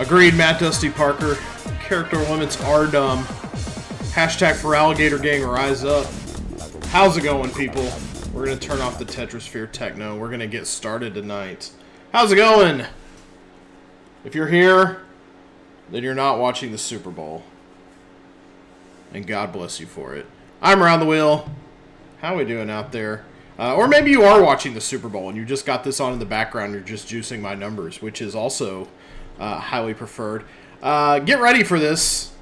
Agreed, Matt Dusty Parker. Character limits are dumb. Hashtag for Alligator Gang, rise up. How's it going, people? We're going to turn off the Tetrasphere Techno. We're going to get started tonight. How's it going? If you're here, then you're not watching the Super Bowl. And God bless you for it. I'm Around the Wheel. How are we doing out there? Or maybe you are watching the Super Bowl and you just got this on in the background. You're just juicing my numbers, which is also highly preferred. Get ready for this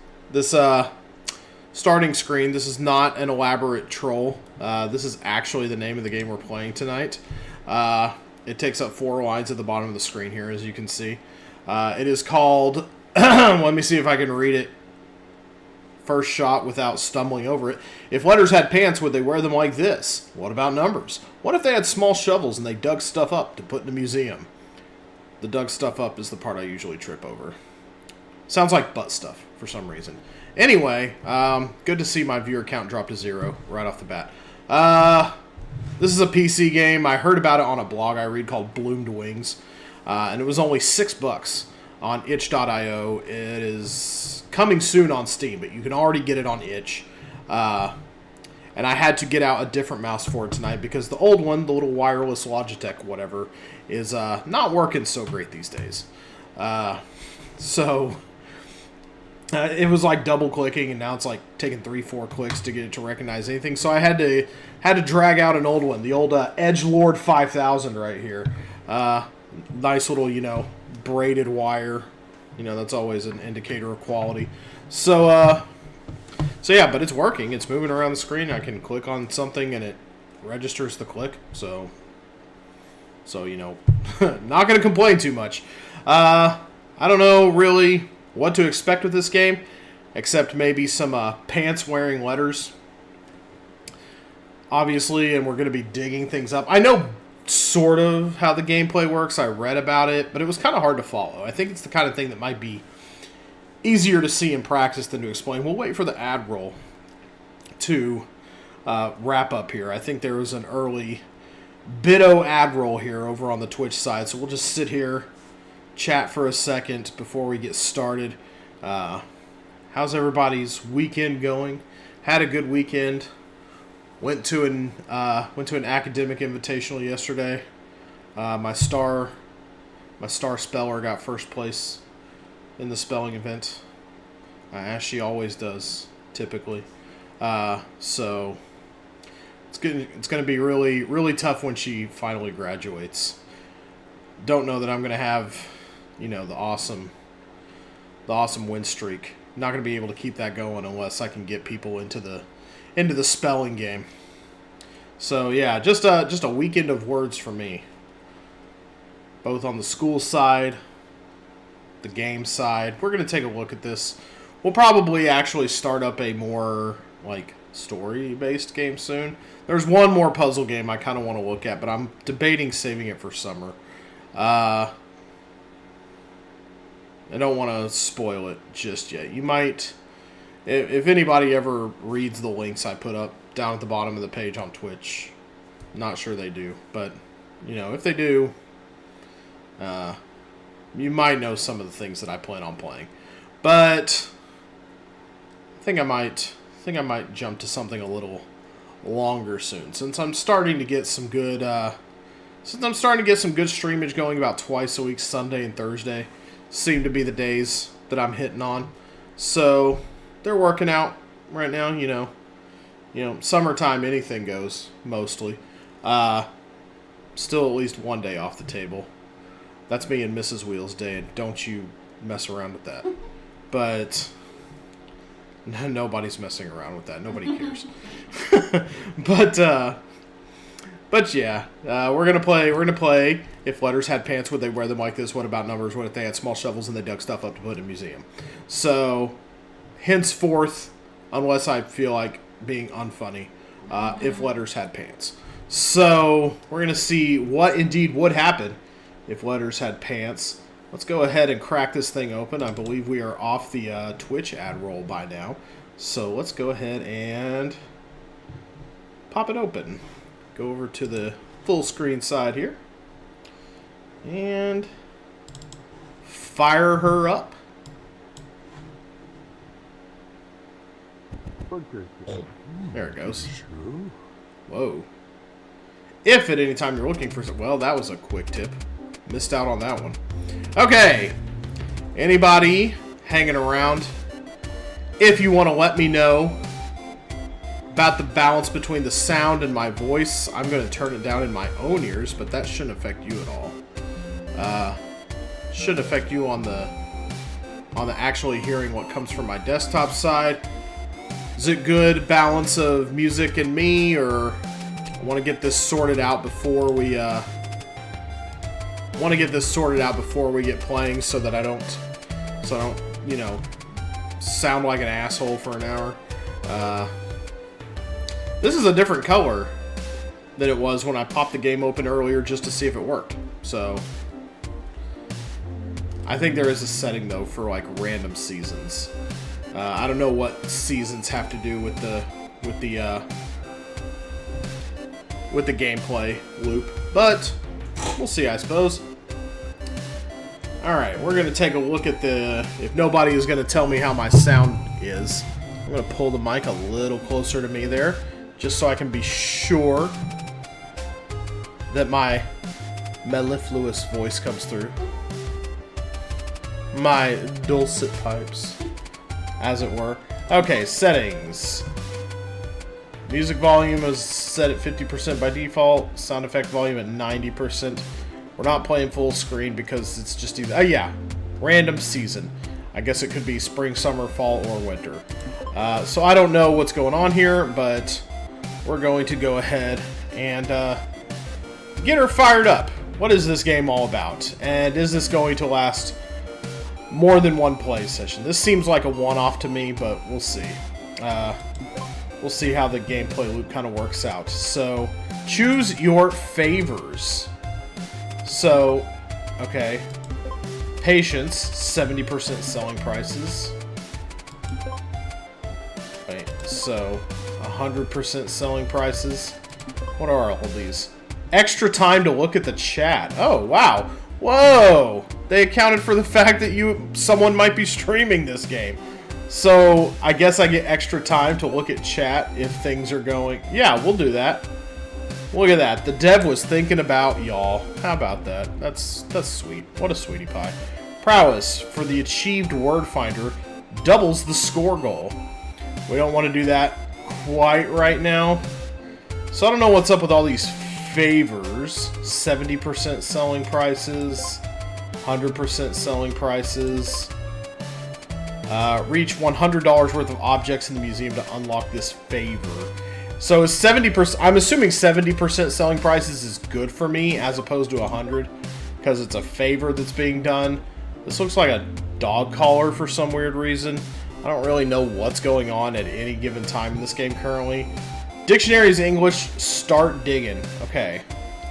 starting screen. This is not an elaborate troll. This is actually the name of the game we're playing tonight. It takes up 4 lines at the bottom of the screen here, as you can see. It is called, let me see if I can read it. First shot without stumbling over it. If letters had pants, would they wear them like this? What about numbers? What if they had small shovels and they dug stuff up to put in a museum? The dug stuff up is the part I usually trip over. Sounds like butt stuff for some reason. Anyway, good to see my viewer count drop to 0 right off the bat. This is a PC game. I heard about it on a blog I read called Bloomed Wings. And it was only $6 on itch.io. It is coming soon on Steam, but you can already get it on itch. And I had to get out a different mouse for it tonight because the old one, the little wireless Logitech whatever, is not working so great these days. It was like double clicking, and now it's like taking 3-4 clicks to get it to recognize anything. So I had to drag out an old one, the old Edgelord 5000 right here. Nice little, braided wire. That's always an indicator of quality. So yeah, but it's working. It's moving around the screen. I can click on something and it registers the click. So not going to complain too much. I don't know really what to expect with this game, except maybe some pants-wearing letters. Obviously, and we're going to be digging things up. I know sort of how the gameplay works. I read about it, but it was kind of hard to follow. I think it's the kind of thing that might be easier to see in practice than to explain. We'll wait for the ad roll to wrap up here. I think there was an early Bitto ad roll here over on the Twitch side, so we'll just sit here, chat for a second before we get started. How's everybody's weekend going? Had a good weekend. Went to an academic invitational yesterday. My star speller got first place in the spelling event, as she always does, typically. So it's gonna be really, really tough when she finally graduates. Don't know that I'm gonna have, the awesome win streak. Not gonna be able to keep that going unless I can get people into the spelling game. So yeah, just a weekend of words for me. Both on the school side, the game side. We're going to take a look at this. We'll probably actually start up a more story-based game soon. There's one more puzzle game I kind of want to look at, but I'm debating saving it for summer. I don't want to spoil it just yet. You might, if anybody ever reads the links I put up down at the bottom of the page on Twitch, not sure they do, but if they do, you might know some of the things that I plan on playing. But I think I might jump to something a little longer soon, since I'm starting to get some good streamage going about twice a week. Sunday and Thursday seem to be the days that I'm hitting on, so they're working out right now. Summertime, anything goes, mostly. Still at least one day off the table. That's me and Mrs. Wheels Day, and don't you mess around with that. But nobody's messing around with that. Nobody cares. But yeah, we're gonna play. If letters had pants, would they wear them like this? What about numbers? What if they had small shovels and they dug stuff up to put in a museum? So, henceforth, unless I feel like being unfunny, if letters had pants. So we're gonna see what indeed would happen if letters had pants. Let's go ahead and crack this thing open. I believe we are off the Twitch ad roll by now, so let's go ahead and pop it open. Go over to the full screen side here and fire her up. There it goes. Whoa. If at any time you're looking for some... Well, that was a quick tip. Missed out on that one. Okay. Anybody hanging around? If you want to let me know about the balance between the sound and my voice, I'm going to turn it down in my own ears, but that shouldn't affect you at all. Shouldn't affect you on the actually hearing what comes from my desktop side. Is it good balance of music and me, or I want to get this sorted out before we get playing, so I don't, you know, sound like an asshole for an hour. This is a different color than it was when I popped the game open earlier just to see if it worked. So I think there is a setting though for like random seasons. I don't know what seasons have to do with the gameplay loop, but we'll see, I suppose. Alright, we're going to take a look at if nobody is going to tell me how my sound is, I'm going to pull the mic a little closer to me there, just so I can be sure that my mellifluous voice comes through. My dulcet pipes, as it were. Okay, settings. Music volume is set at 50% by default. Sound effect volume at 90%. We're not playing full screen because it's just either... Oh, yeah. Random season. I guess it could be spring, summer, fall, or winter. So I don't know what's going on here, but we're going to go ahead and get her fired up. What is this game all about? And is this going to last more than one play session? This seems like a one-off to me, but we'll see. We'll see how the gameplay loop kind of works out. So, choose your favors. So, okay. Patience, 70% selling prices. Wait, so 100% selling prices. What are all these? Extra time to look at the chat. Oh, wow. Whoa! They accounted for the fact that someone might be streaming this game. So, I guess I get extra time to look at chat if things are going... Yeah, we'll do that. Look at that. The dev was thinking about y'all. How about that? That's sweet. What a sweetie pie. Prowess for the achieved word finder doubles the score goal. We don't want to do that quite right now. So I don't know what's up with all these favors. 70% selling prices. 100% selling prices. Reach $100 worth of objects in the museum to unlock this favor. So is 70%, I'm assuming 70% selling prices is good for me as opposed to 100 because it's a favor that's being done. This looks like a dog collar for some weird reason. I don't really know what's going on at any given time in this game currently. Dictionary's English, start digging. Okay,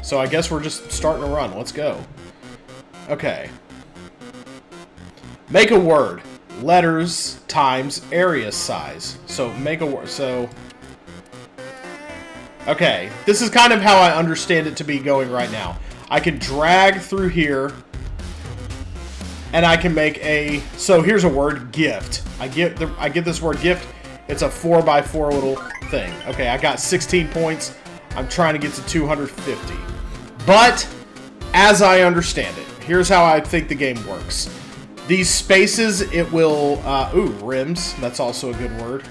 so I guess we're just starting to run. Let's go. Okay. Make a word. Letters times area size. So make a word. So... Okay, this is kind of how I understand it to be going right now. I can drag through here, and I can make a... So here's a word, gift. I get this word, gift. It's a 4x4 little thing. Okay, I got 16 points. I'm trying to get to 250. But, as I understand it, here's how I think the game works. These spaces, it will... ooh, rims. That's also a good word.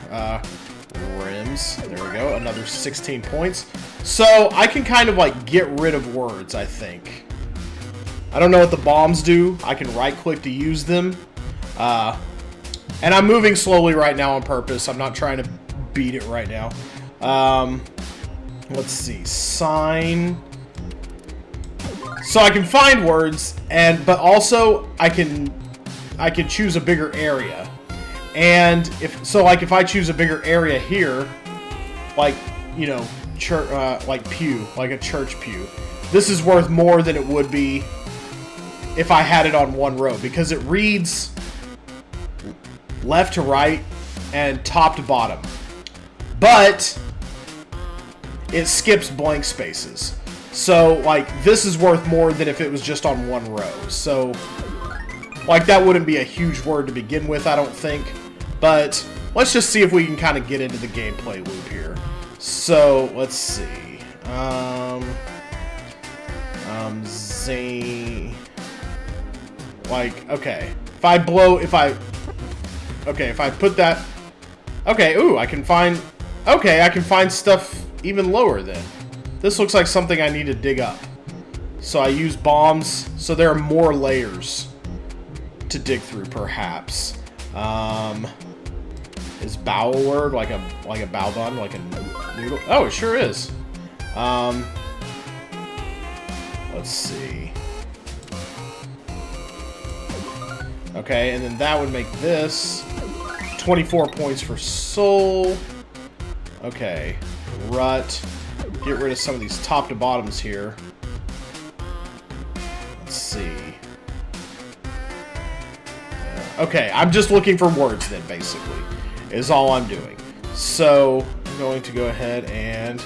Rims. There we go. Another 16 points. So, I can kind of, like, get rid of words, I think. I don't know what the bombs do. I can right-click to use them. And I'm moving slowly right now on purpose. I'm not trying to beat it right now. Let's see. Sign. So, I can find words, but also, I can choose a bigger area. And if I choose a bigger area here, like, you know, like pew, like a church pew, this is worth more than it would be if I had it on one row, because it reads left to right and top to bottom, but it skips blank spaces. So, like, this is worth more than if it was just on one row. So, Like, that wouldn't be a huge word to begin with, I don't think. But let's just see if we can kind of get into the gameplay loop here. So, let's see. Like, okay. If I put that... Okay, ooh, I can find stuff even lower then. This looks like something I need to dig up. So I use bombs, so there are more layers to dig through, perhaps. Is bow a word? Like a bow bun? Like a noodle? Oh, it sure is. Let's see. Okay, and then that would make this 24 points for soul. Okay, rut. Get rid of some of these top to bottoms here. Let's see. Okay, I'm just looking for words then, basically, is all I'm doing. So, I'm going to go ahead and...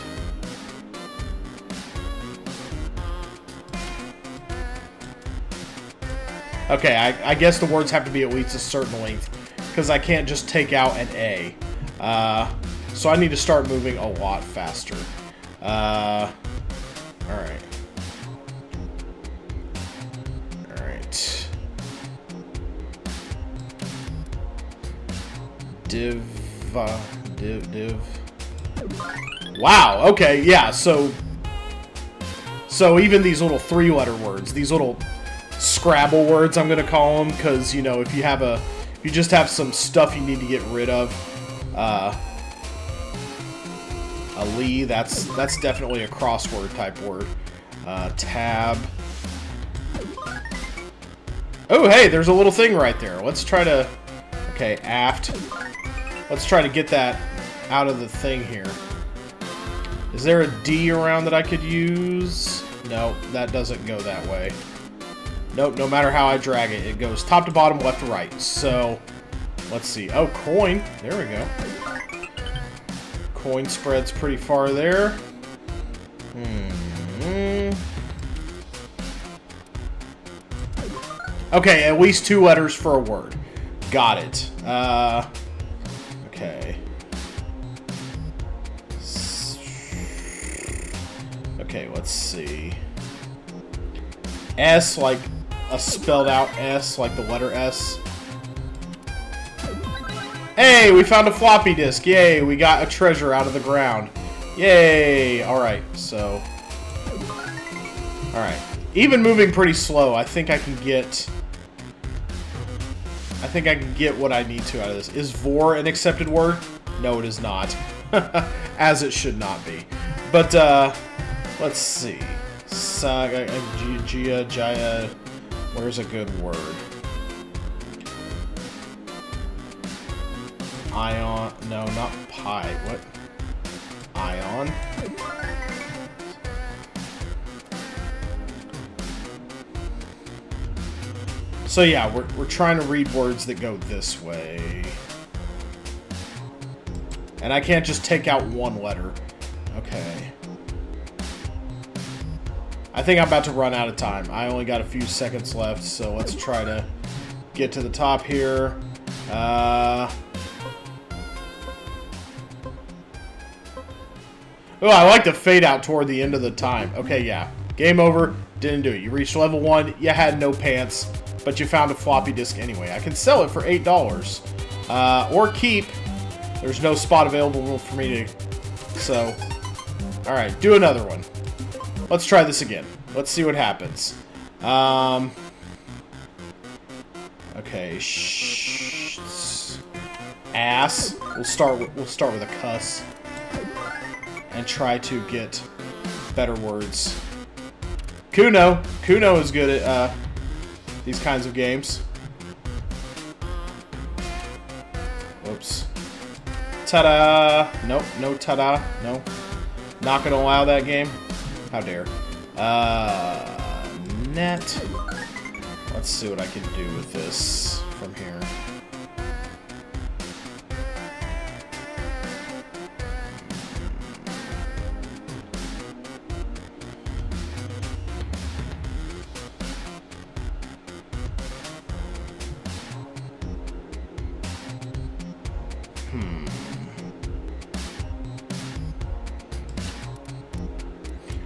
Okay, I guess the words have to be at least a certain length, because I can't just take out an A. So I need to start moving a lot faster. Alright. Alright. Div. Wow, okay, yeah, so even these little 3-letter words, these little Scrabble words, I'm gonna call them, because, you know, if you just have some stuff you need to get rid of, a Lee, that's definitely a crossword type word. Tab. Oh, hey, there's a little thing right there. Let's try to... Okay, aft. Let's try to get that out of the thing here. Is there a D around that I could use? No, that doesn't go that way. Nope, no matter how I drag it, it goes top to bottom, left to right. So, let's see. Oh, coin. There we go. Coin spreads pretty far there. Okay, at least 2 letters for a word. Got it. Okay. Okay, let's see. S, like a spelled out S, like the letter S. Hey, we found a floppy disk. Yay, we got a treasure out of the ground. Yay. Alright, so... Alright. Even moving pretty slow, I think I can get... what I need to out of this. Is vor an accepted word? No, it is not. As it should not be. But, let's see. Saga, Jaya, where's a good word? Ion, no, not pi. What? Ion? So yeah, we're trying to read words that go this way. And I can't just take out one letter. Okay. I think I'm about to run out of time. I only got a few seconds left, so let's try to get to the top here. Oh, I like to fade out toward the end of the time. Okay, yeah. Game over. Didn't do it. You reached level 1. You had no pants, but you found a floppy disk anyway. I can sell it for $8. Or keep. There's no spot available for me to... So, alright. Do another one. Let's try this again. Let's see what happens. Okay. Ass. We'll start with a cuss. And try to get better words. Kuno. Kuno is good at these kinds of games. Whoops. Ta-da! Nope, no ta-da. No. Not gonna allow that game. How dare. Net. Let's see what I can do with this from here.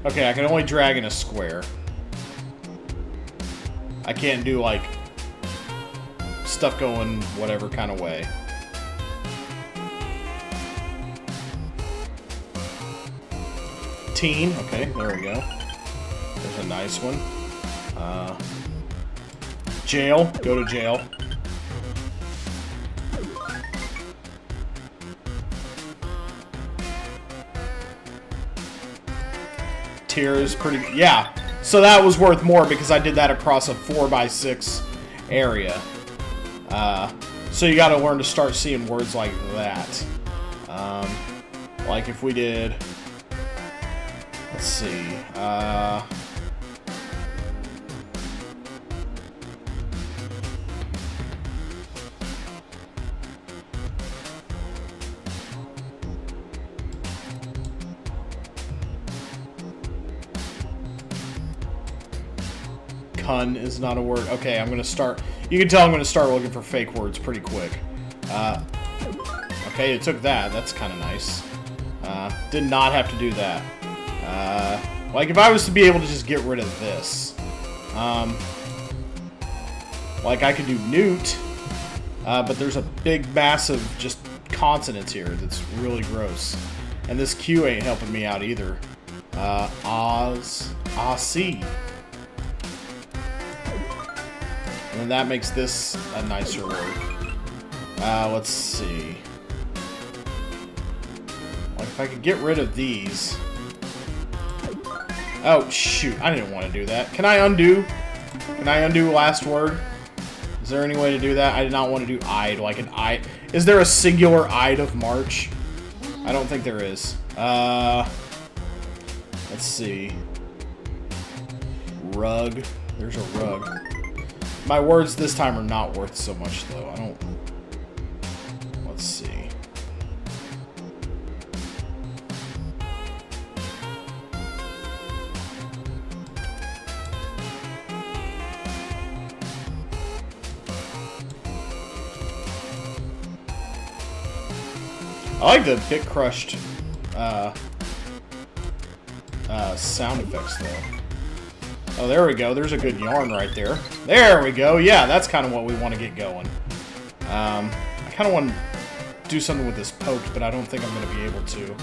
Okay, I can only drag in a square. I can't do, like, stuff going whatever kind of way. Teen. Okay, there we go. There's a nice one. Jail. Go to jail. Tier is pretty... Yeah. So that was worth more because I did that across a 4x6 area. So you got to learn to start seeing words like that. Like if we did... Let's see. Cun is not a word. Okay, I'm going to start... You can tell I'm going to start looking for fake words pretty quick. Okay, it took that. That's kind of nice. Did not have to do that. Like, if I was to be able to just get rid of this. Like, I could do newt. But there's a big, massive, just consonants here that's really gross. And this Q ain't helping me out either. Oz. Aussie. And then that makes this a nicer word. Let's see. Like, if I could get rid of these... Oh, shoot. I didn't want to do that. Can I undo? Can I undo last word? Is there any way to do that? I did not want to do I'd. Like an I. Is there a singular I'd of March? I don't think there is. Let's see. Rug. There's a rug. My words this time are not worth so much, though. I don't... Let's see. I like the bit crushed sound effects, though. Oh, there we go. There's a good yarn right there. There we go. Yeah, that's kind of what we want to get going. I kind of want to do something with this poked, but I don't think I'm going to be able to.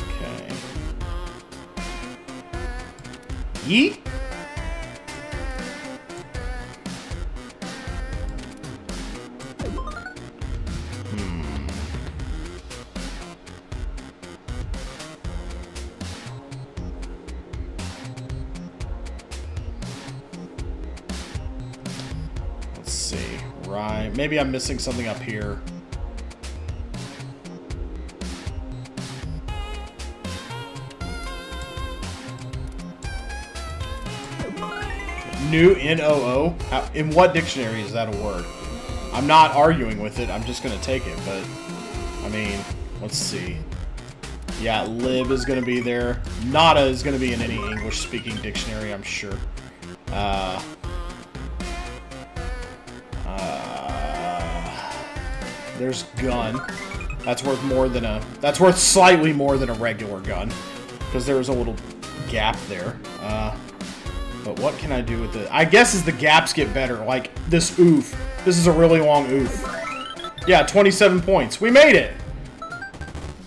Okay. Yeet? Right. Maybe I'm missing something up here. New N-O-O? In what dictionary is that a word? I'm not arguing with it. I'm just going to take it. But, I mean, let's see. Yeah, lib is going to be there. Nada is going to be in any English-speaking dictionary, I'm sure. There's gun. That's worth more than a... That's worth slightly more than a regular gun. Because there was a little gap there. But what can I do with it? I guess as the gaps get better, like this oof. This is a really long oof. Yeah, 27 points. We made it!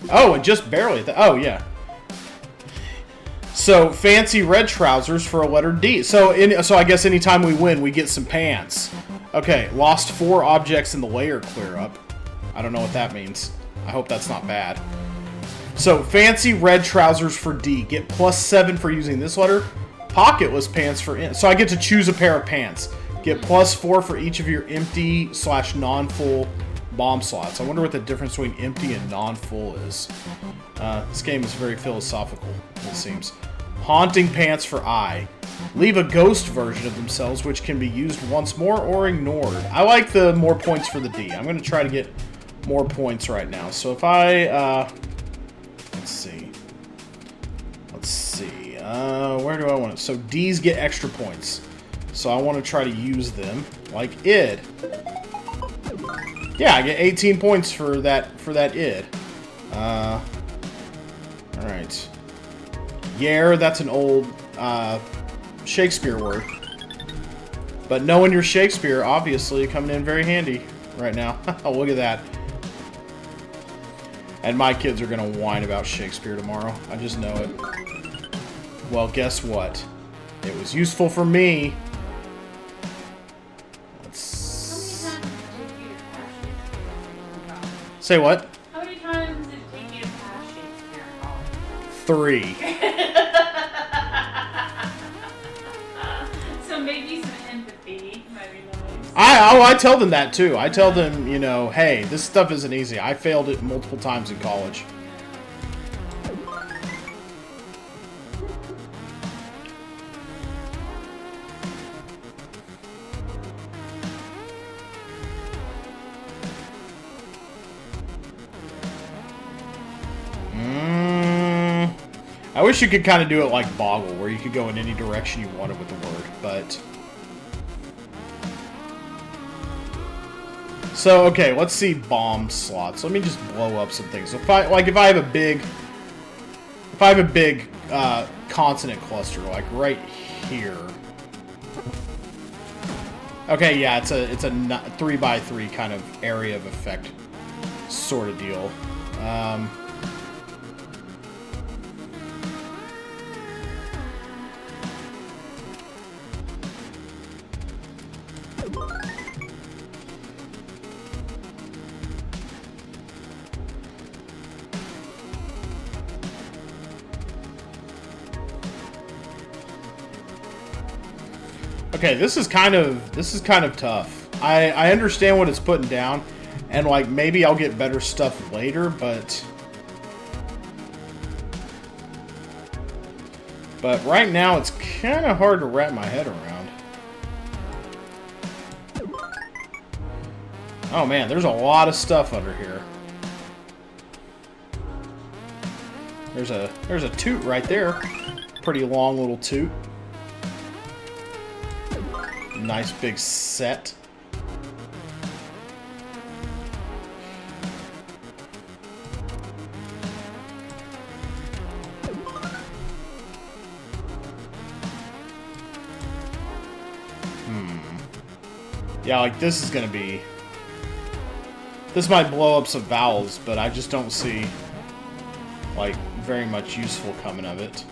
Oh, and just barely. Oh, yeah. So, fancy red trousers for a letter D. So I guess anytime we win, we get some pants. Okay, lost 4 objects in the layer clear up. I don't know what that means. I hope that's not bad. So, fancy red trousers for D. Get +7 for using this letter. Pocketless pants for N. So I get to choose a pair of pants. Get +4 for each of your empty/non-full bomb slots. I wonder what the difference between empty and non-full is. This game is very philosophical, it seems. Haunting pants for I. Leave a ghost version of themselves, which can be used once more or ignored. I like the more points for the D. I'm going to try to get more points right now. So if I, let's see. Where do I want it? So D's get extra points. So I want to try to use them. Like id. Yeah, I get 18 points for that id. Alright. Yeah, that's an old Shakespeare word. But knowing your Shakespeare, obviously, coming in very handy right now. Oh, look at that. And my kids are going to whine about Shakespeare tomorrow. I just know it. Well, guess what? It was useful for me. Say what? How many times did it take you to pass Shakespeare in college? 3. So maybe some empathy might be nice. I tell them that too. I tell them, you know, hey, this stuff isn't easy. I failed it multiple times in college. I wish you could kind of do it like Boggle, where you could go in any direction you wanted with the word, but... So, okay, let's see bomb slots. Let me just blow up some things. If I have a big... If I have a big consonant cluster, like right here... Okay, yeah, it's a 3x3 kind of area of effect sort of deal. Okay, this is kind of tough. I understand what it's putting down, and like maybe I'll get better stuff later, but right now it's kind of hard to wrap my head around. Oh man, there's a lot of stuff under here. There's a toot right there. Pretty long little toot. Nice big set. Yeah, like this is gonna be... This might blow up some vowels, but I just don't see like very much useful coming of it.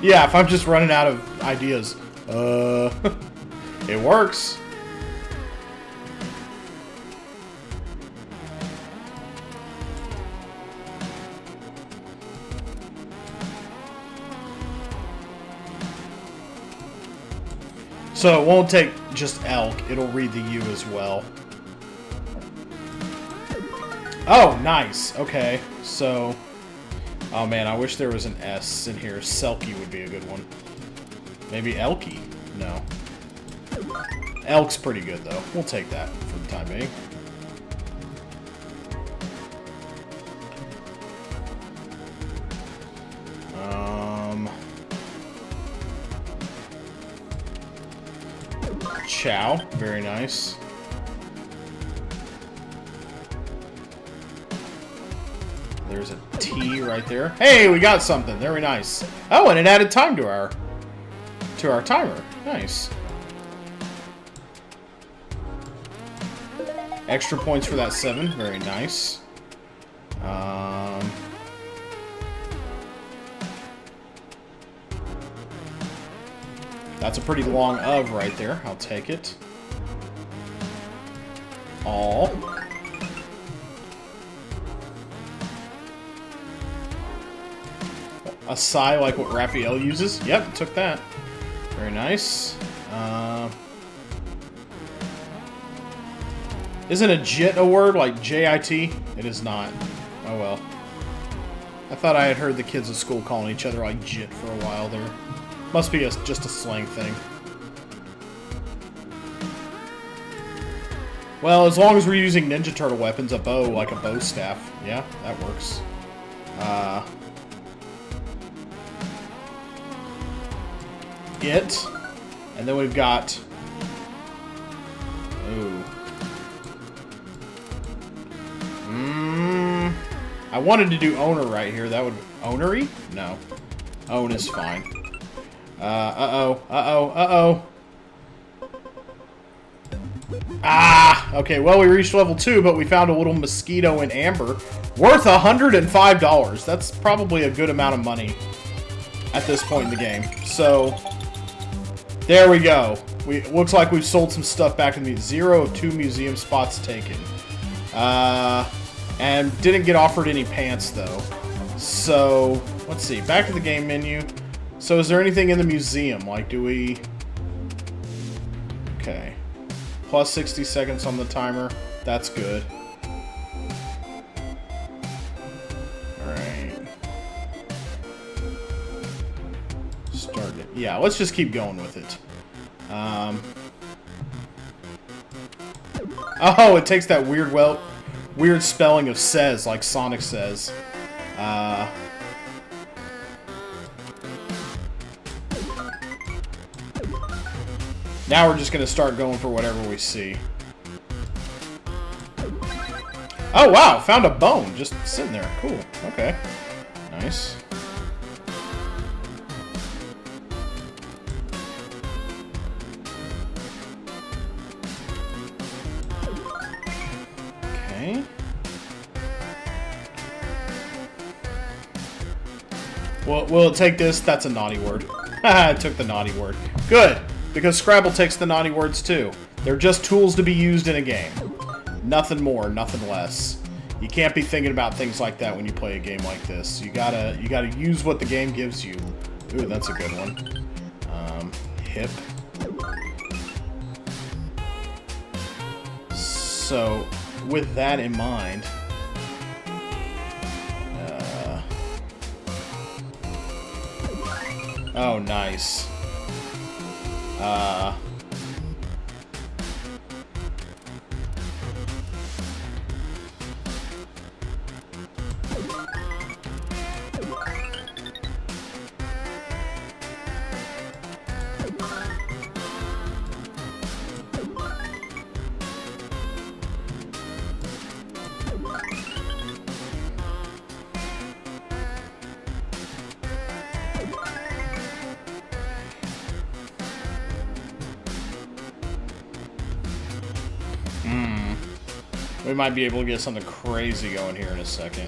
Yeah, if I'm just running out of ideas. It works. So it won't take just elk, it'll read the U as well. Oh, nice. Okay, so... Oh man, I wish there was an S in here. Selkie would be a good one. Maybe Elky? No. Elk's pretty good though. We'll take that for the time being. Chow, very nice. There's a T right there. Hey, we got something. Very nice. Oh, and it added time to our timer. Nice. Extra points for that 7. Very nice. That's a pretty long of right there. I'll take it. All. A sigh like what Raphael uses. Yep, took that. Very nice. Isn't a jit a word like J-I-T? It is not. Oh well. I thought I had heard the kids at school calling each other like jit for a while there. Must be just a slang thing. Well, as long as we're using Ninja Turtle weapons, a bow, like a bow staff. Yeah, that works. it. And then we've got... Ooh. I wanted to do owner right here. That would... Ownery? No. Own is fine. Uh-oh. Uh-oh. Uh-oh. Ah! Okay, well, we reached level 2, but we found a little mosquito in amber. Worth $105. That's probably a good amount of money at this point in the game. So, there we go. Looks like we've sold some stuff back in the 0 of 2 museum spots taken. And didn't get offered any pants, though. So, let's see. Back to the game menu. So, is there anything in the museum? Like, do we... Okay. Plus 60 seconds on the timer. That's good. Alright. Start it. Yeah, let's just keep going with it. Oh, it takes that weird spelling of says, like Sonic says. Now we're just going to start going for whatever we see. Oh, wow. Found a bone just sitting there. Cool. Okay. Nice. Okay. Well, will it take this? That's a naughty word. Haha, it took the naughty word. Good. Because Scrabble takes the naughty words too. They're just tools to be used in a game. Nothing more, nothing less. You can't be thinking about things like that when you play a game like this. You gotta use what the game gives you. Ooh, that's a good one. Hip. So, with that in mind, oh, nice. We might be able to get something crazy going here in a second.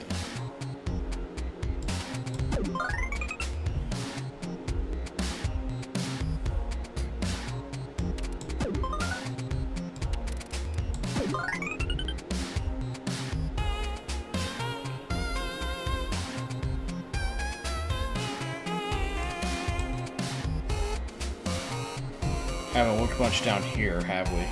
Haven't looked much down here, have we?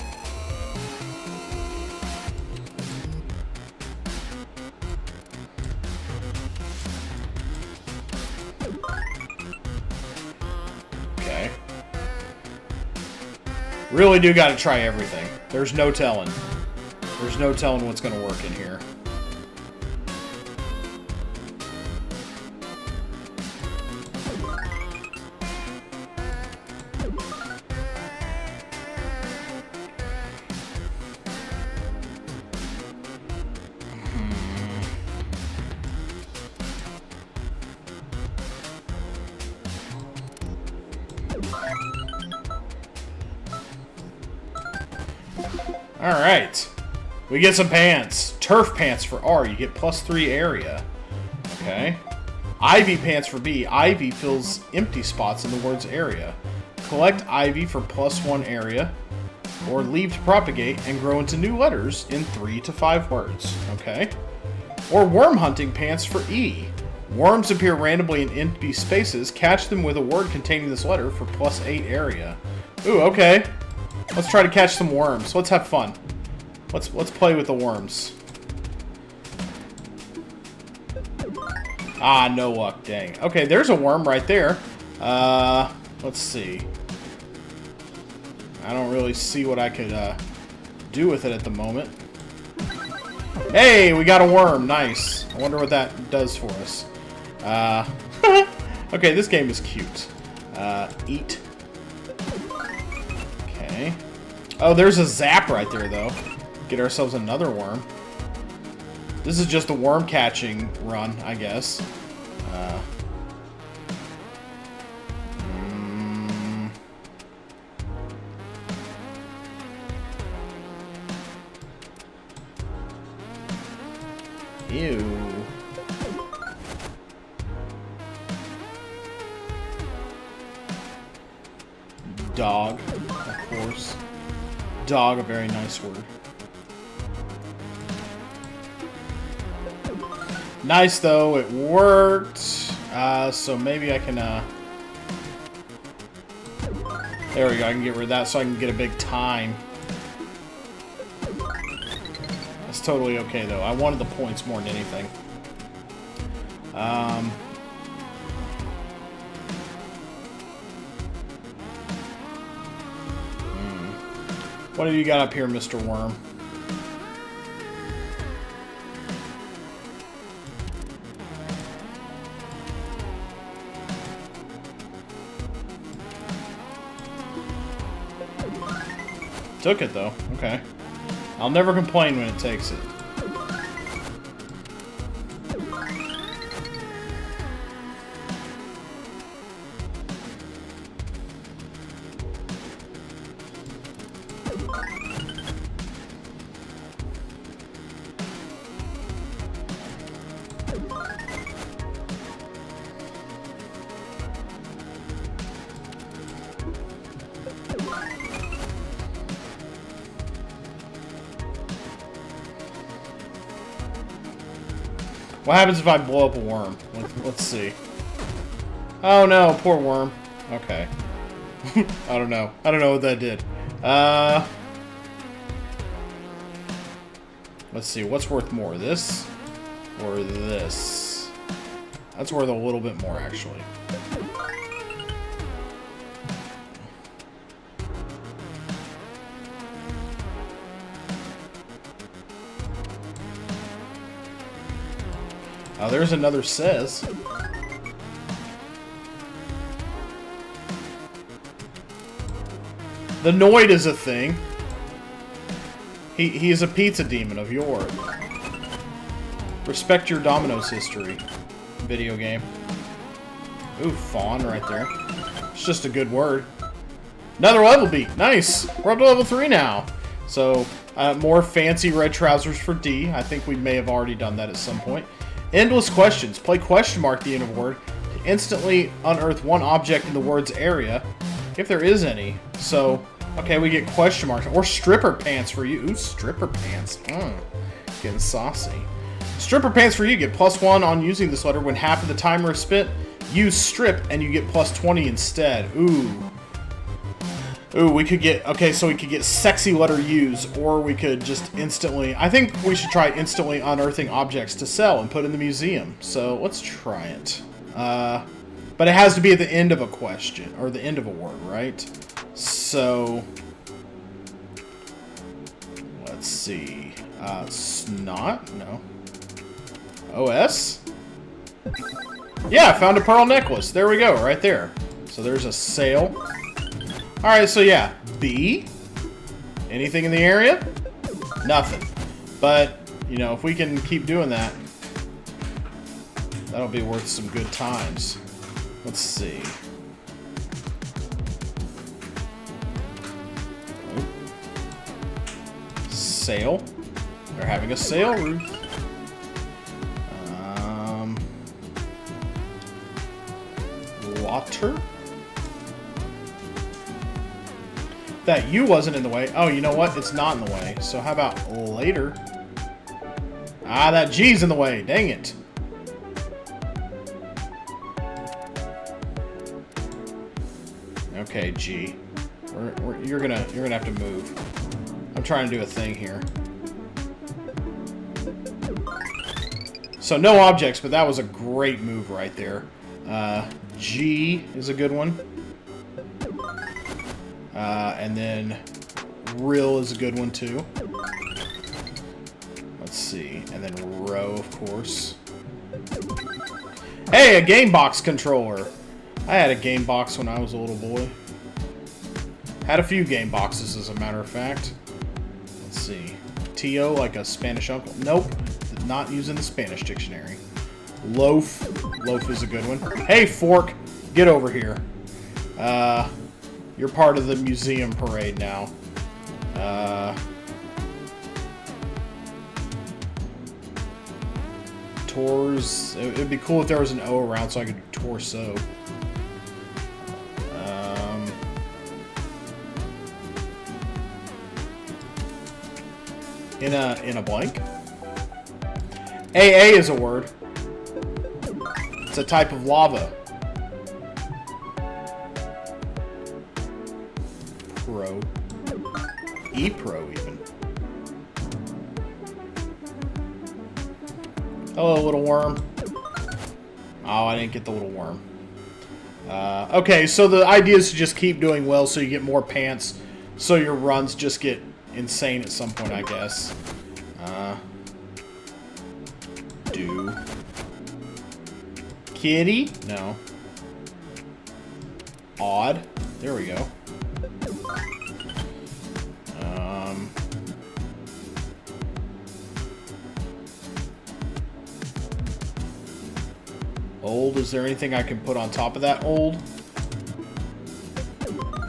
Okay. Really do gotta try everything. There's no telling. There's no telling what's gonna work in here. Alright. We get some pants. Turf pants for R. You get +3 area. Okay. Ivy pants for B. Ivy fills empty spots in the word's area. Collect ivy for +1 area. Or leave to propagate and grow into new letters in 3 to 5 words. Okay. Or worm hunting pants for E. Worms appear randomly in empty spaces. Catch them with a word containing this letter for +8 area. Ooh, okay. Let's try to catch some worms. Let's have fun. Let's play with the worms. Ah, no luck. Dang. Okay, there's a worm right there. Let's see. I don't really see what I could do with it at the moment. Hey, we got a worm. Nice. I wonder what that does for us. Okay, this game is cute. Eat. Oh, there's a zap right there, though. Get ourselves another worm. This is just a worm catching run, I guess. Ew. Dog, of course. Dog, a very nice word. Nice, though. It worked. So maybe I can, there we go. I can get rid of that so I can get a big time. That's totally okay, though. I wanted the points more than anything. What have you got up here, Mr. Worm? Took it, though. Okay. I'll never complain when it takes it. What happens if I blow up a worm? Let's see. Oh no, poor worm. Okay. I don't know. I don't know what that did. Let's see. What's worth more? This? Or this? That's worth a little bit more, actually. Oh, there's another says. The Noid is a thing. He is a pizza demon of yore. Respect your Domino's history. Video game. Ooh, fawn right there. It's just a good word. Another level beat. Nice. We're up to level 3 now. So, more fancy red trousers for D. I think we may have already done that at some point. Endless questions. Play question mark at the end of a word to instantly unearth one object in the word's area, if there is any. So, okay, we get question marks. Or stripper pants for you. Ooh, stripper pants. Getting saucy. Stripper pants for you. Get +1 on using this letter when half of the timer is spent. Use strip and you get +20 instead. Ooh. Ooh, we could get... Okay, so we could get sexy letter use, or we could just instantly... I think we should try instantly unearthing objects to sell and put in the museum. So, let's try it. But it has to be at the end of a question, or the end of a word, right? So... Let's see. Snot? No. OS? Yeah, found a pearl necklace. There we go, right there. So there's a sale. Alright, so yeah. B? Anything in the area? Nothing. But, you know, if we can keep doing that, that'll be worth some good times. Let's see. Sale. They're having a sale, Ruth. Water? That U wasn't in the way. Oh, you know what? It's not in the way. So how about later? Ah, that G's in the way. Dang it. Okay, G. You're gonna have to move. I'm trying to do a thing here. So no objects, but that was a great move right there. G is a good one. And then Rill is a good one too. Let's see. And then Row, of course. Hey, a game box controller. I had a game box when I was a little boy. Had a few game boxes, as a matter of fact. Let's see. Tio, like a Spanish uncle. Nope. Not using the Spanish dictionary. Loaf. Loaf is a good one. Hey, Fork. Get over here. You're part of the museum parade now. Tours. It'd be cool if there was an O around so I could do torso. In a blank. AA is a word. It's a type of lava. Pro. E-pro even. Hello, little worm. Oh, I didn't get the little worm. Okay, so the idea is to just keep doing well so you get more pants, so your runs just get insane at some point, I guess. Do. Kitty? No. Odd. There we go. Old. Is there anything I can put on top of that old?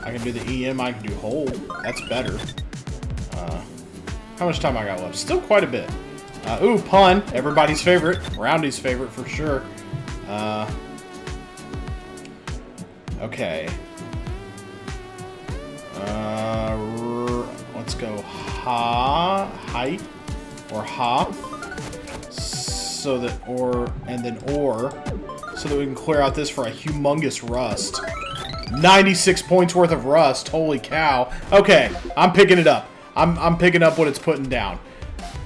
I can do the EM. I can do hold. That's better. How much time I got left? Still quite a bit. Ooh, pun. Everybody's favorite. Roundy's favorite for sure. Okay. Let's go height, or ha. So that, and then so that we can clear out this for a humongous rust. 96 points worth of rust. Holy cow. Okay, I'm picking it up. I'm picking up what it's putting down.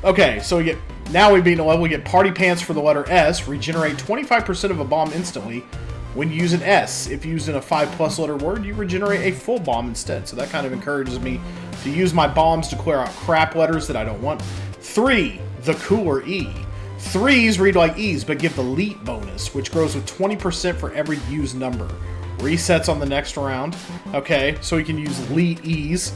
Okay, so now we've beaten a level. We get party pants for the letter S. Regenerate 25% of a bomb instantly when you use an S. If using a 5+ letter word, you regenerate a full bomb instead. So that kind of encourages me to use my bombs to clear out crap letters that I don't want. 3, the cooler E. 3s read like E's, but give the leap bonus, which grows with 20% for every used number. Resets on the next round. Okay, so we can use leap E's.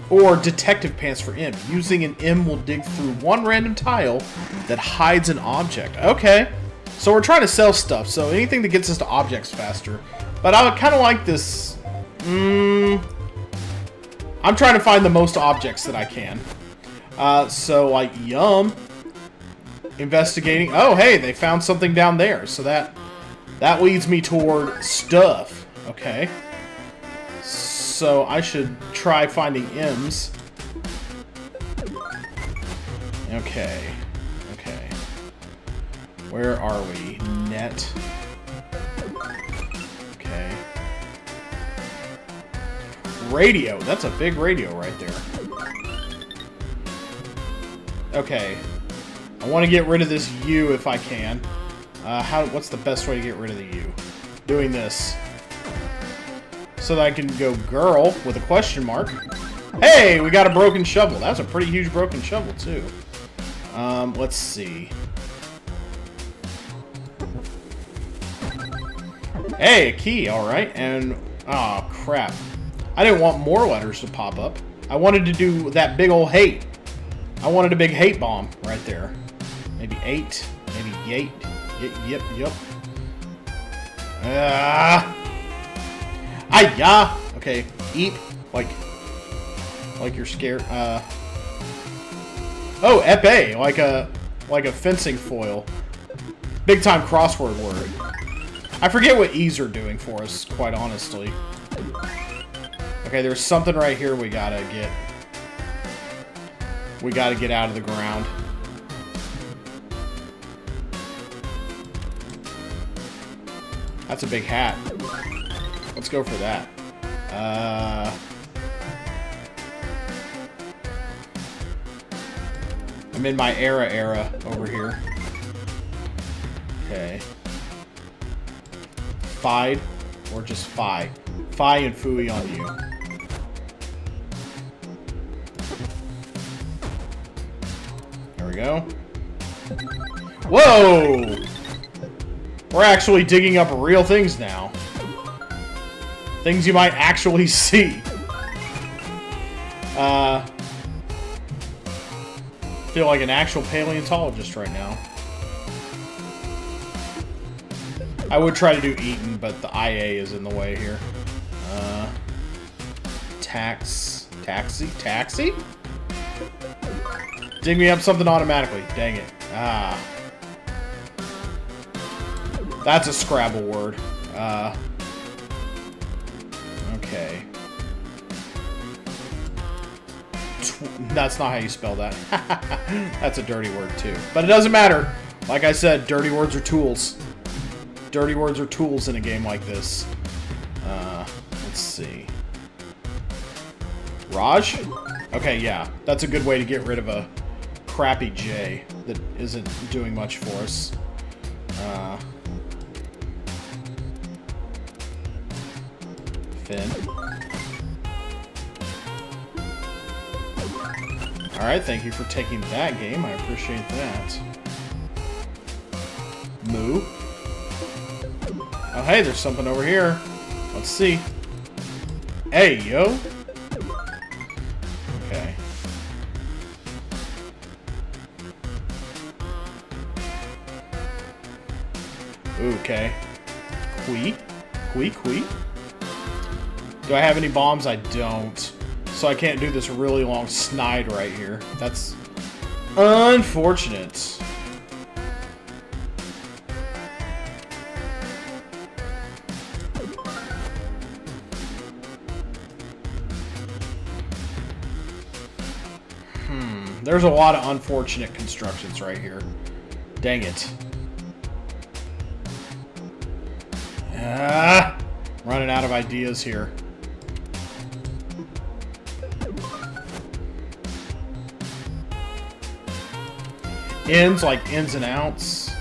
Or detective pants for M. Using an M will dig through one random tile that hides an object. Okay, so we're trying to sell stuff, so anything that gets us to objects faster. But I would kind of like this. I'm trying to find the most objects that I can. So like yum. Investigating. Oh, hey, they found something down there. So that leads me toward stuff. Okay. So I should try finding M's. Okay. Okay. Where are we? Net. Okay. Radio. That's a big radio right there. Okay. I want to get rid of this U if I can. What's the best way to get rid of the U? Doing this. So that I can go girl with a question mark. Hey, we got a broken shovel. That's a pretty huge broken shovel, too. Let's see. Hey, a key, alright. And, oh, crap. I didn't want more letters to pop up. I wanted to do that big old hate. I wanted a big hate bomb right there. Maybe 8. Maybe 8. Yep. Ay-ya! Okay, eep. Like you're scared. Oh, epee, like a fencing foil. Big time crossword word. I forget what E's are doing for us, quite honestly. Okay, there's something right here we gotta get. We gotta get out of the ground. That's a big hat. Let's go for that. I'm in my era over here. Okay. Fied or just Fi? Fi and Fooey on you. There we go. Whoa! We're actually digging up real things now. Things you might actually see. Feel like an actual paleontologist right now. I would try to do Eaton, but the IA is in the way here. Taxi? Dig me up something automatically. Dang it. That's a Scrabble word. Okay. That's not how you spell that. That's a dirty word, too. But it doesn't matter. Like I said, dirty words are tools. Dirty words are tools in a game like this. Let's see. Raj? Okay, yeah. That's a good way to get rid of a crappy J that isn't doing much for us. Finn. Alright, thank you for taking that game. I appreciate that. Moo. Oh, hey, there's something over here. Let's see. Hey, yo. Okay. Okay. Qui? Do I have any bombs? I don't. So I can't do this really long snide right here. That's unfortunate. There's a lot of unfortunate constructions right here. Dang it. Running out of ideas here. Ins, like ins and outs.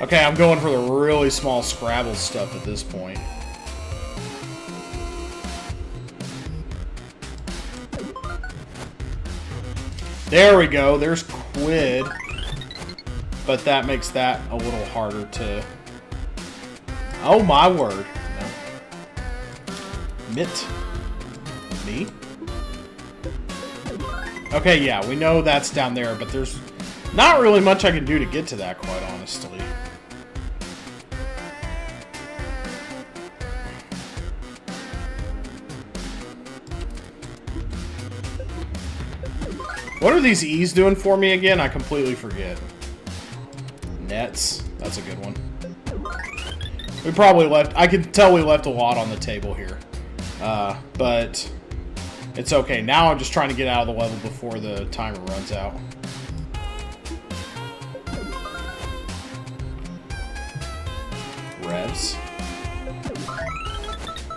Okay, I'm going for the really small Scrabble stuff at this point. There we go. There's quid. But that makes that a little harder to... Oh, my word. No. Mitt. Me? Okay, yeah, we know that's down there, but there's not really much I can do to get to that, quite honestly. What are these E's doing for me again? I completely forget. Nets. That's a good one. We probably left... I can tell we left a lot on the table here. But... it's okay. Now I'm just trying to get out of the level before the timer runs out. Revs.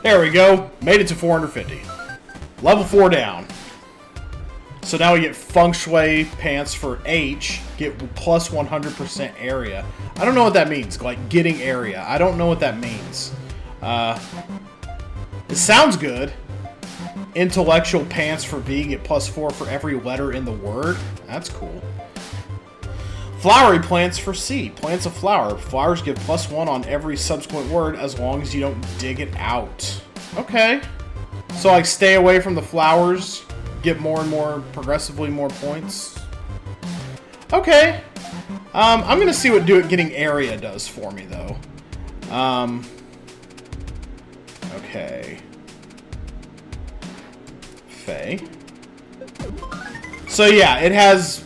There we go. Made it to 450. Level 4 down. So now we get Feng Shui pants for H. Get plus 100% area. I don't know what that means. Like, getting area. I don't know what that means. It sounds good. Intellectual pants for B, get plus 4 for every letter in the word. That's cool. Flowery plants for C. Plants a flower. Flowers give plus 1 on every subsequent word as long as you don't dig it out. Okay. So, like, stay away from the flowers. Get more and more, progressively more points. Okay. I'm going to see what getting area does for me, though. Okay. So yeah, it has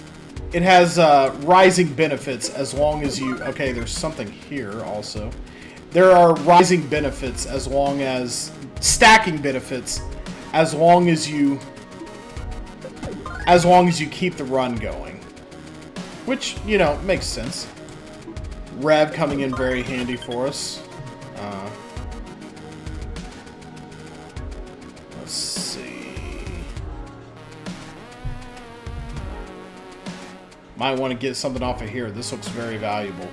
rising benefits as long as you... Okay, there's something here also. There are rising benefits as long as... stacking benefits as long as you keep the run going. Which, you know, makes sense. Rev coming in very handy for us. Let's see. Might want to get something off of here. This looks very valuable.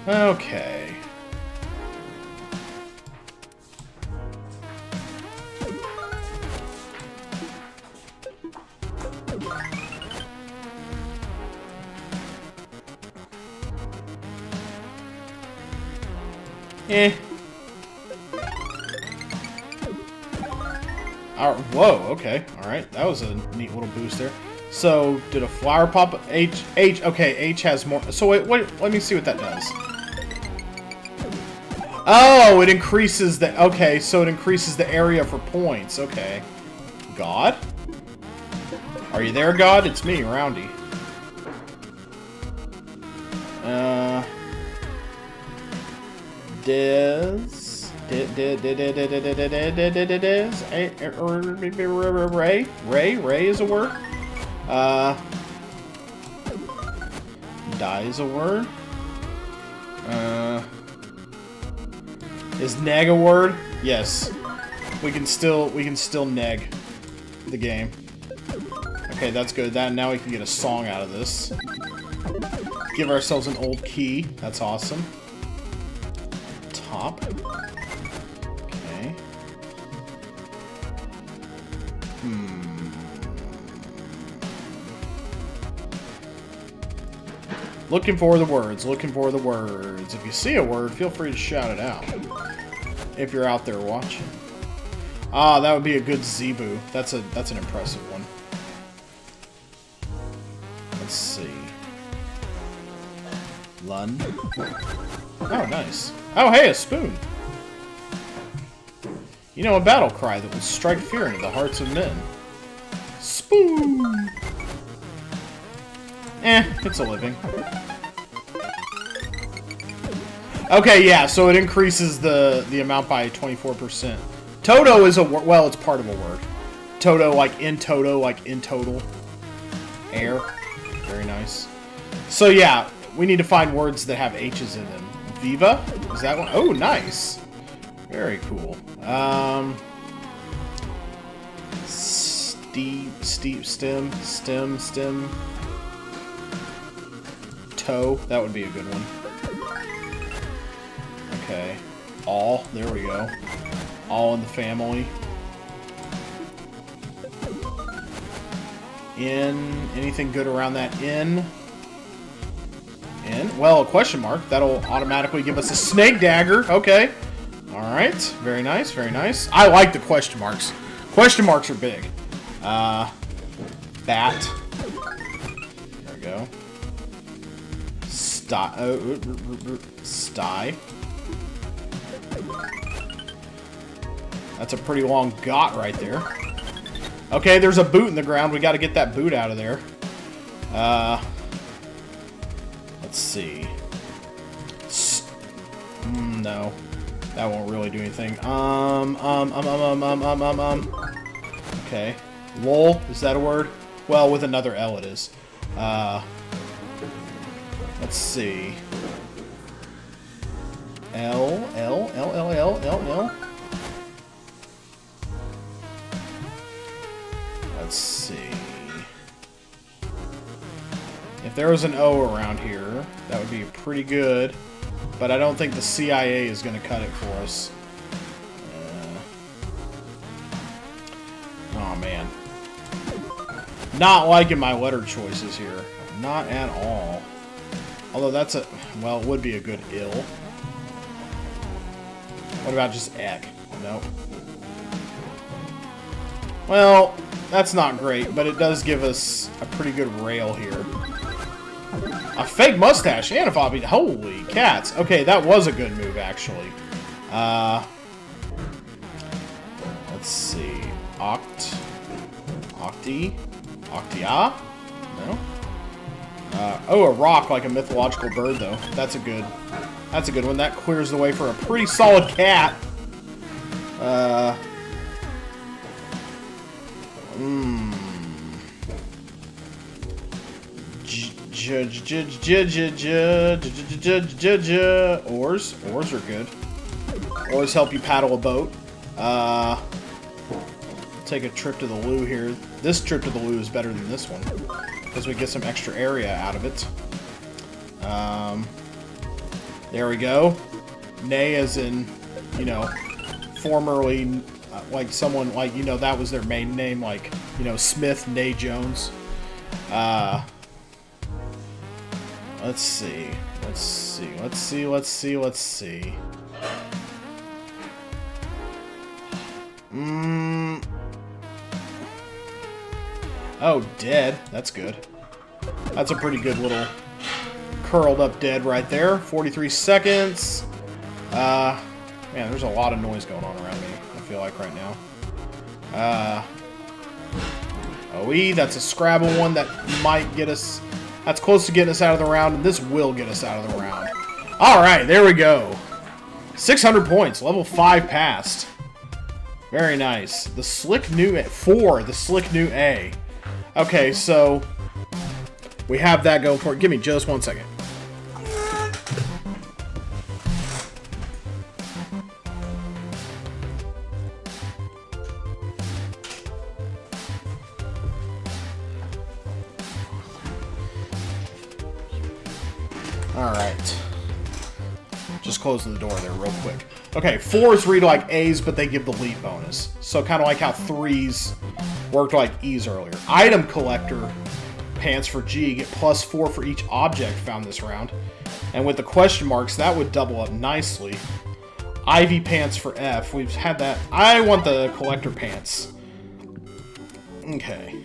Okay. Eh. Whoa, okay. Alright, that was a neat little boost there. So, did a flower pop? H, okay, H has more. So, wait, let me see what that does. Oh, it increases the, okay, so it increases the area for points, okay. God? Are you there, God? It's me, Roundy. Ray is a word. Die is a word. Is neg a word? Yes. We can still neg the game. Okay, that's good. Now we can get a song out of this. Give ourselves an old key. That's awesome. Top. Okay. Looking for the words. Looking for the words. If you see a word, feel free to shout it out. If you're out there watching. Ah, that would be a good Zebu. That's an impressive one. Let's see. Lun. Oh, nice. Oh, hey, a spoon. You know, a battle cry that will strike fear into the hearts of men. Spoon. It's a living. Okay, yeah, so it increases the amount by 24%. Toto is a word. Well, it's part of a word. Toto, like in total. Air. Very nice. So, yeah, we need to find words that have H's in them. Viva? Is that one? Oh, nice. Very cool. Stem. Toe. That would be a good one. Okay. All. There we go. All in the family. In. Anything good around that in? In. Well, a question mark. That'll automatically give us a snake dagger. Okay. Alright. Very nice. Very nice. I like the question marks. Question marks are big. Bat. There we go. Sty. That's a pretty long got right there. Okay, there's a boot in the ground. We got to get that boot out of there. Let's see. No. That won't really do anything. Okay. Lol, is that a word? Well, with another L it is. Let's see. L. Let's see. If there was an O around here, that would be pretty good. But I don't think the CIA is going to cut it for us. Oh, man. Not liking my letter choices here. Not at all. Although that's a... Well, it would be a good ill. What about just egg? Nope. Well, that's not great, but it does give us a pretty good rail here. A fake mustache and a Bobby. Holy cats. Okay, that was a good move, actually. Let's see. Octia? No? Oh, a rock like a mythological bird, though. That's a good one. That clears the way for a pretty solid cat. Oars. Oars are good. Oars help you paddle a boat. Take a trip to the loo here. This trip to the loo is better than this one, because we get some extra area out of it. There we go. Nay as in, you know, formerly, like someone, like, you know, that was their main name, like, you know, Smith, Nay Jones. Let's see. Oh, dead. That's good. That's a pretty good little curled up dead right there. 43 seconds. Man, there's a lot of noise going on around me, I feel like, right now. OE, that's a Scrabble one that might get us... That's close to getting us out of the round, and this will get us out of the round. Alright, there we go. 600 points. Level 5 passed. Very nice. The Slick New A. 4, the Slick New A. Okay, so... we have that going for it. Give me just 1 second. Alright. Just closing the door there real quick. Okay, 4s read like A's, but they give the leap bonus. So kind of like how 3s worked like E's earlier. Item Collector pants for G get +4 for each object found this round. And with the question marks, that would double up nicely. Ivy pants for F. We've had that. I want the collector pants. Okay.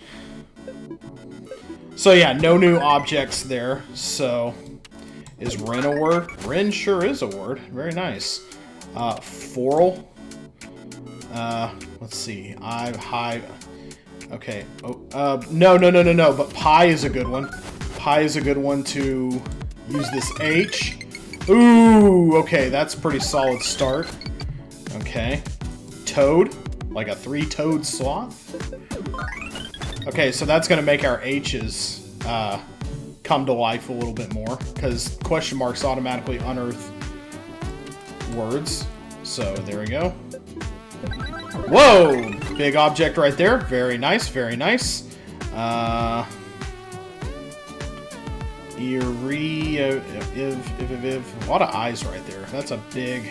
So yeah, no new objects there. So... is Ren a word? Ren sure is a word. Very nice. Foral. Let's see. High. Okay. Oh, no. But pie is a good one. Pie is a good one to use this H. Ooh, okay. That's a pretty solid start. Okay. Toad. Like a 3-toed sloth. Okay, so that's going to make our H's, come to life a little bit more, because question marks automatically unearth words. So there we go. Whoa! Big object right there. Very nice, very nice. A lot of eyes right there. That's a big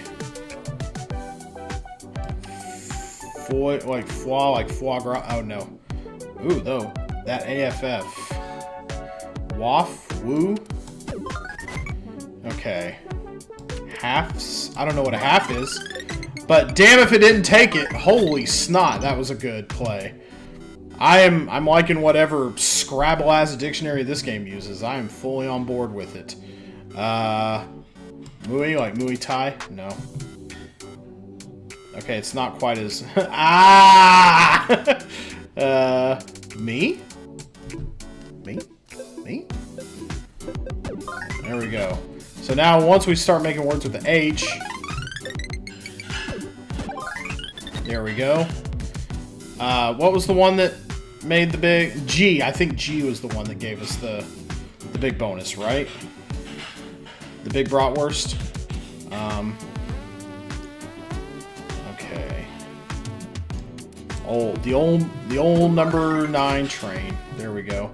like foie gras. Oh no. Ooh, though. That AFF. Waff, woo. Okay. Halves. I don't know what a half is. But damn if it didn't take it. Holy snot, that was a good play. I'm liking whatever Scrabble-ass dictionary this game uses. I am fully on board with it. Muay, like Muay Thai? No. Okay, it's not quite as... ah! Me? Me? Me? There we go. So now, once we start making words with the H... there we go. What was the one that made the big... G. I think G was the one that gave us the big bonus, right? The big bratwurst. Okay. The old number 9 train. There we go.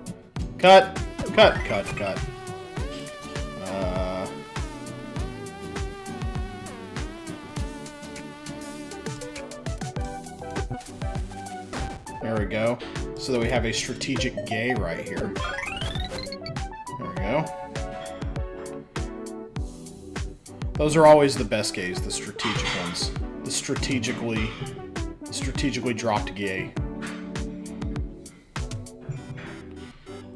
Cut. There we go. So that we have a strategic gay right here. There we go. Those are always the best gays, the strategic ones. The strategically dropped gay.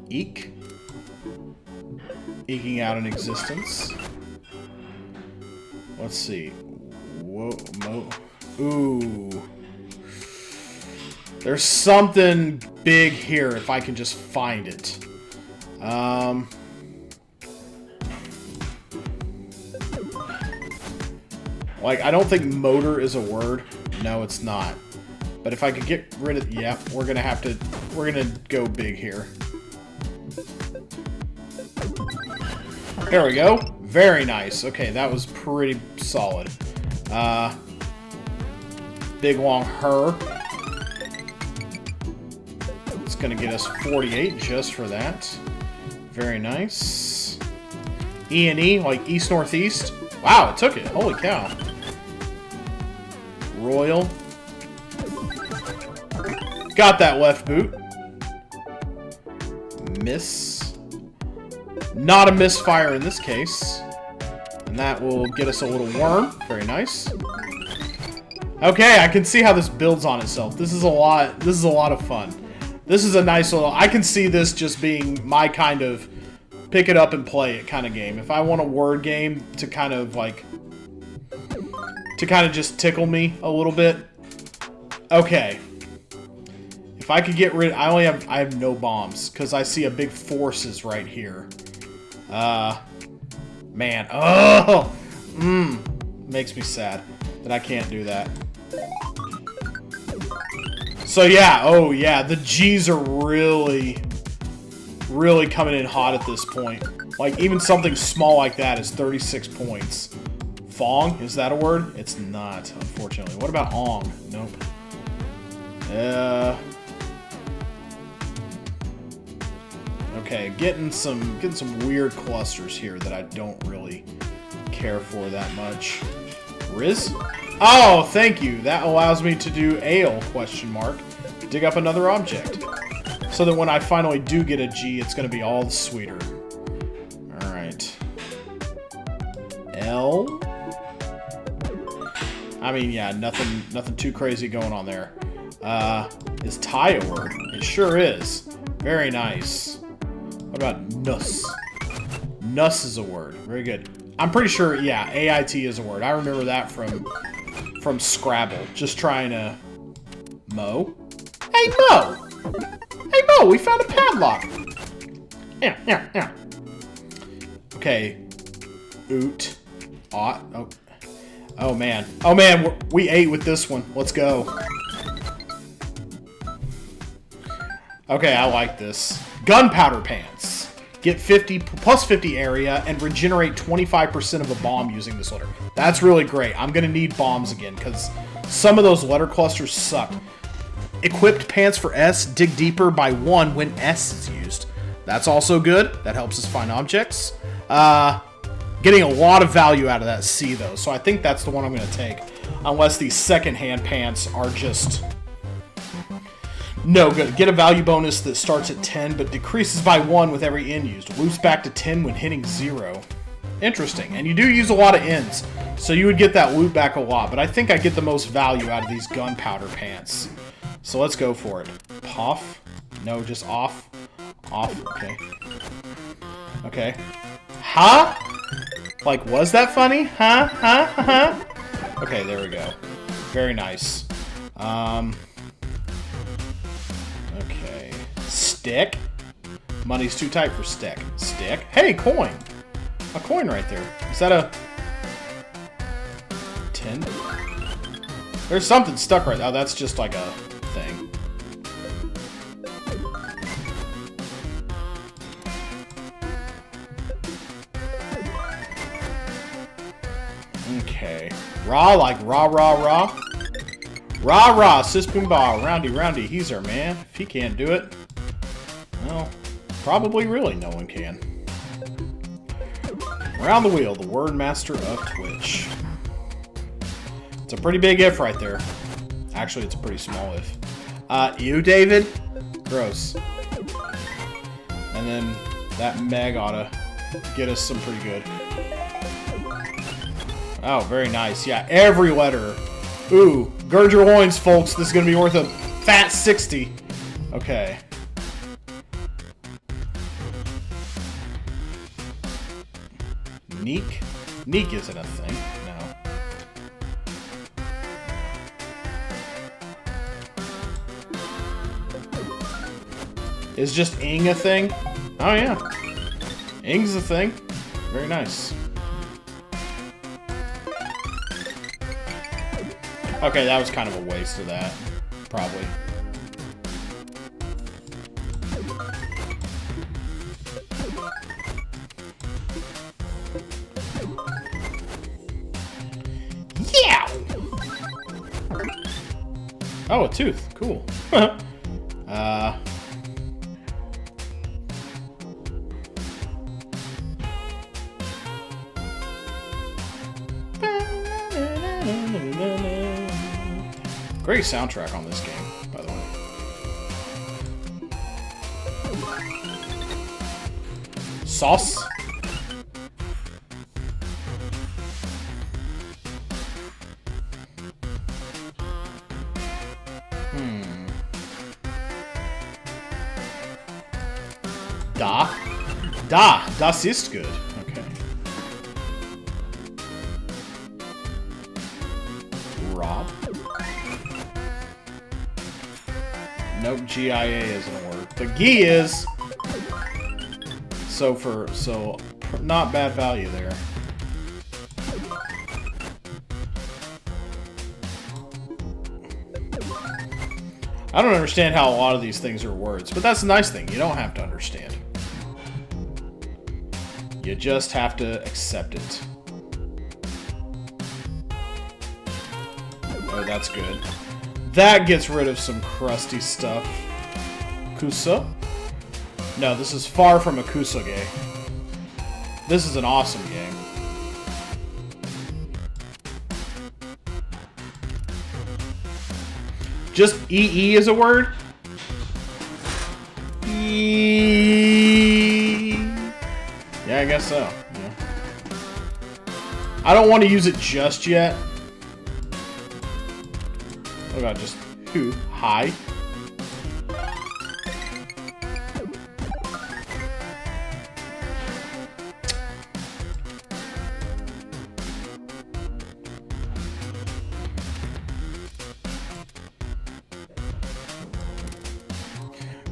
Eek. Eking out an existence. Let's see. Whoa, ooh. There's something big here if I can just find it. Like, I don't think motor is a word. No, it's not. But if I could get rid of... yeah, we're gonna go big here. There we go. Very nice. Okay, that was pretty solid. Big long her. It's gonna get us 48 just for that. Very nice. E&E, like east northeast. Wow, it took it. Holy cow. Royal. Got that left boot. Miss. Not a misfire in this case. And that will get us a little worm. Very nice. Okay, I can see how this builds on itself. This is a lot of fun. This is a nice little... I can see this just being my kind of pick it up and play it kind of game. If I want a word game to kind of like... to kind of just tickle me a little bit. Okay. If I could get rid... I have no bombs because I see a big forces right here. Man. Oh! Makes me sad that I can't do that. So yeah, oh yeah, the G's are really coming in hot at this point. Like, even something small like that is 36 points. Fong, is that a word? It's not, unfortunately. What about ong? Nope. Okay, getting some weird clusters here that I don't really care for that much. Riz? Oh, thank you. That allows me to do ale, question mark. Dig up another object. So that when I finally do get a G, it's going to be all the sweeter. Alright. L? I mean, yeah, nothing too crazy going on there. Is tie a word? It sure is. Very nice. What about nuss? Nuss is a word. Very good. I'm pretty sure, yeah, AIT is a word. I remember that from Scrabble. Just trying to... Mo? Hey, Mo! Hey, Mo, we found a padlock! Yeah. Okay. Oot. Ought. Oh. Oh, man. Oh, man, we ate with this one. Let's go. Okay, I like this. Gunpowder pants. Get 50 plus 50 area and regenerate 25% of a bomb using this letter. That's really great. I'm gonna need bombs again because some of those letter clusters suck. Equipped pants for S, dig deeper by 1 when S is used. That's also good. That helps us find objects. Getting a lot of value out of that C though, so I think that's the one I'm gonna take. Unless these secondhand pants are just... No good. Get a value bonus that starts at 10 but decreases by 1 with every N used. Loops back to 10 when hitting 0. Interesting. And you do use a lot of N's, so you would get that loop back a lot. But I think I get the most value out of these gunpowder pants. So let's go for it. Puff? No, just off. Off. Okay. Okay. Huh? Like, was that funny? Huh? Huh? Huh? Okay, there we go. Very nice. Okay. Stick. Money's too tight for stick. Stick. Hey, coin. A coin right there. Is that a 10? There's something stuck right now. Oh, that's just like a thing. Okay. Raw, like rah, rah, rah. Rah, rah, sis boom bah, roundy, roundy. He's our man. If he can't do it, well, probably really no one can. Round the wheel, the word master of Twitch. It's a pretty big if right there. Actually, it's a pretty small if. You, David? Gross. And then that Meg ought to get us some pretty good. Oh, very nice. Yeah, every letter. Ooh, gird your loins, folks. This is going to be worth a fat 60. Okay. Neek? Neek isn't a thing. No. Is just ing a thing? Oh, yeah. Ing's a thing. Very nice. Okay, that was kind of a waste of that. Probably. Yeah! Oh, a tooth. Cool. Great soundtrack on this game, by the way. Sauce. Da? Da. Das ist good. Okay. Rob? Nope, GIA isn't a word. But G is. So not bad value there. I don't understand how a lot of these things are words, but that's the nice thing. You don't have to understand. You just have to accept it. Oh, that's good. That gets rid of some crusty stuff. Kusa? No, this is far from a Kusage. This is an awesome game. Just EE is a word? Yeah, I guess so. Yeah. I don't want to use it just yet. What about just who? Hi?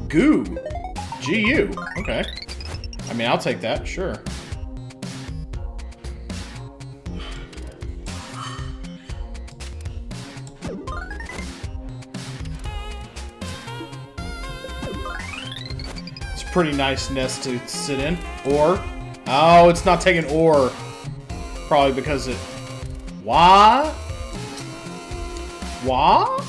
Goo. GU. Okay. I mean, I'll take that, sure. It's a pretty nice nest to sit in. Or. Oh, it's not taking or. Probably because it... Why? Why?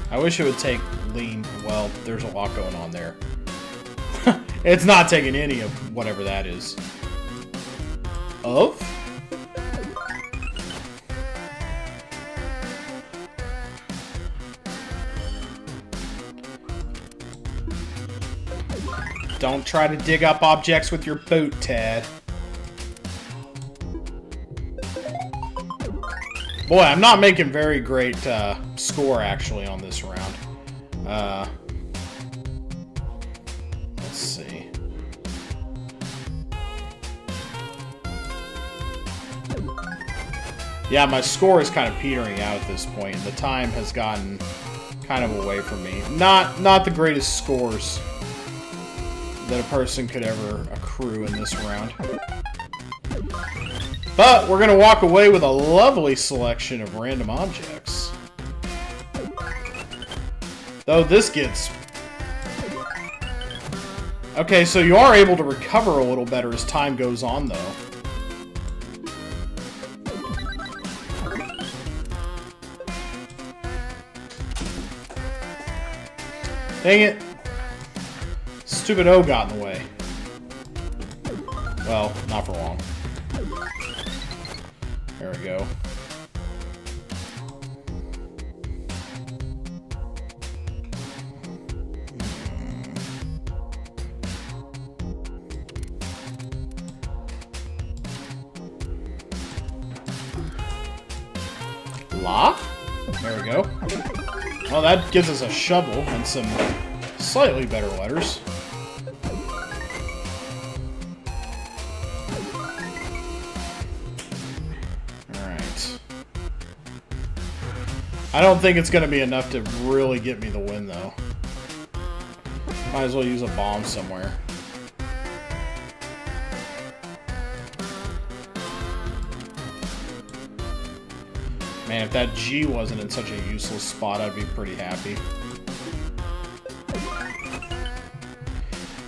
I wish it would take lean. Well, there's a lot going on there. It's not taking any of whatever that is. Of? Don't try to dig up objects with your boot, Ted. Boy, I'm not making very great score, actually, on this round. Let's see. Yeah, my score is kind of petering out at this point, and the time has gotten kind of away from me. Not the greatest scores that a person could ever accrue in this round. But we're going to walk away with a lovely selection of random objects. Though this gets... Okay, so you are able to recover a little better as time goes on, though. Dang it. Stupid O got in the way. Well, not for long. There we go. La? There we go. Well, that gives us a shovel and some slightly better letters. I don't think it's going to be enough to really get me the win, though. Might as well use a bomb somewhere. Man, if that G wasn't in such a useless spot, I'd be pretty happy.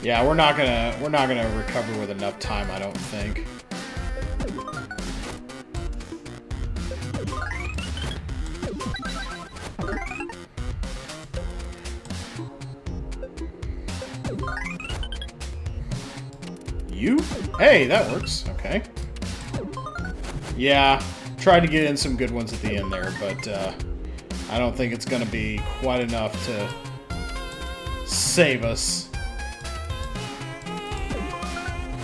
Yeah, we're not gonna recover with enough time, I don't think. You? Hey, that works. Okay. Yeah, tried to get in some good ones at the end there, but I don't think it's going to be quite enough to Save us.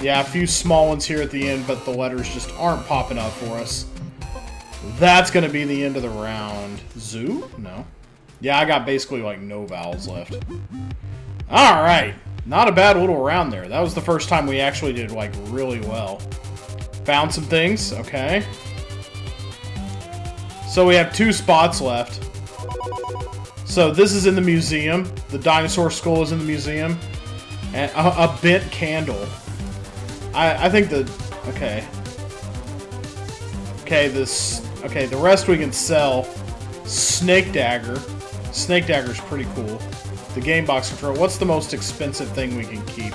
Yeah, a few small ones here at the end, but the letters just aren't popping up for us. That's going to be the end of the round. Zoo? No. Yeah, I got basically, like, no vowels left. Alright. Not a bad little round there. That was the first time we actually did, like, really well. Found some things. Okay. So we have 2 spots left. So this is in the museum. The dinosaur skull is in the museum. And a bent candle. I think the... Okay. Okay, this... Okay, the rest we can sell. Snake dagger. Snake dagger's pretty cool. The game box control. What's the most expensive thing we can keep?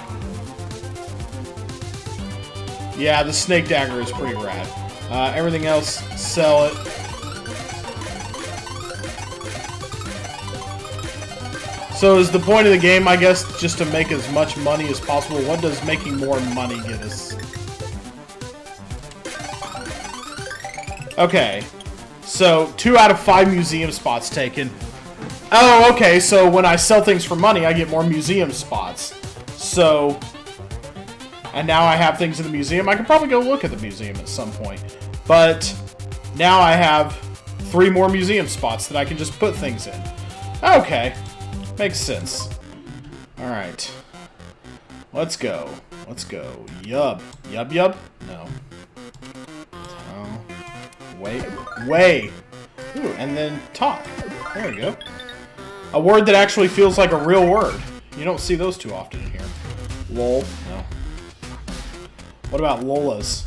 Yeah, the snake dagger is pretty rad. Everything else, sell it. So is the point of the game, I guess, just to make as much money as possible? What does making more money get us? Okay. So, 2 out of 5 museum spots taken. Oh, okay, so when I sell things for money, I get more museum spots. So... And now I have things in the museum. I could probably go look at the museum at some point. But now I have 3 more museum spots that I can just put things in. Okay. Makes sense. Alright. Let's go. Let's go. Yub. Yub yub? No. Oh. Wait. Way. Ooh, and then talk. There we go. A word that actually feels like a real word. You don't see those too often in here. Lol. No. What about Lolas?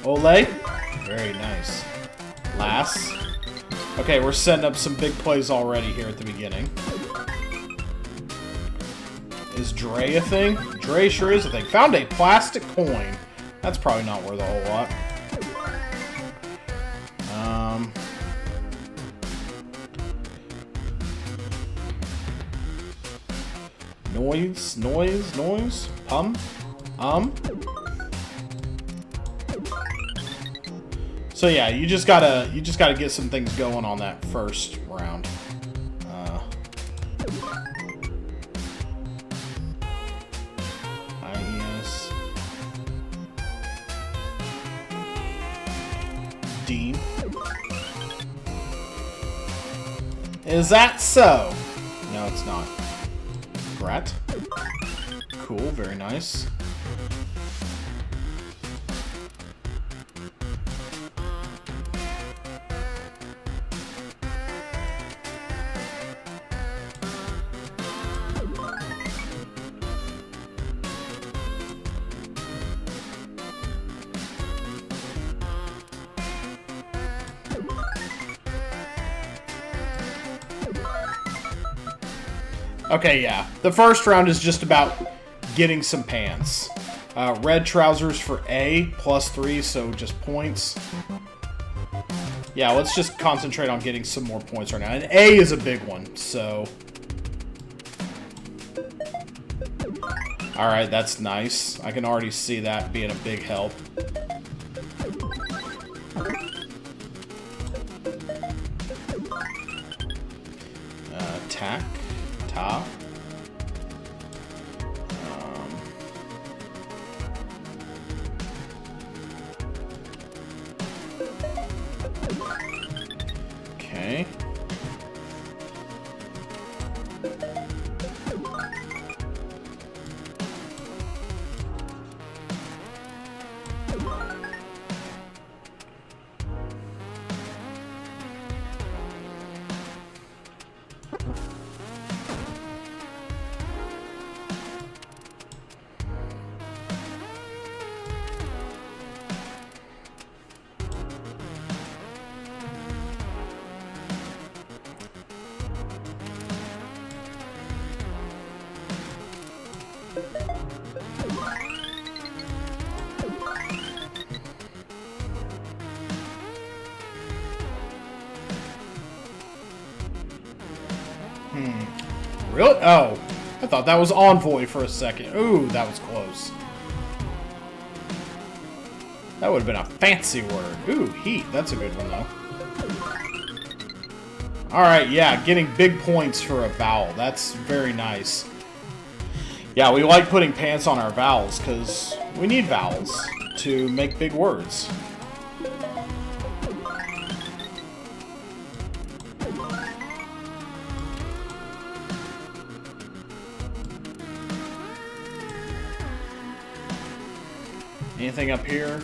Ole? Very nice. Lass? Okay, we're setting up some big plays already here at the beginning. Is Dre a thing? Dre sure is a thing. Found a plastic coin. That's probably not worth a whole lot. Noise, noise, noise. So yeah, you just gotta get some things going on that first round. IES. Dean. Is that so? No, it's not. Brat. Cool, very nice. Okay, yeah. The first round is just about getting some pants. Red trousers for A, +3, so just points. Yeah, let's just concentrate on getting some more points right now. And A is a big one, so... Alright, that's nice. I can already see that being a big help. Tack. Ta. Okay. Really? Oh. I thought that was envoy for a second. Ooh, that was close. That would have been a fancy word. Ooh, heat. That's a good one, though. Alright, yeah, getting big points for a vowel. That's very nice. Yeah, we like putting pants on our vowels because we need vowels to make big words. Anything up here?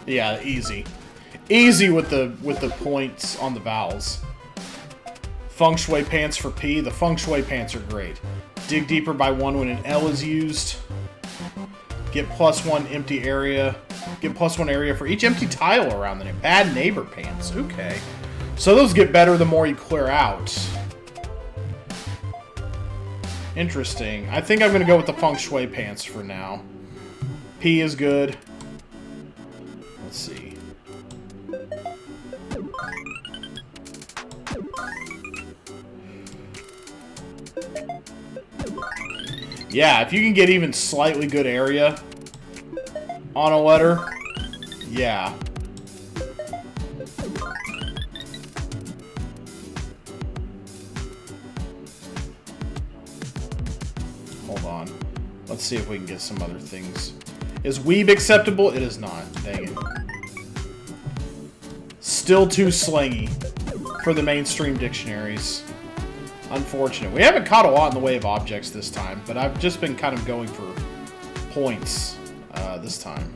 Yeah, easy. Easy with the points on the vowels. Feng Shui pants for P. The Feng Shui pants are great. Dig deeper by 1 when an L is used. Get +1 empty area. Get +1 area for each empty tile around the name. Bad neighbor pants. Okay. So those get better the more you clear out. Interesting. I think I'm going to go with the Feng Shui pants for now. P is good. Let's see. Yeah, if you can get even slightly good area on a letter, yeah. Hold on. Let's see if we can get some other things. Is weeb acceptable? It is not. Dang it. Still too slangy for the mainstream dictionaries. Unfortunate. We haven't caught a lot in the way of objects this time, but I've just been kind of going for points this time.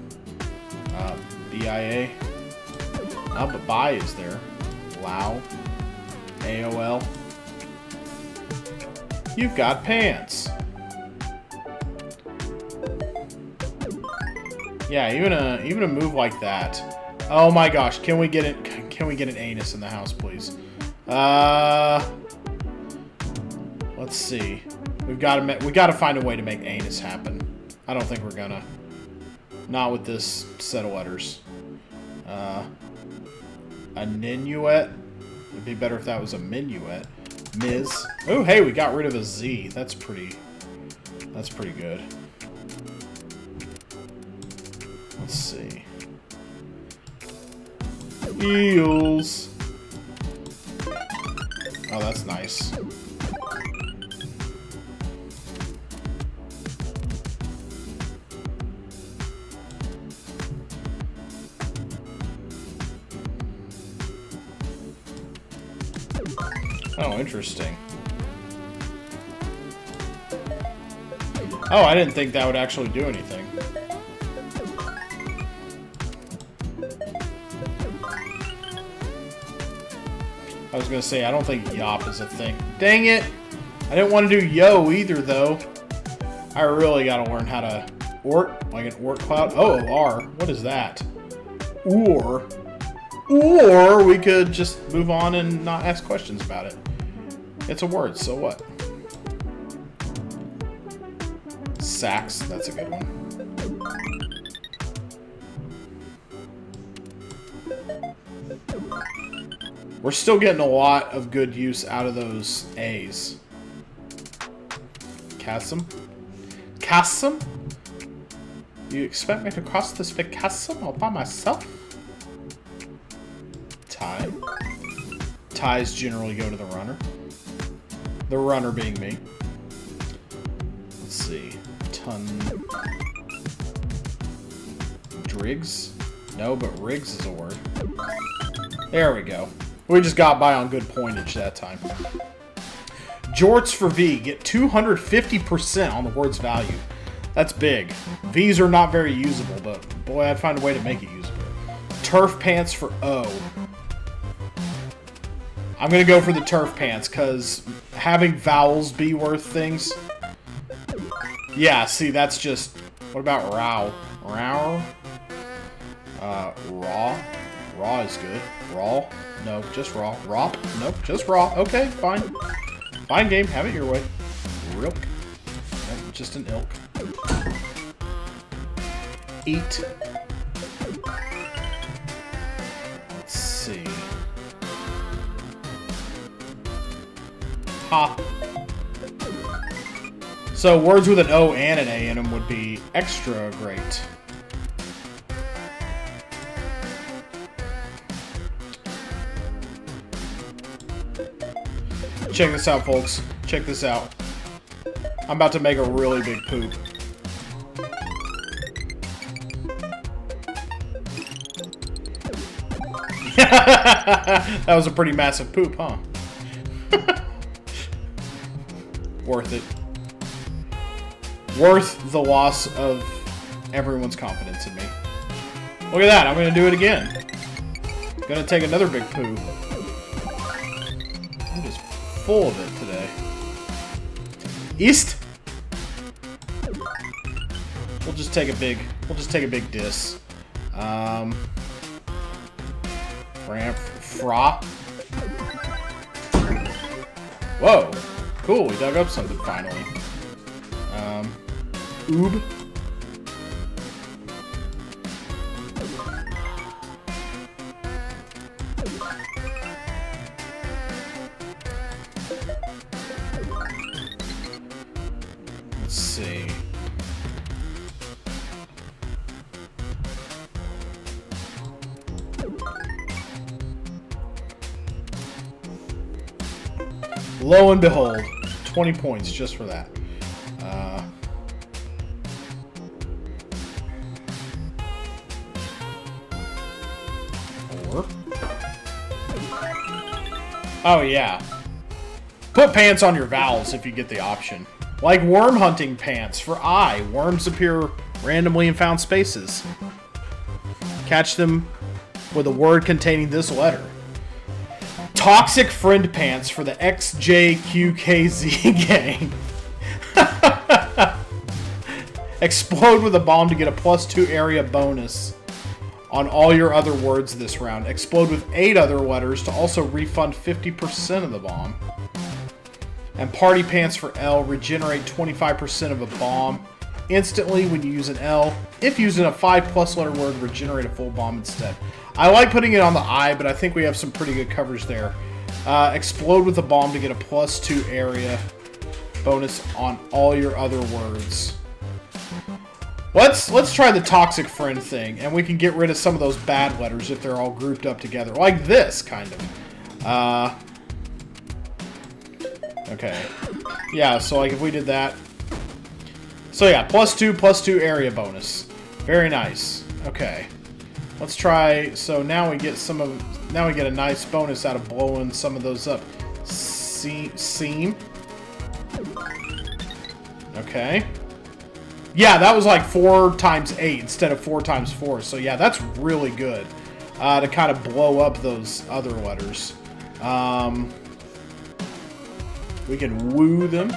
BIA. Oh, but buy is there. Lao. AOL. You've got pants. Yeah, even a move like that. Oh my gosh, can we get it? Can we get an anus in the house, please? Let's see. We gotta find a way to make anus happen. I don't think we're gonna. Not with this set of letters. A minuet. It'd be better if that was a minuet. Ms. Oh, hey, we got rid of a Z. That's pretty good. Let's see. Eels. Oh, that's nice. Oh, interesting. Oh, I didn't think that would actually do anything. I was gonna say, I don't think yop is a thing. Dang it! I didn't want to do yo either, though. I really gotta learn how to ort, like an ort cloud. Oh, R. What is that? Or we could just move on and not ask questions about it. It's a word, so what? Sax, that's a good one. We're still getting a lot of good use out of those A's. Chasm? Chasm? You expect me to cross this big chasm all by myself? Tie. Ties generally go to the runner. The runner being me. Let's see. Ton. Driggs? No, but rigs is a word. There we go. We just got by on good pointage that time. Jorts for V. Get 250% on the word's value. That's big. V's are not very usable, but boy, I'd find a way to make it usable. Turf pants for O. I'm going to go for the turf pants, because having vowels be worth things. Yeah, see, that's just... What about row? Row? Raw? Raw is good. Raw? No, just raw. Raw? Nope, just raw. Okay, fine. Fine game, have it your way. Rilk. Nope, just an ilk. Eat. Let's see. Ha. So words with an O and an A in them would be extra great. Check this out, folks. Check this out. I'm about to make a really big poop. That was a pretty massive poop, huh? Worth it. Worth the loss of everyone's confidence in me. Look at that, I'm gonna do it again. Gonna take another big poo. I'm just full of it today. East. We'll just take a big diss. Fra. Whoa. Cool, we dug up something finally. Oob. Let's see. Lo and behold, 20 points just for that. Oh yeah. Put pants on your vowels if you get the option. Like worm hunting pants for I. Worms appear randomly in found spaces. Catch them with a word containing this letter. Toxic friend pants for the XJQKZ gang. Explode with a bomb to get a +2 area bonus on all your other words this round. Explode with 8 other letters to also refund 50% of the bomb. And party pants for L. Regenerate 25% of a bomb instantly when you use an L. If using a 5+ letter word, regenerate a full bomb instead. I like putting it on the I, but I think we have some pretty good coverage there. Explode with a bomb to get a +2 area bonus on all your other words. Let's try the toxic friend thing, and we can get rid of some of those bad letters if they're all grouped up together. Like this, kind of. Okay. Yeah, so like if we did that. So yeah, +2 area bonus. Very nice. Okay. Let's try, so now we get a nice bonus out of blowing some of those up. Seam. Okay. Yeah, that was like 4 times 8 instead of 4 times 4. So yeah, that's really good to kind of blow up those other letters. We can woo them.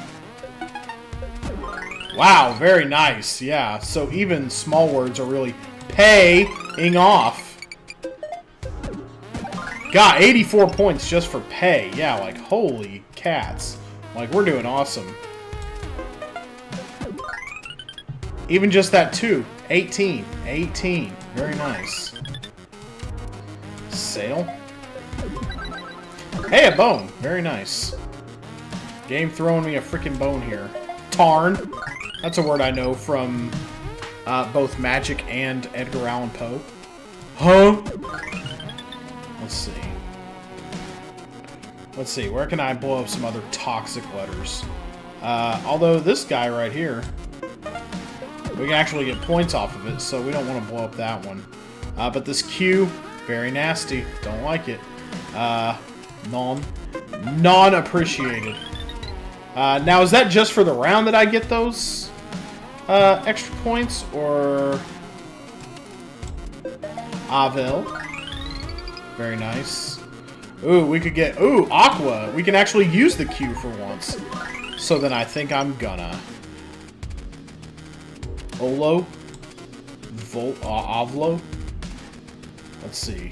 Wow, very nice. Yeah, so even small words are really paying off. Got 84 points just for pay. Yeah, like holy cats. Like we're doing awesome. Even just that too. 18. 18. Very nice. Sail. Hey, a bone. Very nice. Game throwing me a freaking bone here. Tarn. That's a word I know from both Magic and Edgar Allan Poe. Huh? Let's see. Let's see. Where can I blow up some other toxic letters? Although this guy right here, we can actually get points off of it, so we don't want to blow up that one. But this Q, very nasty. Don't like it. Non-appreciated. Now, is that just for the round that I get those extra points, or... Avel. Very nice. Ooh, we could get... Ooh, Aqua. We can actually use the Q for once. So then I think I'm gonna... Olo? Avlo? Let's see.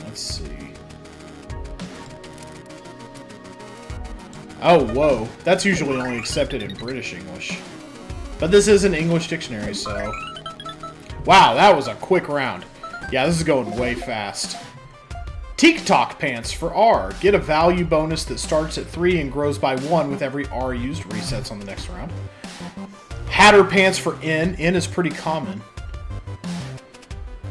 Let's see. Oh, whoa. That's usually only accepted in British English. But this is an English dictionary, so... Wow, that was a quick round. Yeah, this is going way fast. Tok pants for R. Get a value bonus that starts at 3 and grows by 1 with every R used. Resets on the next round. Hatter pants for N. N is pretty common.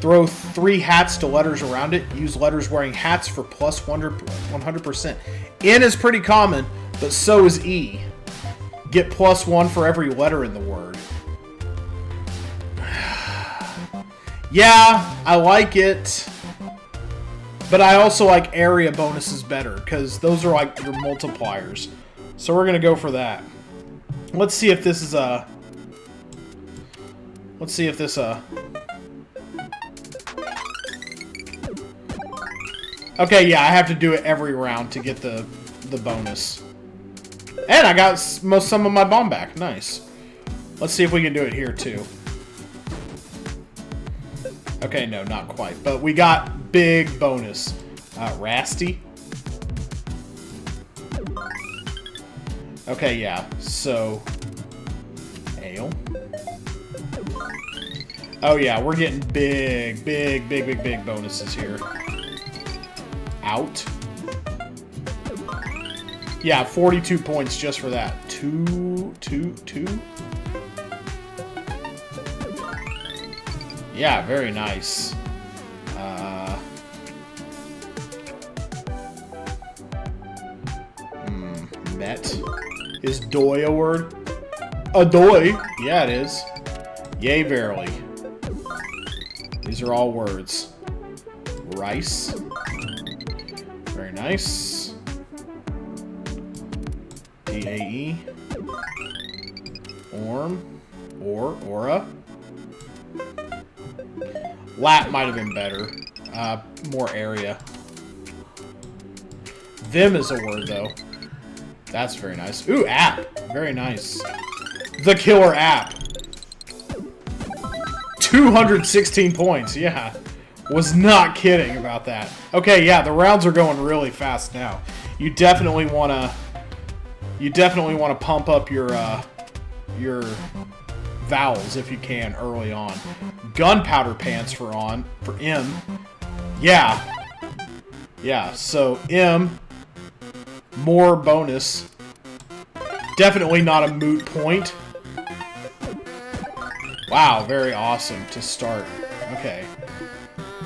Throw 3 hats to letters around it. Use letters wearing hats for plus 100%. N is pretty common, but so is E. Get plus 1 for every letter in the word. Yeah, I like it. But I also like area bonuses better, because those are like your multipliers. So we're going to go for that. Let's see if this is a... Let's see if this... Okay, yeah, I have to do it every round to get the bonus. And I got some of my bomb back. Nice. Let's see if we can do it here, too. Okay, no, not quite. But we got big bonus. Rasty. Okay, yeah. So, ale. Oh, yeah, we're getting big bonuses here. Out. Yeah, 42 points just for that. 2. Yeah, very nice. Met. Is doy a word? Adoy. Yeah, it is. Yay, verily. These are all words. Rice. Very nice. DAE. Orm. Aura. Lat might have been better. More area. Vim is a word, though. That's very nice. Ooh, app. Very nice. The killer app. 216 points. Yeah. Was not kidding about that. Okay, yeah, the rounds are going really fast now. You definitely want to pump up your vowels if you can early on. Gunpowder pants for M. Yeah. Yeah, so M, more bonus. Definitely not a moot point. Wow, very awesome to start. Okay.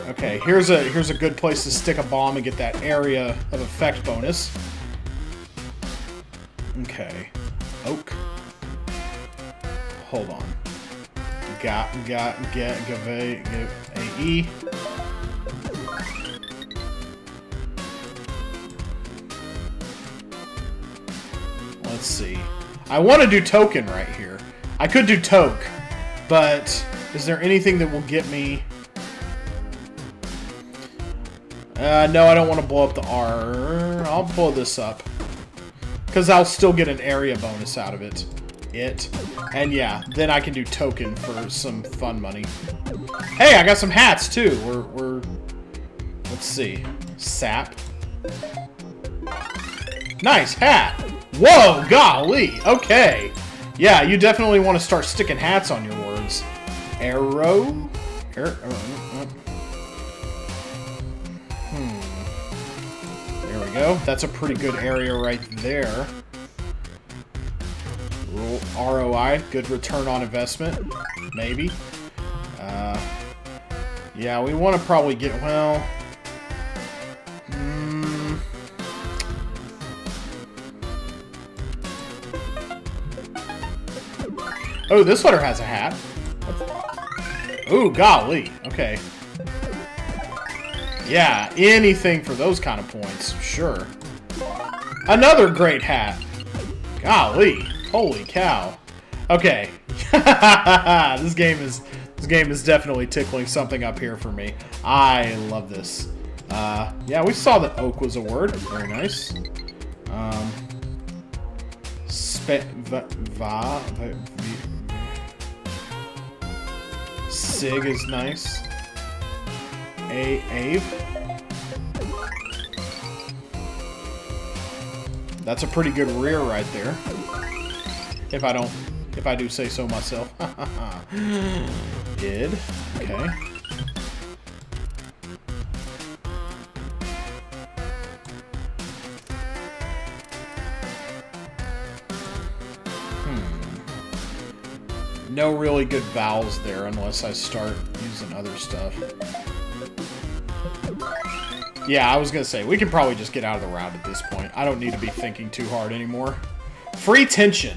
Okay, here's a good place to stick a bomb and get that area of effect bonus. Okay. Oak. Hold on. AE. Let's see. I want to do token right here. I could do toke, but is there anything that will get me... no, I don't want to blow up the R. I'll blow this up. Because I'll still get an area bonus out of it. And yeah, then I can do token for some fun money. Hey, I got some hats too. We're let's see. Sap. Nice hat. Whoa, golly. Okay. Yeah, you definitely want to start sticking hats on your words. Arrow. There we go. That's a pretty good area right there. ROI, good return on investment, maybe. Yeah, we want to probably get, well... Oh, this letter has a hat. Oh, golly. Okay. Yeah, anything for those kind of points. Sure. Another great hat. Golly. Holy cow. Okay. This game is definitely tickling something up here for me. I love this. Yeah, we saw that oak was a word. Very nice. Sig is nice. Ave. That's a pretty good rear right there. If I do say so myself. Id. Okay. No really good vowels there unless I start using other stuff. Yeah, I was going to say, we can probably just get out of the round at this point. I don't need to be thinking too hard anymore. Free tension.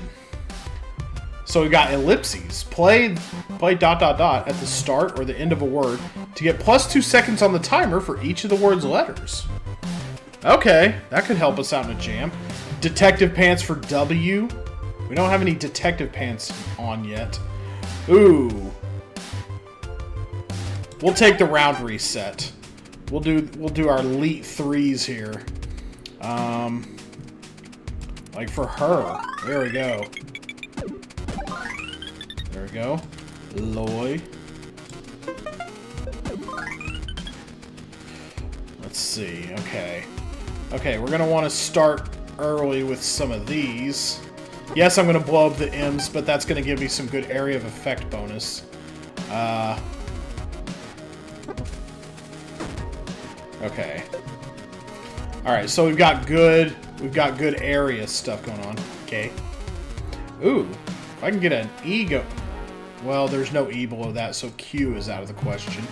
So we got ellipses. Play ... at the start or the end of a word to get +2 seconds on the timer for each of the word's letters. Okay, that could help us out in a jam. Detective pants for W. We don't have any detective pants on yet. Ooh. We'll take the round reset. We'll do our elite 3s here. Like for her. There we go. There we go. Loy. Let's see. Okay. Okay, we're going to want to start early with some of these. Yes, I'm going to blow up the M's, but that's going to give me some good area of effect bonus. Okay. Alright, so we've got good area stuff going on. Okay. Ooh, if I can get an E go... Well, there's no E below that, so Q is out of the question.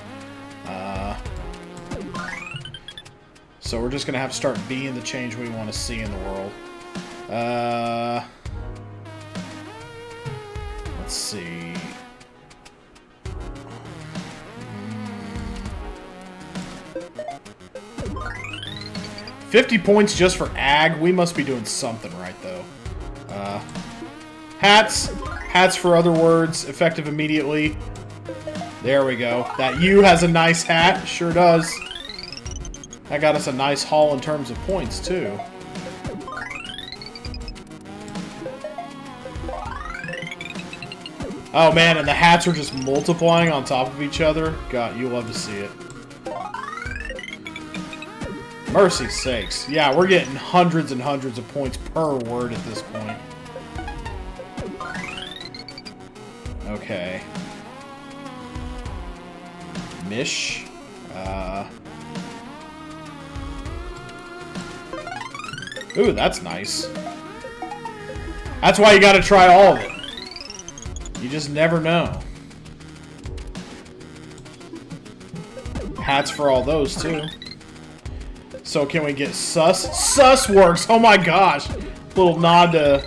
So we're just going to have to start being the change we want to see in the world. Let's see. 50 points just for ag. We must be doing something right, though. Hats. Hats for other words. Effective immediately. There we go. That U has a nice hat. Sure does. That got us a nice haul in terms of points, too. Oh, man, and the hats are just multiplying on top of each other. God, you love to see it. Mercy sakes. Yeah, we're getting hundreds and hundreds of points per word at this point. Okay. Mish. Ooh, that's nice. That's why you gotta try all of it. You just never know. Hats for all those, too. So can we get sus? Sus works! Oh my gosh! Little nod to...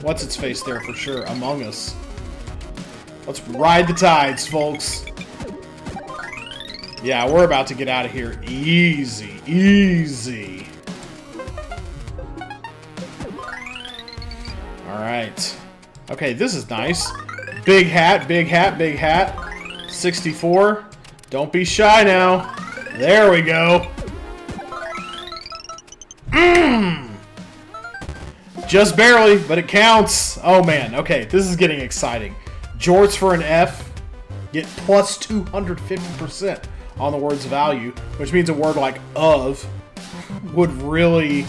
what's its face there for sure? Among Us. Let's ride the tides, folks. Yeah, we're about to get out of here. Easy. Easy. Alright. Okay, this is nice. Big hat, big hat, big hat. 64. Don't be shy now. There we go. Just barely, but it counts. Oh, man. Okay, this is getting exciting. Jorts for an F. Get plus 250% on the word's value, which means a word like of would really...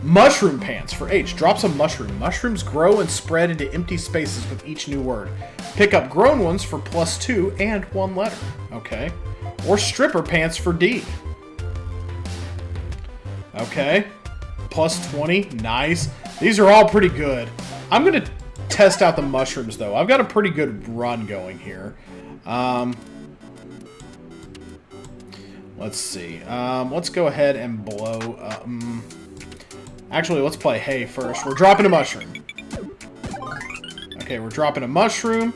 Mushroom pants for H. Drop some mushroom. Mushrooms grow and spread into empty spaces with each new word. Pick up grown ones for +2 and 1 letter. Okay. Or stripper pants for D. Okay. +20. Nice. These are all pretty good. I'm going to test out the mushrooms, though. I've got a pretty good run going here. Let's see. Let's go ahead and blow... Actually, let's play hay first. We're dropping a mushroom. Okay, we're dropping a mushroom.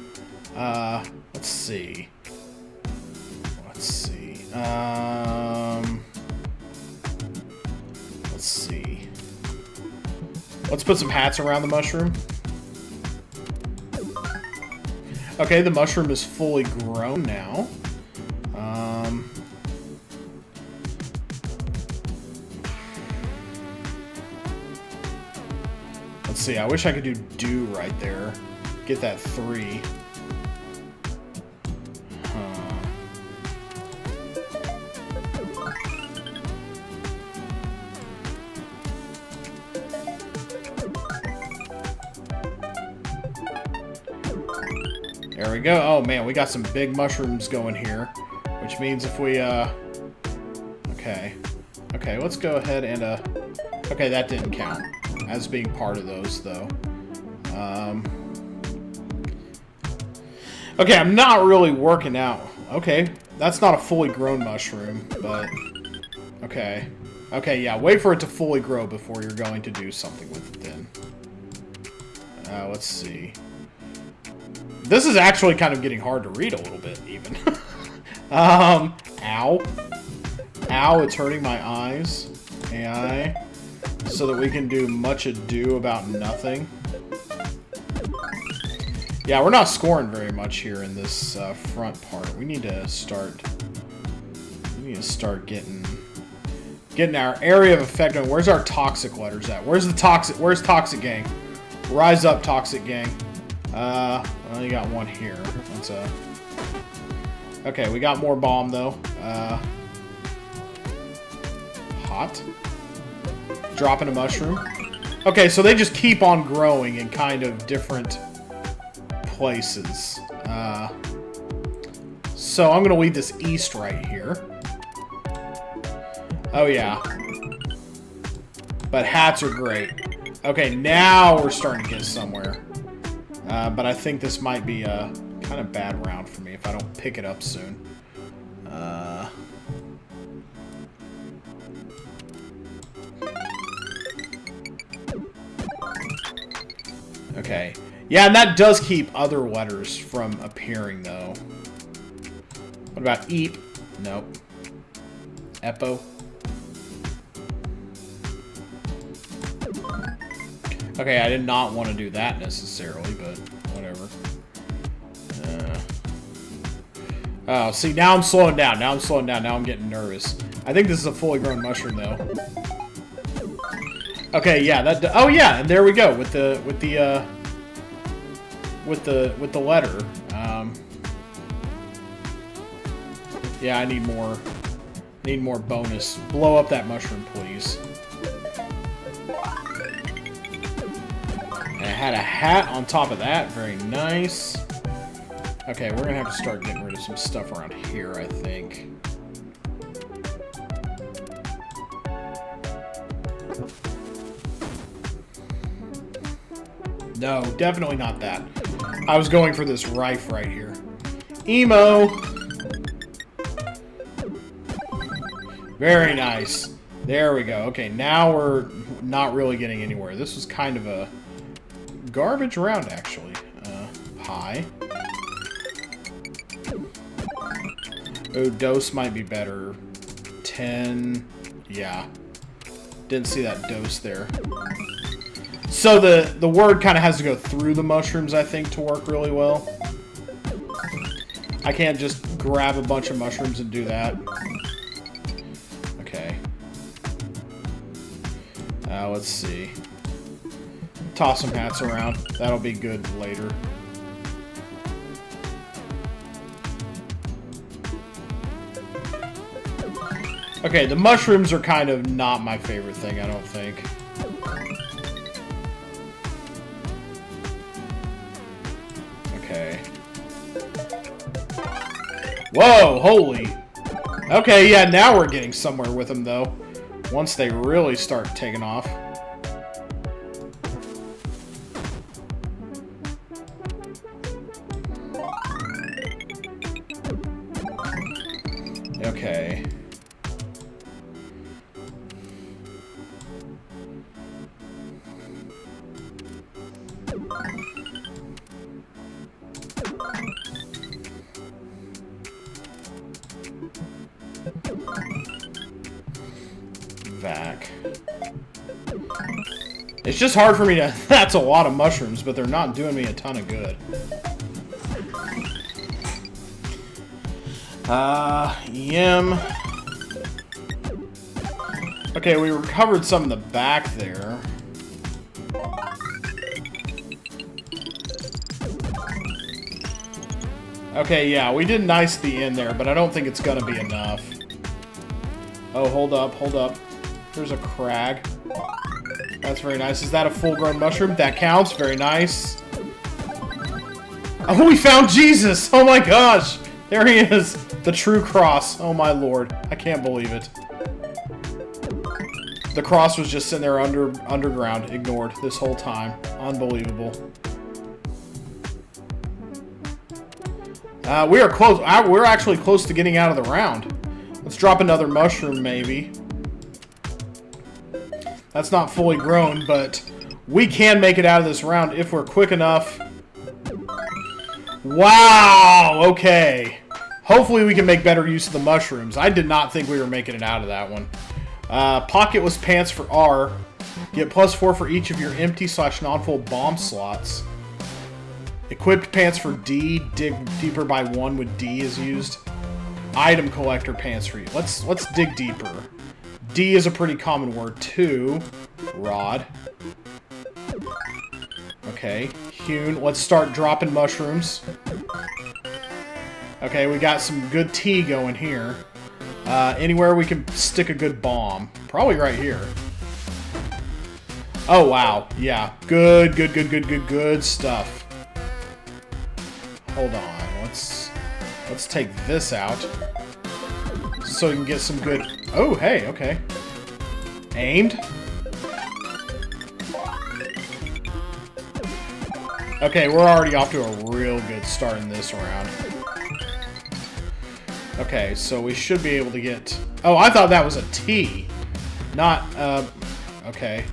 Let's see. Let's see. Let's see. Let's put some hats around the mushroom. Okay, the mushroom is fully grown now. Let's see, I wish I could do right there. Get that 3. There we go. Oh man, we got some big mushrooms going here. Which means if we, Okay. Okay, let's go ahead and, Okay, that didn't count. as being part of those, though. Okay, I'm not really working out. Okay, that's not a fully grown mushroom, but... Okay. Okay, yeah, wait for it to fully grow before you're going to do something with it, then. Let's see. This is actually kind of getting hard to read a little bit, even. Ow. Ow, it's hurting my eyes. AI. So that we can do much ado about nothing. Yeah, we're not scoring very much here in this front part. We need to start... We need to start getting our area of effect on. Where's our toxic letters at? Where's Toxic Gang? Rise up, Toxic Gang. Well, you got one here. That's a... Okay, we got more bomb, though. Hot. Dropping a mushroom. Okay, so they just keep on growing in kind of different places. So I'm going to leave this east right here. Oh, yeah. But hats are great. Okay, now we're starting to get somewhere. But I think this might be a kind of bad round for me if I don't pick it up soon. Okay. Yeah, and that does keep other letters from appearing, though. What about Eep? Nope. Epo? Okay, I did not want to do that necessarily, but whatever. Oh, see, now I'm slowing down. Now I'm getting nervous. I think this is a fully grown mushroom, though. Okay, yeah, that. Oh, yeah, and there we go with the letter. Yeah, I need more. Need more bonus. Blow up that mushroom, please. And it had a hat on top of that. Very nice. Okay, we're gonna have to start getting rid of some stuff around here, I think. No, definitely not that. I was going for this rife right here. Emo! Very nice. There we go. Okay, now we're not really getting anywhere. This was kind of a garbage round, actually. Pie. Oh, dose might be better. 10. Yeah. Didn't see that dose there. So the word kind of has to go through the mushrooms, I think, to work really well. I can't just grab a bunch of mushrooms and do that. Okay. Let's see. Toss some hats around. That'll be good later. Okay, the mushrooms are kind of not my favorite thing, I don't think. Okay. Whoa, holy. Okay, yeah, now we're getting somewhere with them, though. Once they really start taking off. Okay. Vac. It's just hard for me to... That's a lot of mushrooms, but they're not doing me a ton of good. Yim. Okay, we recovered some in the back there. Okay, yeah, we did nice at the end there, but I don't think it's gonna be enough. Oh, hold up, hold up. There's a crag. That's very nice. Is that a full-grown mushroom? That counts. Very nice. Oh, we found Jesus! Oh my gosh! There he is! The true cross. Oh my lord. I can't believe it. The cross was just sitting there underground, ignored this whole time. Unbelievable. We are close. We're actually close to getting out of the round. Let's drop another mushroom, maybe. That's not fully grown, but we can make it out of this round if we're quick enough. Wow! Okay. Hopefully we can make better use of the mushrooms. I did not think we were making it out of that one. Pocketless pants for R. Get +4 for each of your empty/non-full bomb slots. Equipped pants for D. Dig deeper by 1 when D is used. Item collector pants for you. Let's dig deeper. D is a pretty common word. 2. Rod. Okay. Hewn. Let's start dropping mushrooms. Okay, we got some good tea going here. Anywhere we can stick a good bomb. Probably right here. Oh, wow. Yeah. Good stuff. Hold on. Let's take this out. So we can get some good... Oh, hey, okay. Aimed. Okay, we're already off to a real good start in this round. Okay, so we should be able to get... Oh, I thought that was a T. Not, okay.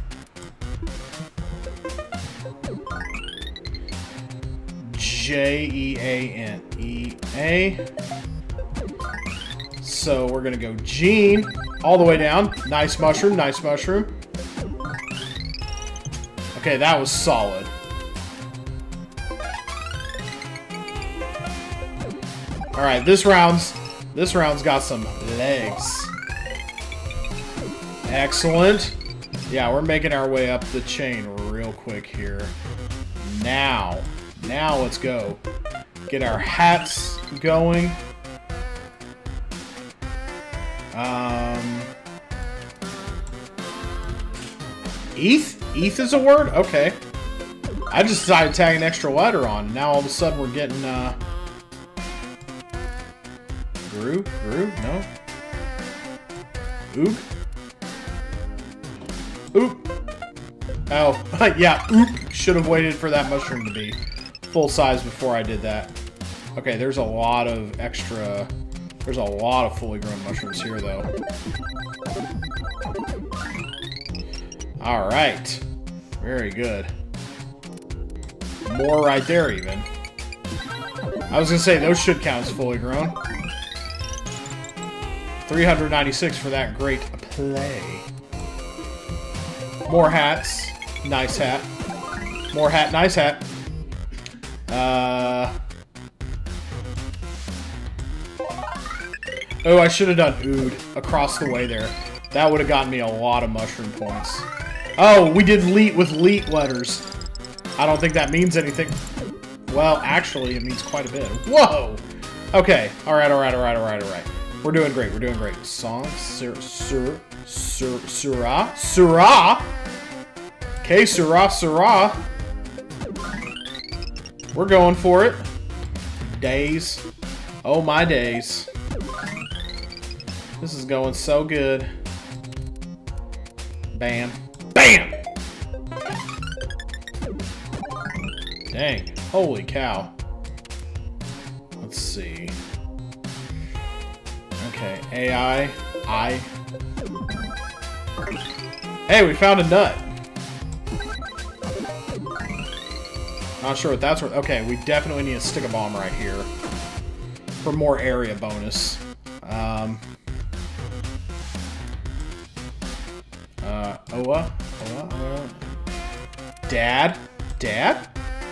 Jeanea. So we're gonna go Gene all the way down. Nice mushroom, nice mushroom. Okay, that was solid. All right, this round's got some legs. Excellent. Yeah, we're making our way up the chain real quick here. Now let's go. Get our hats going. ETH? ETH is a word? Okay. I just decided to tag an extra letter on. Now all of a sudden we're getting, Gru? No? Oog? Oop. Oh, yeah, oop. Should have waited for that mushroom to be full size before I did that. Okay, there's a lot of extra... There's a lot of fully grown mushrooms here, though. Alright. Very good. More right there, even. I was gonna say, those should count as fully grown. 396 for that great play. More hats. Nice hat. More hat, nice hat. Oh, I should have done ood across the way there. That would have gotten me a lot of mushroom points. Oh, we did leet with leet letters. I don't think that means anything. Well, actually, it means quite a bit. Whoa! Okay. Alright. We're doing great. Song, Surah. Okay, Surah. We're going for it. Days. Oh, my days. This is going so good. Bam. Bam! Dang. Holy cow. Let's see. Okay, AI. Hey, we found a nut. Not sure what that's worth. Okay, we definitely need to stick a bomb right here for more area bonus. Oa? Dad?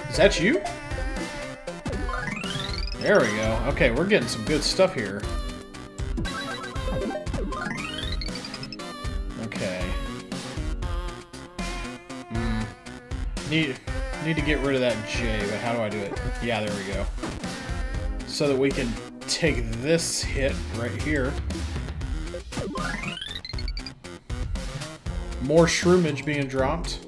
Is that you? There we go. Okay, we're getting some good stuff here. Okay. Need to get rid of that J, but how do I do it? Yeah, there we go. So that we can take this hit right here. More shroomage being dropped.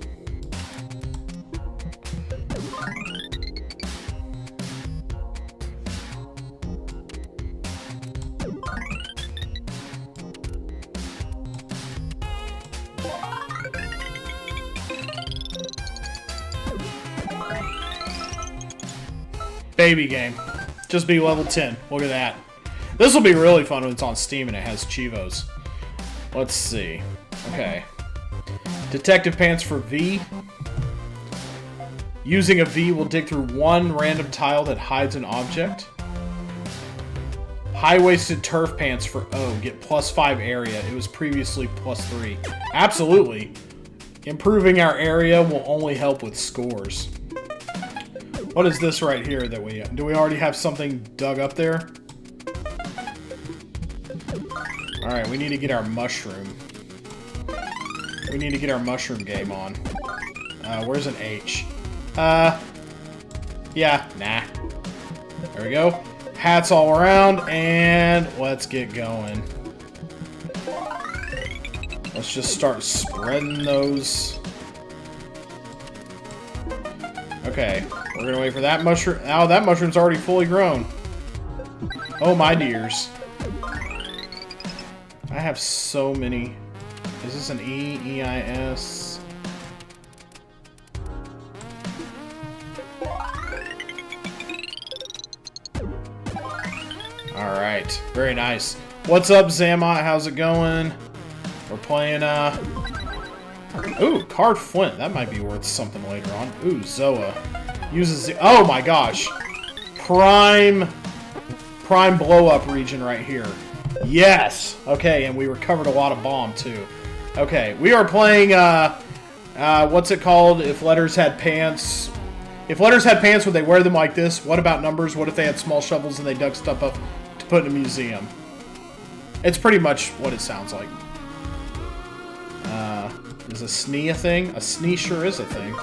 Baby game. Just be level 10. Look at that. This will be really fun when it's on Steam and it has Chivos. Let's see. Okay. Detective Pants for V. Using a V will dig through one random tile that hides an object. High-waisted turf pants for O. Get +5 area. It was previously +3. Absolutely. Improving our area will only help with scores. What is this right here that we... Do we already have something dug up there? Alright, we need to get our mushroom. We need to get our mushroom game on. Where's an H? Yeah, nah. There we go. Hats all around, and let's get going. Let's just start spreading those. Okay, we're gonna wait for that mushroom. Oh, that mushroom's already fully grown. Oh my dears. I have so many. Is this an E? E-I-S? Alright, very nice. What's up, Zamot? How's it going? We're playing, Ooh, Card Flint. That might be worth something later on. Ooh, Zoa. Uses the... Oh my gosh! Prime blow-up region right here. Yes! Okay, and we recovered a lot of bomb, too. Okay, we are playing, what's it called? If letters had pants... If letters had pants, would they wear them like this? What about numbers? What if they had small shovels and they dug stuff up to put in a museum? It's pretty much what it sounds like. Is a snee a thing? A snee sure is a thing.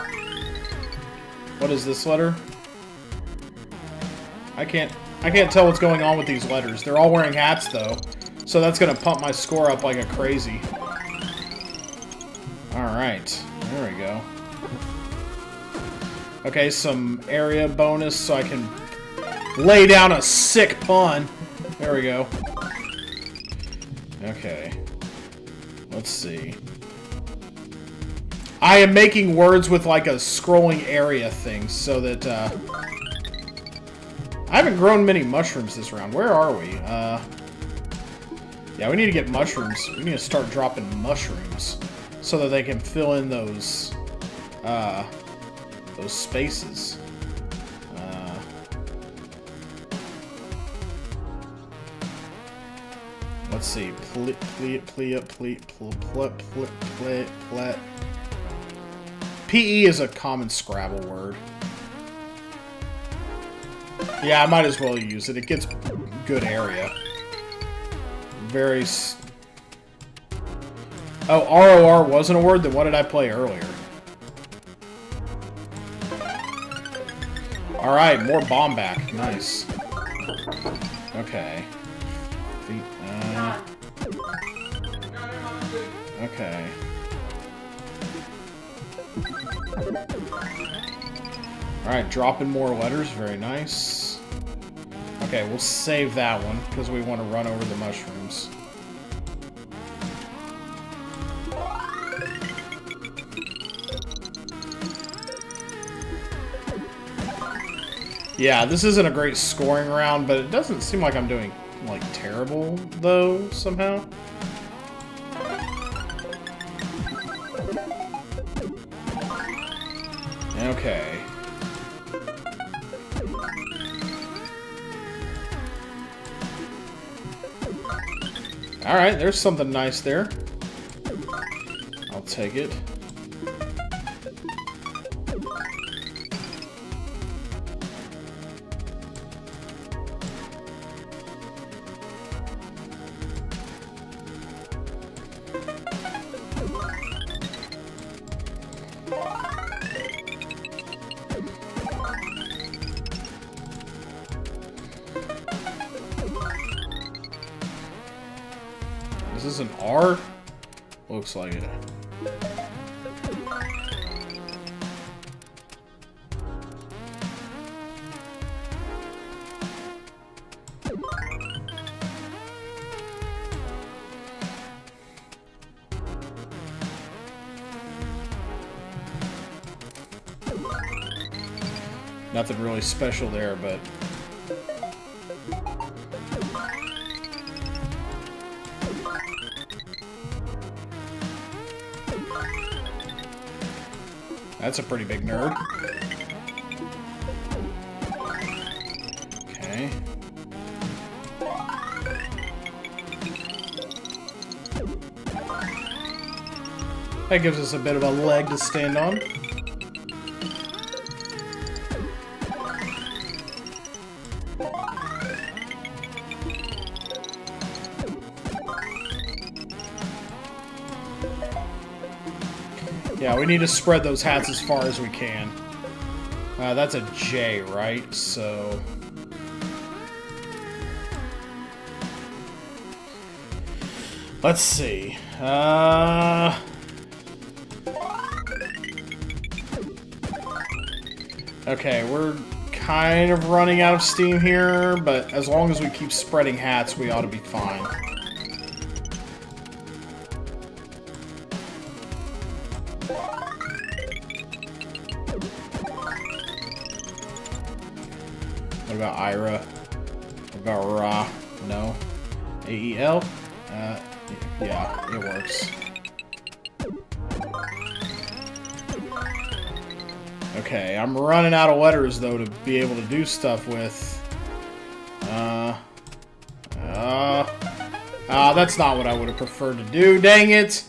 What is this letter? I can't tell what's going on with these letters. They're all wearing hats, though. So that's gonna pump my score up like a crazy. Alright. There we go. Okay, some area bonus so I can lay down a sick pun. There we go. Okay. Let's see. I am making words with like a scrolling area thing so that, I haven't grown many mushrooms this round. Where are we? Yeah, we need to get mushrooms. We need to start dropping mushrooms so that they can fill in those spaces. Let's see. PE is a common Scrabble word. Yeah, I might as well use it. It gets good area. Very... Oh, ROR wasn't a word? Then what did I play earlier? Alright, more bomb back. Nice. Okay. Okay. Alright, dropping more letters. Very nice. Okay, we'll save that one, because we want to run over the mushrooms. Yeah, this isn't a great scoring round, but it doesn't seem like I'm doing, like, terrible, though, somehow. Okay. Alright, there's something nice there. I'll take it. Is this an R? Looks like it. Nothing really special there, but... That's a pretty big nerd. Okay. That gives us a bit of a leg to stand on. Yeah, we need to spread those hats as far as we can. That's a J, right? So... let's see. Okay, we're kind of running out of steam here, but as long as we keep spreading hats, we ought to be fine. What about Ira? What about Ra? No. AEL? Yeah, it works. Okay, I'm running out of letters, though, to be able to do stuff with. That's not what I would have preferred to do. Dang it!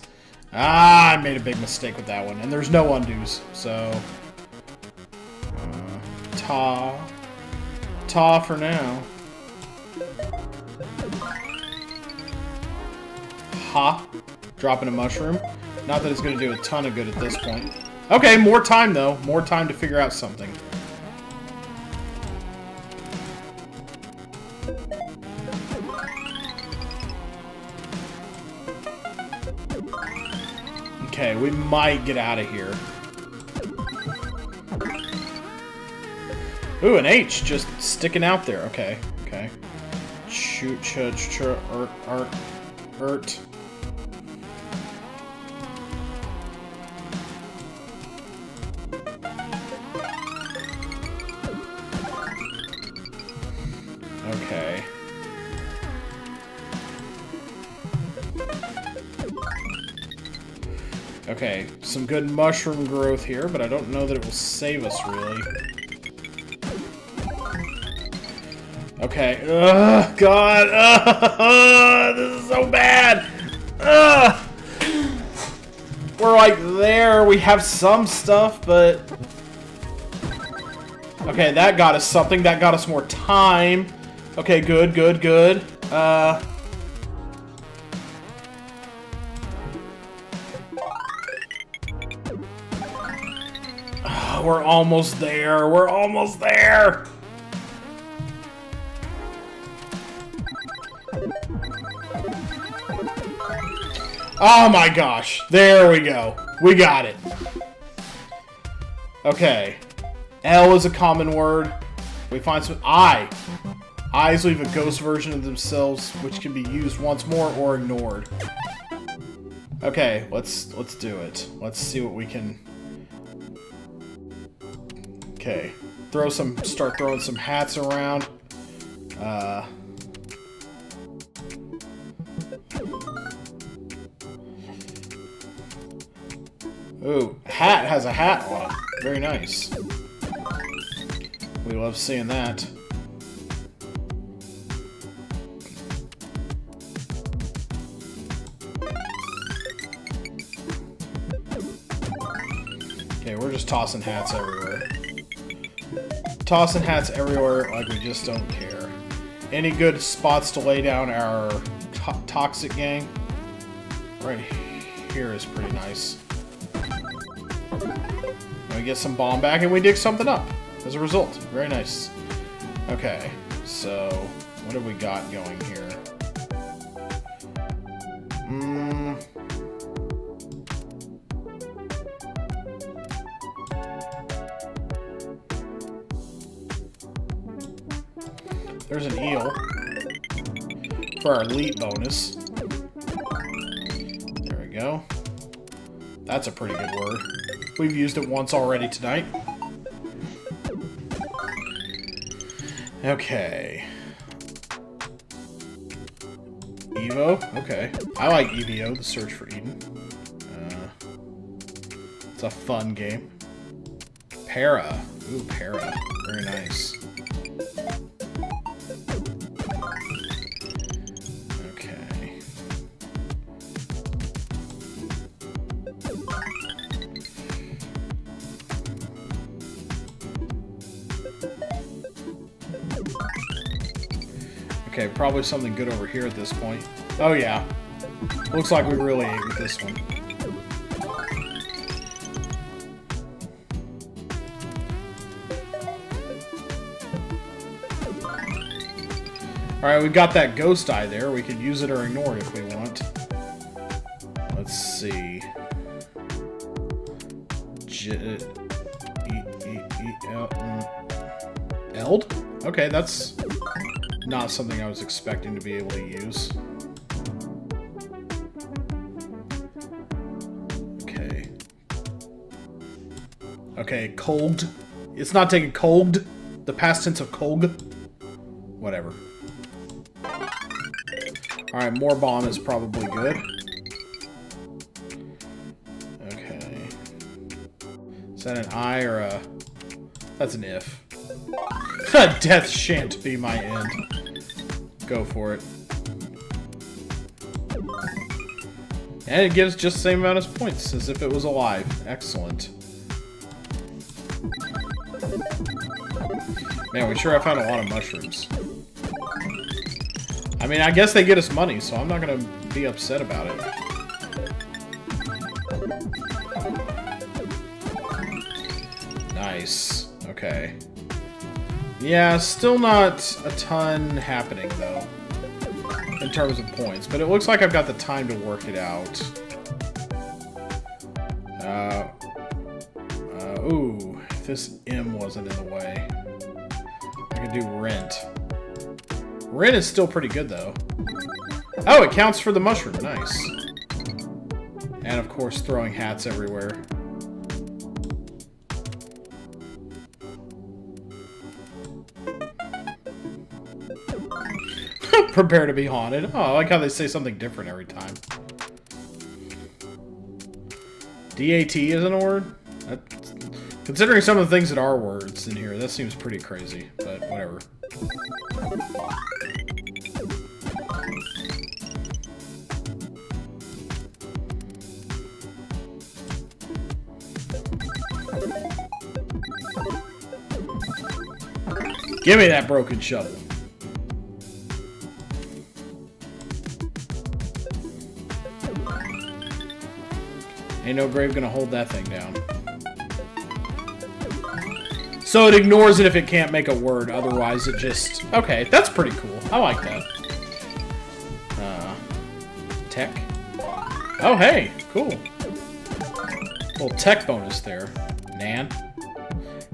I made a big mistake with that one. And there's no undos, so... Ta for now. Ha. Dropping a mushroom. Not that it's going to do a ton of good at this point. Okay, more time, though. More time to figure out something. Okay, we might get out of here. Ooh, an H just sticking out there. Okay, okay. Shoot, ert. Okay. Okay, some good mushroom growth here, but I don't know that it will save us, really. Okay. Ugh, God. Ugh, this is so bad. Ugh. We're like there. We have some stuff, but... Okay, that got us something. That got us more time. Okay, good. We're almost there. We're almost there. Oh my gosh. There we go. We got it. Okay. L is a common word. We find some I. Eyes leave a ghost version of themselves, which can be used once more or ignored. Okay, let's do it. Let's see what we can. Okay, start throwing some hats around. Ooh, hat has a hat on it. Very nice. We love seeing that. Okay, we're just tossing hats everywhere. Tossing hats everywhere like we just don't care. Any good spots to lay down our toxic gang? Right here is pretty nice. We get some bomb back and we dig something up as a result. Very nice. Okay, so what have we got going here? There's an eel for our elite bonus. There we go. That's a pretty good word. We've used it once already tonight. Okay. Evo? Okay. I like EVO, the Search for Eden. It's a fun game. Para. Ooh, Para. Very nice. Okay. Okay, probably something good over here at this point. Oh yeah. Looks like we really ate with this one. Alright, we've got that ghost eye there. We could use it or ignore it if we want. Let's see. Eld? Okay, that's not something I was expecting to be able to use. Okay. Okay, cold. It's not taking cold. The past tense of cold. Whatever. Alright, more bomb is probably good. Okay. Is that an I or a... That's an if. Death shan't be my end. Go for it. And it gives just the same amount of points as if it was alive. Excellent. Man, we sure have found a lot of mushrooms. I mean, I guess they get us money, so I'm not gonna be upset about it. Nice. Okay. Yeah, still not a ton happening, though, in terms of points. But it looks like I've got the time to work it out. Ooh, if this M wasn't in the way. I could do rent. Rent is still pretty good, though. Oh, it counts for the mushroom. Nice. And, of course, throwing hats everywhere. Prepare to be haunted. Oh, I like how they say something different every time. DAT isn't a word? Considering some of the things that are words in here, that seems pretty crazy, but whatever. Give me that broken shovel. Ain't no grave gonna hold that thing down. So it ignores it if it can't make a word, otherwise it just... Okay, that's pretty cool. I like that. Tech. Oh, hey, cool. Little tech bonus there. Nan.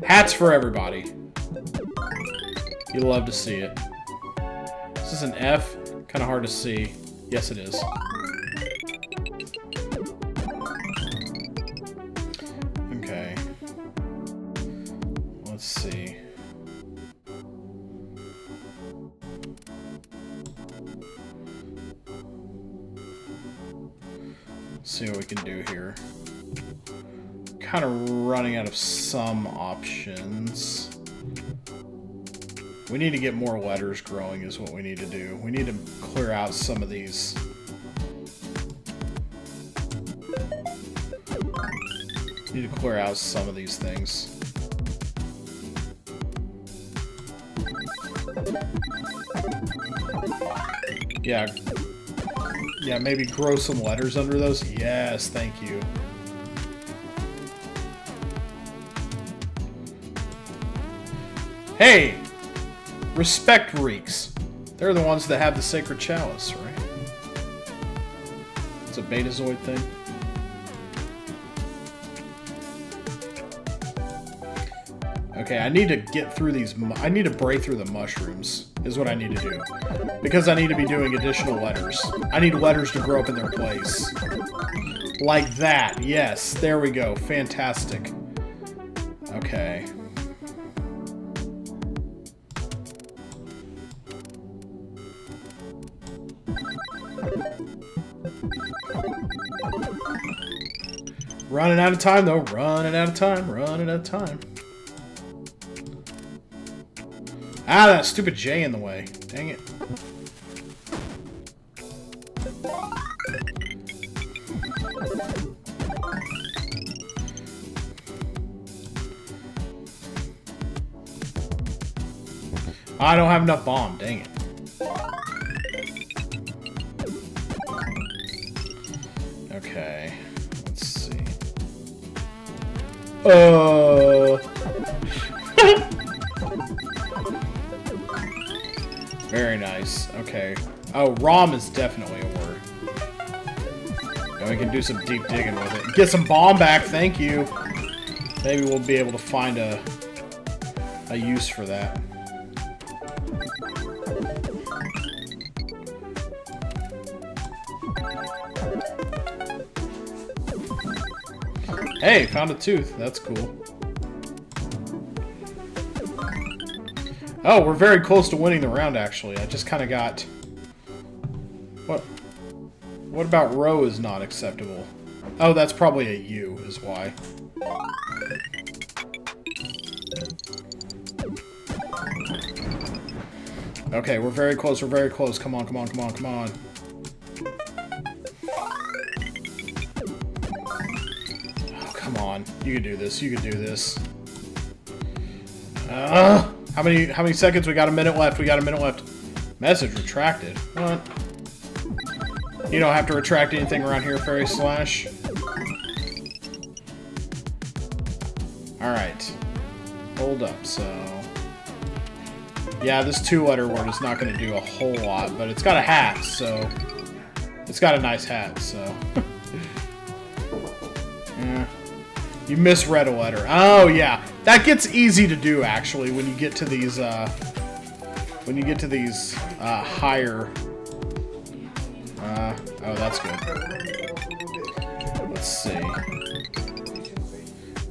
Hats for everybody. You love to see it. Is this an F? Kind of hard to see. Yes, it is. Okay. Let's see. Let's see what we can do here. Kind of running out of some options. We need to get more letters growing is what we need to do. We need to clear out some of these. Need to clear out some of these things. Yeah. Yeah, maybe grow some letters under those. Yes, thank you. Hey! Respect reeks. They're the ones that have the sacred chalice, right? It's a Betazoid thing. Okay, I need to get through these. I need to break through the mushrooms, is what I need to do. Because I need to be doing additional letters. I need letters to grow up in their place. Like that. Yes, there we go. Fantastic. Okay. Running out of time, though. Running out of time. Running out of time. Ah, that stupid J in the way. Dang it. I don't have enough bomb. Dang it. Okay. Let's see. Very nice. Okay. Oh, ROM is definitely a word. And we can do some deep digging with it. Get some bomb back, thank you. Maybe we'll be able to find a use for that. Hey, found a tooth. That's cool. Oh, we're very close to winning the round, actually. I just kind of got... What about row is not acceptable? Oh, that's probably a U, is why. Okay, we're very close, we're very close. Come on, come on, come on, come on. Oh, come on. You can do this, you can do this. How many seconds? We got a minute left, we got a minute left. Message retracted. What? You don't have to retract anything around here, Fairy Slash. Alright. Hold up, so... Yeah, this two-letter word is not going to do a whole lot, but it's got a hat, so... It's got a nice hat, so... Yeah. You misread a letter. Oh, yeah. That gets easy to do, actually, when you get to these, higher... oh, that's good. Let's see.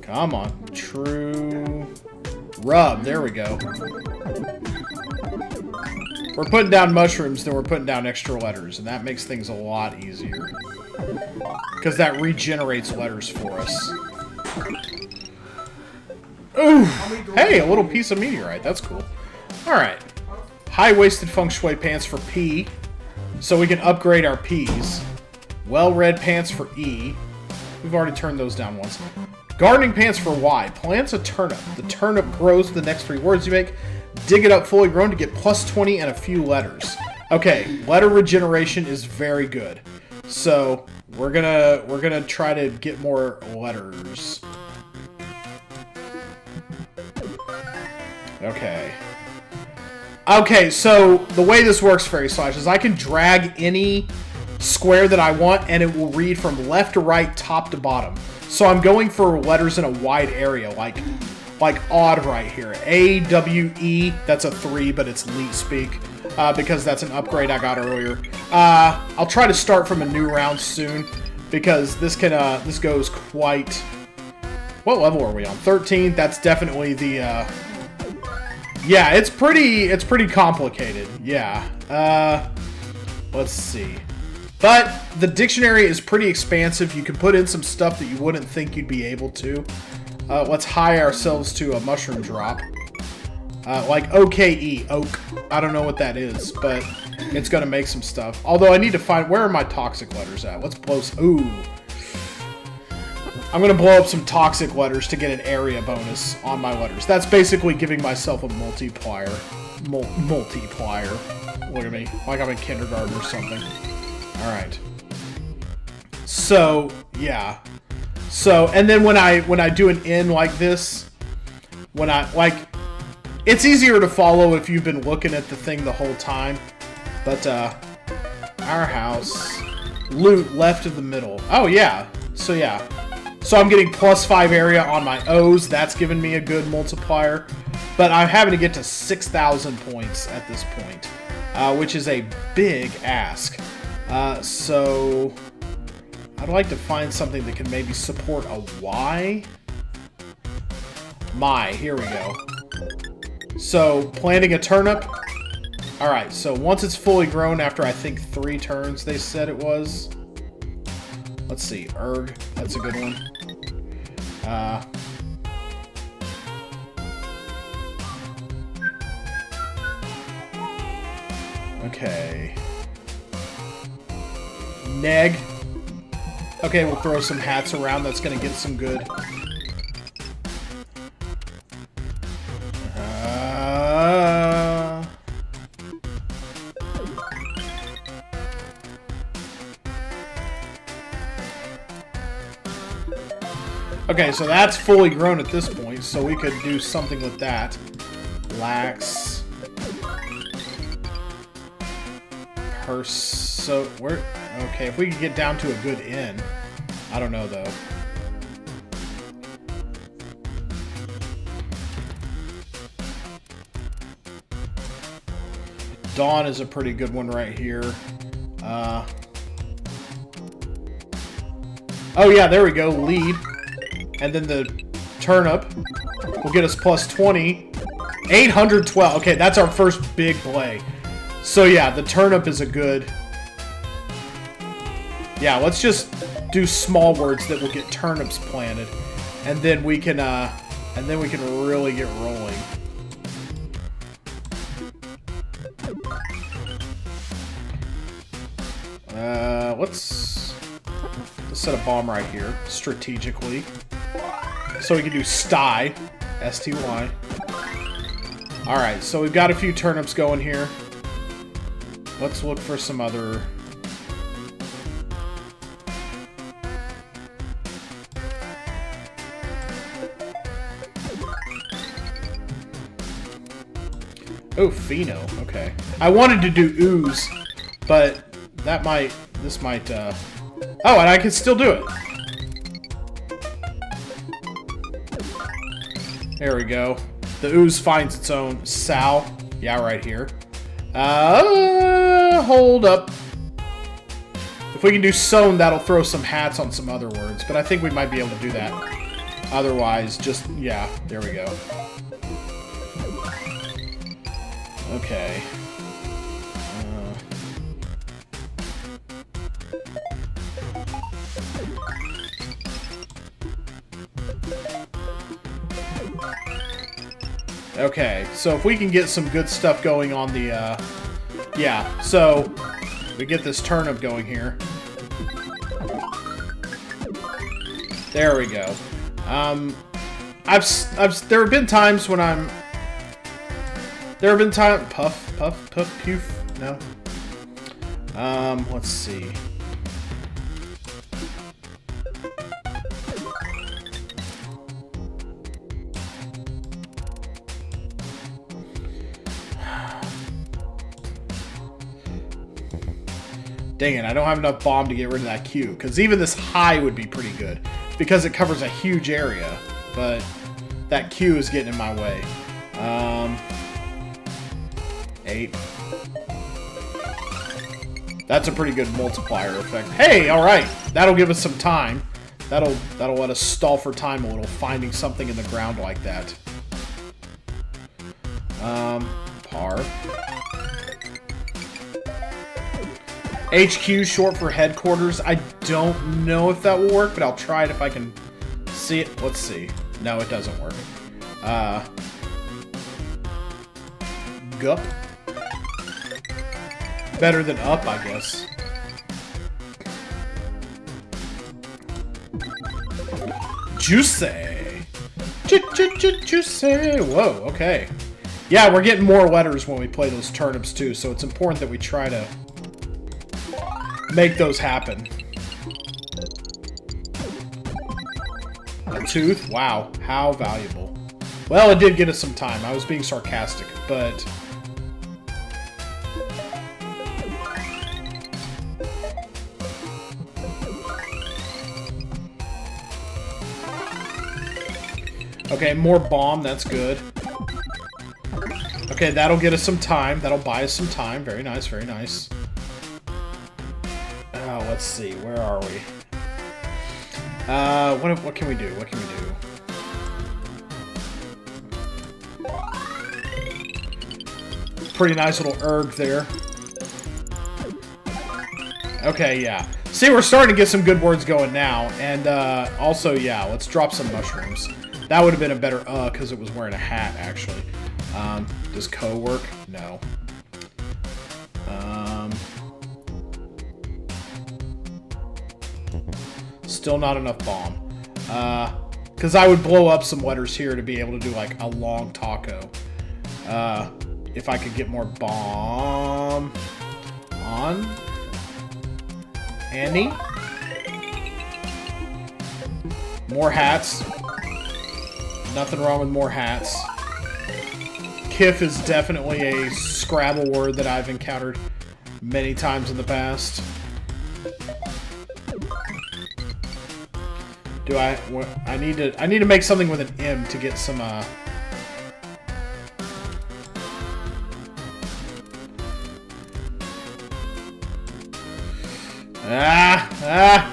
Come on. True... Rub. There we go. We're putting down mushrooms, then we're putting down extra letters, and that makes things a lot easier. Because that regenerates letters for us. Ooh! Hey, a little piece of meteorite. That's cool. Alright. High-waisted feng shui pants for P. So we can upgrade our P's. Well-read pants for E. We've already turned those down once. Gardening pants for Y. Plants a turnip. The turnip grows the next 3 words you make. Dig it up fully grown to get plus 20 and a few letters. Okay, letter regeneration is very good. So we're gonna try to get more letters. Okay. Okay, so the way this works, Fairy Slash, is I can drag any square that I want and it will read from left to right, top to bottom. So I'm going for letters in a wide area, like odd right here. A, W, E, that's a 3, but it's Leet Speak, because that's an upgrade I got earlier. I'll try to start from a new round soon, because this goes quite... What level are we on? 13? That's definitely the, Yeah, it's pretty complicated, yeah. Let's see. But the dictionary is pretty expansive. You can put in some stuff that you wouldn't think you'd be able to. Let's high ourselves to a mushroom drop. Like OKE, oak. I don't know what that is, but it's gonna make some stuff. Although I need to find, where are my toxic letters at? Let's blow some, ooh. I'm gonna blow up some toxic letters to get an area bonus on my letters. That's basically giving myself a multiplier. Multiplier. Look at me, like I'm in kindergarten or something. Alright. So, yeah. So, and then when I do an N like this, it's easier to follow if you've been looking at the thing the whole time. But, our house, loot left of the middle. Oh, yeah. So, yeah. So I'm getting plus 5 area on my O's. That's giving me a good multiplier. But I'm having to get to 6,000 points at this point, which is a big ask. So I'd like to find something that can maybe support a Y. Here we go. So, planting a turnip. Alright, so once it's fully grown after I think 3 turns they said it was. Let's see, erg, that's a good one. Okay. Neg. Okay, we'll throw some hats around. That's going to get some good. Okay, so that's fully grown at this point, so we could do something with that. Lax. So where? Okay, if we could get down to a good inn. I don't know though. Dawn is a pretty good one right here. Oh yeah, there we go. Lead. And then the turnip will get us plus 20. 812. Okay, that's our first big play. So yeah, the turnip is a good... Yeah, let's just do small words that will get turnips planted. And then we can really get rolling. Let's set a bomb right here, strategically. So we can do sty, S-T-Y. Alright, so we've got a few turnips going here. Let's look for some other... Oh, Pheno. Okay. I wanted to do ooze, but that might... This might, Oh, and I can still do it. There we go. The ooze finds its own. Sal. Yeah, right here. Hold up. If we can do sown, that'll throw some hats on some other words, but I think we might be able to do that. Otherwise, just... Yeah, there we go. Okay. Okay, so if we can get some good stuff going on the, yeah, so we get this turnip going here. There we go. There have been times when puff, poof, no. Let's see. Dang it, I don't have enough bomb to get rid of that Q, because even this high would be pretty good, because it covers a huge area, but that Q is getting in my way. 8. That's a pretty good multiplier effect. Hey, alright, that'll give us some time. That'll let us stall for time a little, finding something in the ground like that. Par. HQ, short for headquarters. I don't know if that will work, but I'll try it if I can see it. Let's see. No, it doesn't work. Gup. Better than up, I guess. Juicy. Juicy. Whoa, okay. Yeah, we're getting more letters when we play those turnips, too, so it's important that we try to make those happen. A tooth? Wow. How valuable. Well, it did get us some time. I was being sarcastic, but... Okay, more bomb. That's good. Okay, that'll get us some time. That'll buy us some time. Very nice, very nice. Let's see, where are we? What can we do? What can we do? Pretty nice little erg there. Okay, yeah. See, we're starting to get some good words going now. And also, yeah, let's drop some mushrooms. That would have been a better because it was wearing a hat, actually. Does co work? No. Still not enough bomb. Because I would blow up some letters here to be able to do like a long taco. If I could get more bomb on Annie. More hats. Nothing wrong with more hats. Kiff is definitely a Scrabble word that I've encountered many times in the past. Do I need to make something with an M to get some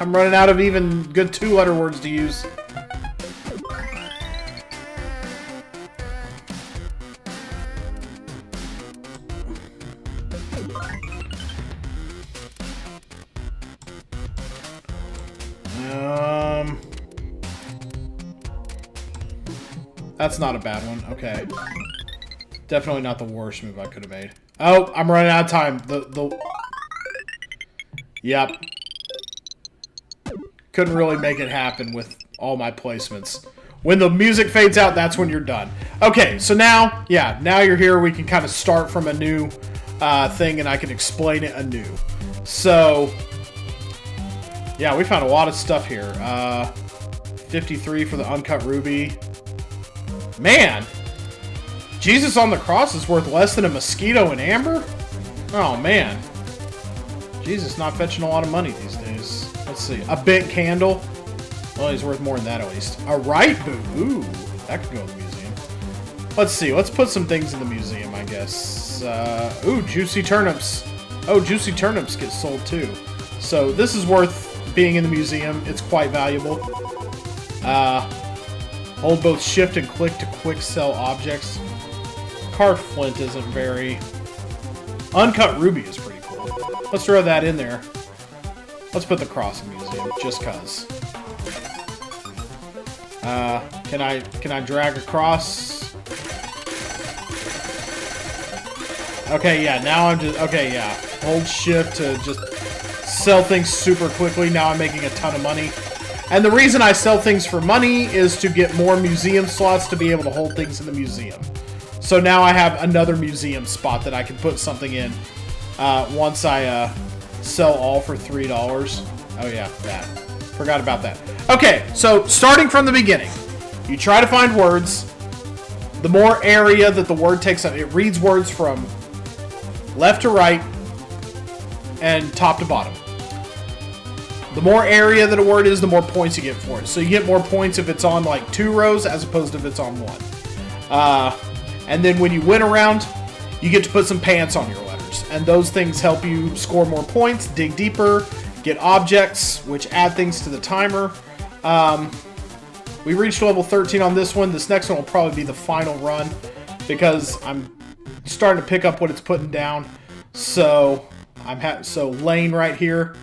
I'm running out of even good 2-letter words to use. That's not a bad one. Okay. Definitely not the worst move I could have made. Oh, I'm running out of time. Yep. Couldn't really make it happen with all my placements. When the music fades out, that's when you're done. Okay, so now, yeah, now you're here. We can kind of start from a new thing, and I can explain it anew. So, yeah, we found a lot of stuff here. 53 for the uncut ruby. Man, Jesus on the cross is worth less than a mosquito and amber? Oh, man. Jesus not fetching a lot of money these days. Let's see. A bent candle. Well, he's worth more than that at least. A right boot. Ooh, that could go in the museum. Let's see. Let's put some things in the museum, I guess. Ooh, juicy turnips. Oh, juicy turnips get sold too. So this is worth being in the museum. It's quite valuable. Hold both shift and click to quick sell objects. Carved flint isn't very... Uncut ruby is pretty cool. Let's throw that in there. Let's put the cross in the museum, just cuz. Can I drag across? Okay, yeah, now I'm just... Okay, yeah. Hold shift to just sell things super quickly. Now I'm making a ton of money. And the reason I sell things for money is to get more museum slots to be able to hold things in the museum. So now I have another museum spot that I can put something in once I sell all for $3. Oh yeah, that. Forgot about that. Okay, so starting from the beginning, you try to find words. The more area that the word takes up, it reads words from left to right and top to bottom. The more area that a word is, the more points you get for it. So you get more points if it's on like 2 rows as opposed to if it's on 1. And then when you win a round, you get to put some pants on your letters. And those things help you score more points, dig deeper, get objects, which add things to the timer. We reached level 13 on this one. This next one will probably be the final run because I'm starting to pick up what it's putting down. So so lane right here.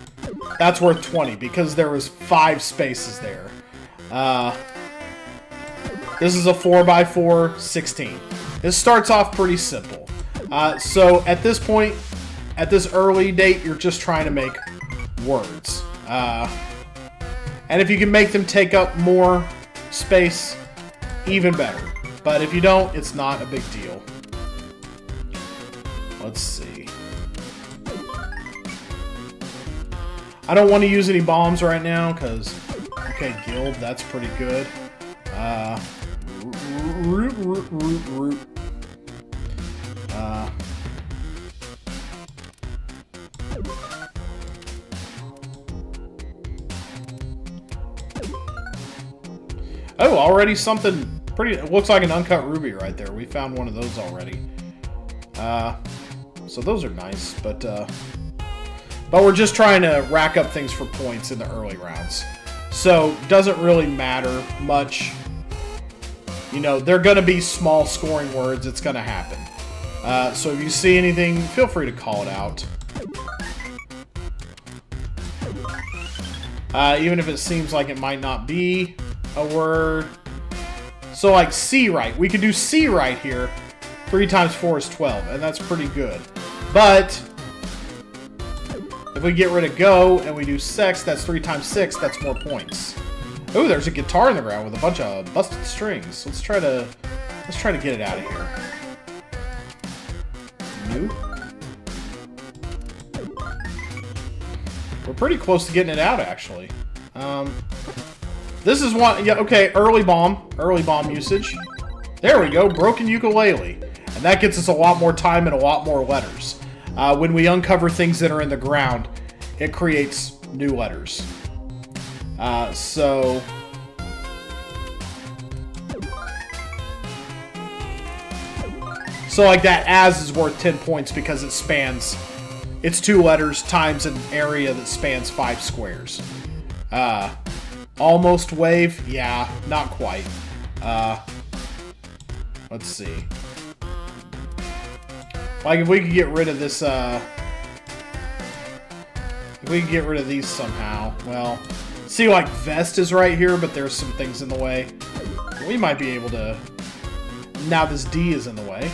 That's worth 20 because there was 5 spaces there. This is a 4x4, 16. This starts off pretty simple. So at this point, at this early date, you're just trying to make words. And if you can make them take up more space, even better. But if you don't, it's not a big deal. Let's see. I don't want to use any bombs right now, because... Okay, guild, that's pretty good. Root. Oh, already something pretty... It looks like an uncut ruby right there. We found one of those already. So those are nice, but we're just trying to rack up things for points in the early rounds. So, doesn't really matter much. You know, they're going to be small scoring words. It's going to happen. So if you see anything, feel free to call it out. Even if it seems like it might not be a word. So like C right. We could do C right here. 3 times 4 is 12, and that's pretty good. But if we get rid of go and we do sex, that's 3 times 6, that's more points. Oh, there's a guitar in the ground with a bunch of busted strings. Let's try to get it out of here. New. We're pretty close to getting it out, actually. This is one. Yeah, okay. Early bomb usage. There we go. Broken ukulele, and that gets us a lot more time and a lot more letters. When we uncover things that are in the ground, it creates new letters. So like that as is worth 10 points because it spans, it's 2 letters times an area that spans 5 squares. Almost wave, yeah, not quite. Let's see. Like if we could get rid of this, if we could get rid of these somehow, well, see like vest is right here, but there's some things in the way. We might be able to, now this D is in the way.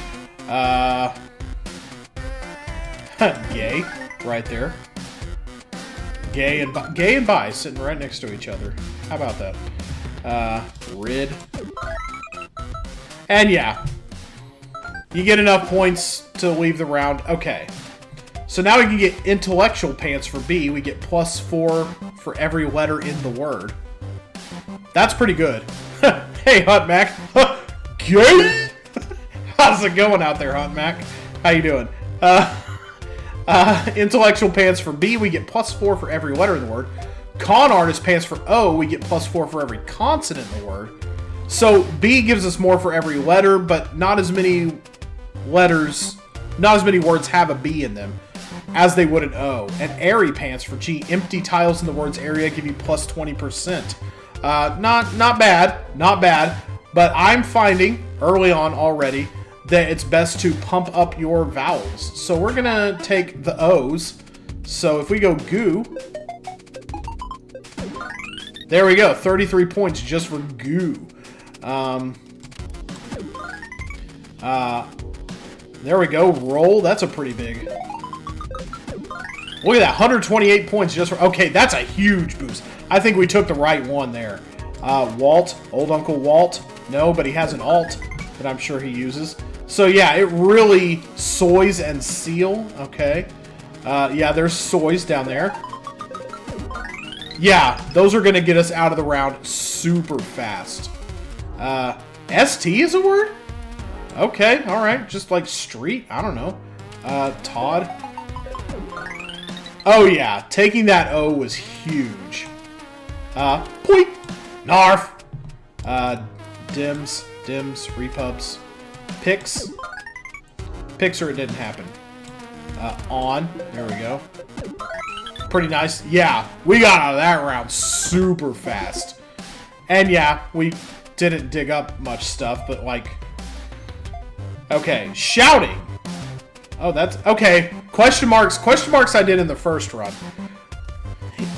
Gay, right there. Gay and bi sitting right next to each other. How about that? Rid. And yeah. You get enough points to leave the round. Okay. So now we can get intellectual pants for B. We get +4 for every letter in the word. That's pretty good. Hey, Hunt Mac. Gay? How's it going out there, Hunt Mac? How you doing? Intellectual pants for B, we get +4 for every letter in the word. Con artist pants for O, we get +4 for every consonant in the word. So B gives us more for every letter, but not as many letters, not as many words have a B in them as they would an O. And airy pants for G, empty tiles in the word's area give you +20%. Not bad, but I'm finding early on already that it's best to pump up your vowels. So we're gonna take the O's. So if we go goo, there we go, 33 points just for goo. There we go, roll, that's a pretty big. Look at that, 128 points just for, okay, that's a huge boost. I think we took the right one there. Walt, old Uncle Walt, no, but he has an alt that I'm sure he uses. So yeah, it really soys and seal. Okay. Yeah, there's soys down there. Yeah, those are going to get us out of the round super fast. ST is a word? Okay, alright. Just like street? I don't know. Todd. Oh yeah, taking that O was huge. Poit. Narf. Dims, repubs. Picks. Picks or it didn't happen. On. There we go. Pretty nice. Yeah, we got out of that round super fast. And yeah, we didn't dig up much stuff, but like... Okay, shouting. Oh, that's... Okay, question marks. Question marks I did in the first run.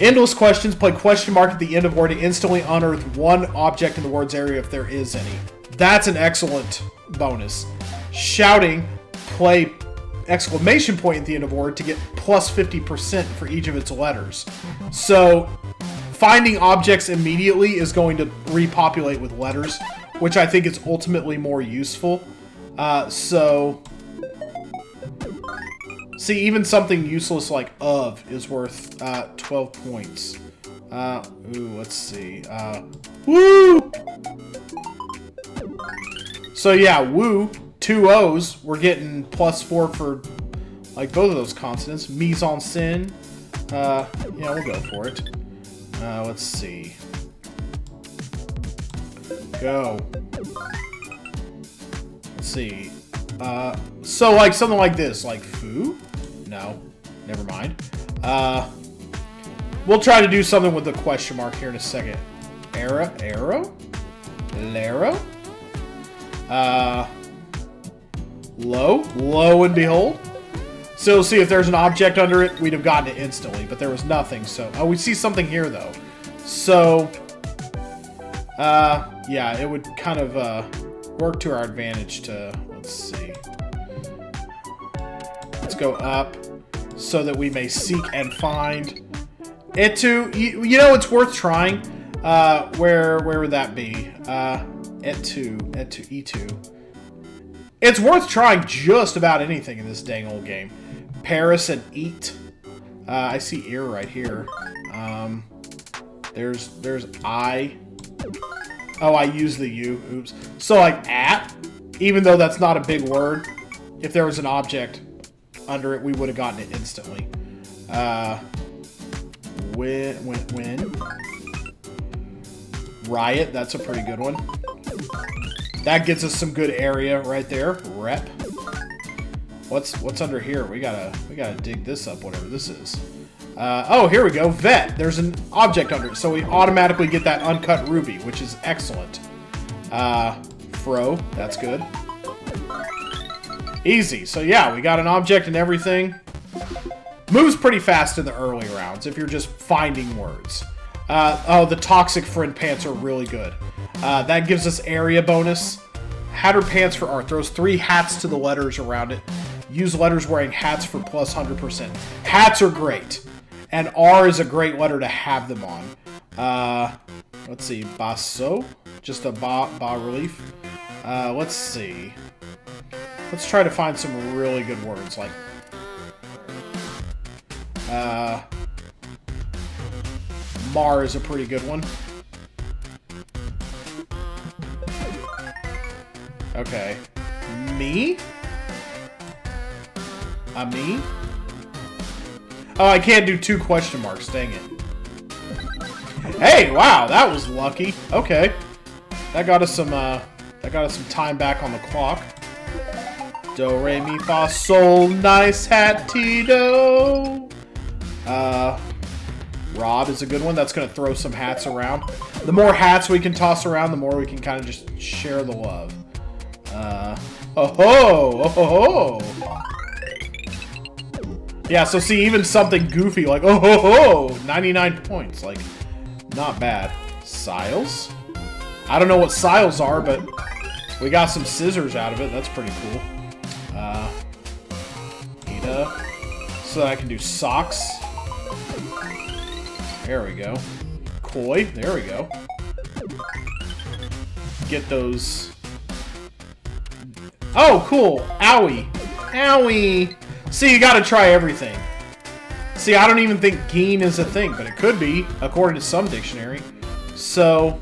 Endless questions. Play question mark at the end of word to instantly unearth one object in the word's area if there is any. That's an excellent bonus. Shouting. Play exclamation point at the end of word to get +50% for each of its letters. So finding objects immediately is going to repopulate with letters, which I think is ultimately more useful. See, even something useless like of is worth 12 points. Let's see. Woo! So yeah, woo, 2 O's, we're getting +4 for like both of those consonants. Mise en scène. Yeah, we'll go for it. Let's see. Go. Let's see. So like something like this, like foo? No, never mind. We'll try to do something with the question mark here in a second. Arrow? Laro? Lo and behold. So see if there's an object under it, we'd have gotten it instantly, but there was nothing. So, oh, we see something here though. So, yeah, it would kind of work to our advantage to, let's see. Let's go up so that we may seek and find. Etu, you know, it's worth trying. Where would that be? E2. It's worth trying just about anything in this dang old game. Paris and eat. I see ear right here. There's I. Oh, I use the U. Oops. So like at, even though that's not a big word, if there was an object under it, we would have gotten it instantly. When. Riot, that's a pretty good one. That gets us some good area right there. Rep. What's under here? We gotta dig this up, whatever this is. Oh, here we go. Vet. There's an object under it, so we automatically get that uncut ruby, which is excellent. Fro. That's good. Easy. So yeah, we got an object and everything. Moves pretty fast in the early rounds if you're just finding words. Oh, the toxic friend pants are really good. That gives us area bonus. Hatter pants for art. Throws 3 hats to the letters around it. Use letters wearing hats for plus 100%. Hats are great. And R is a great letter to have them on. Let's see. Basso. Just a bas relief. Let's see. Let's try to find some really good words. Like, Mar is a pretty good one. Okay. Me? A me? Oh, I can't do 2 question marks. Dang it. Hey, wow, that was lucky. Okay. That got us some time back on the clock. Do, re, mi, fa, sol, nice hat, ti, do. Rob is a good one. That's going to throw some hats around. The more hats we can toss around, the more we can kind of just share the love. Oh-ho! Yeah, so see, even something goofy like, oh-ho-ho! 99 points. Like, not bad. Siles? I don't know what siles are, but we got some scissors out of it. That's pretty cool. Ida. So that I can do socks. There we go. Koi. There we go. Get those. Oh, cool. Owie. Owie. See, you gotta try everything. See, I don't even think geen is a thing, but it could be, according to some dictionary. So,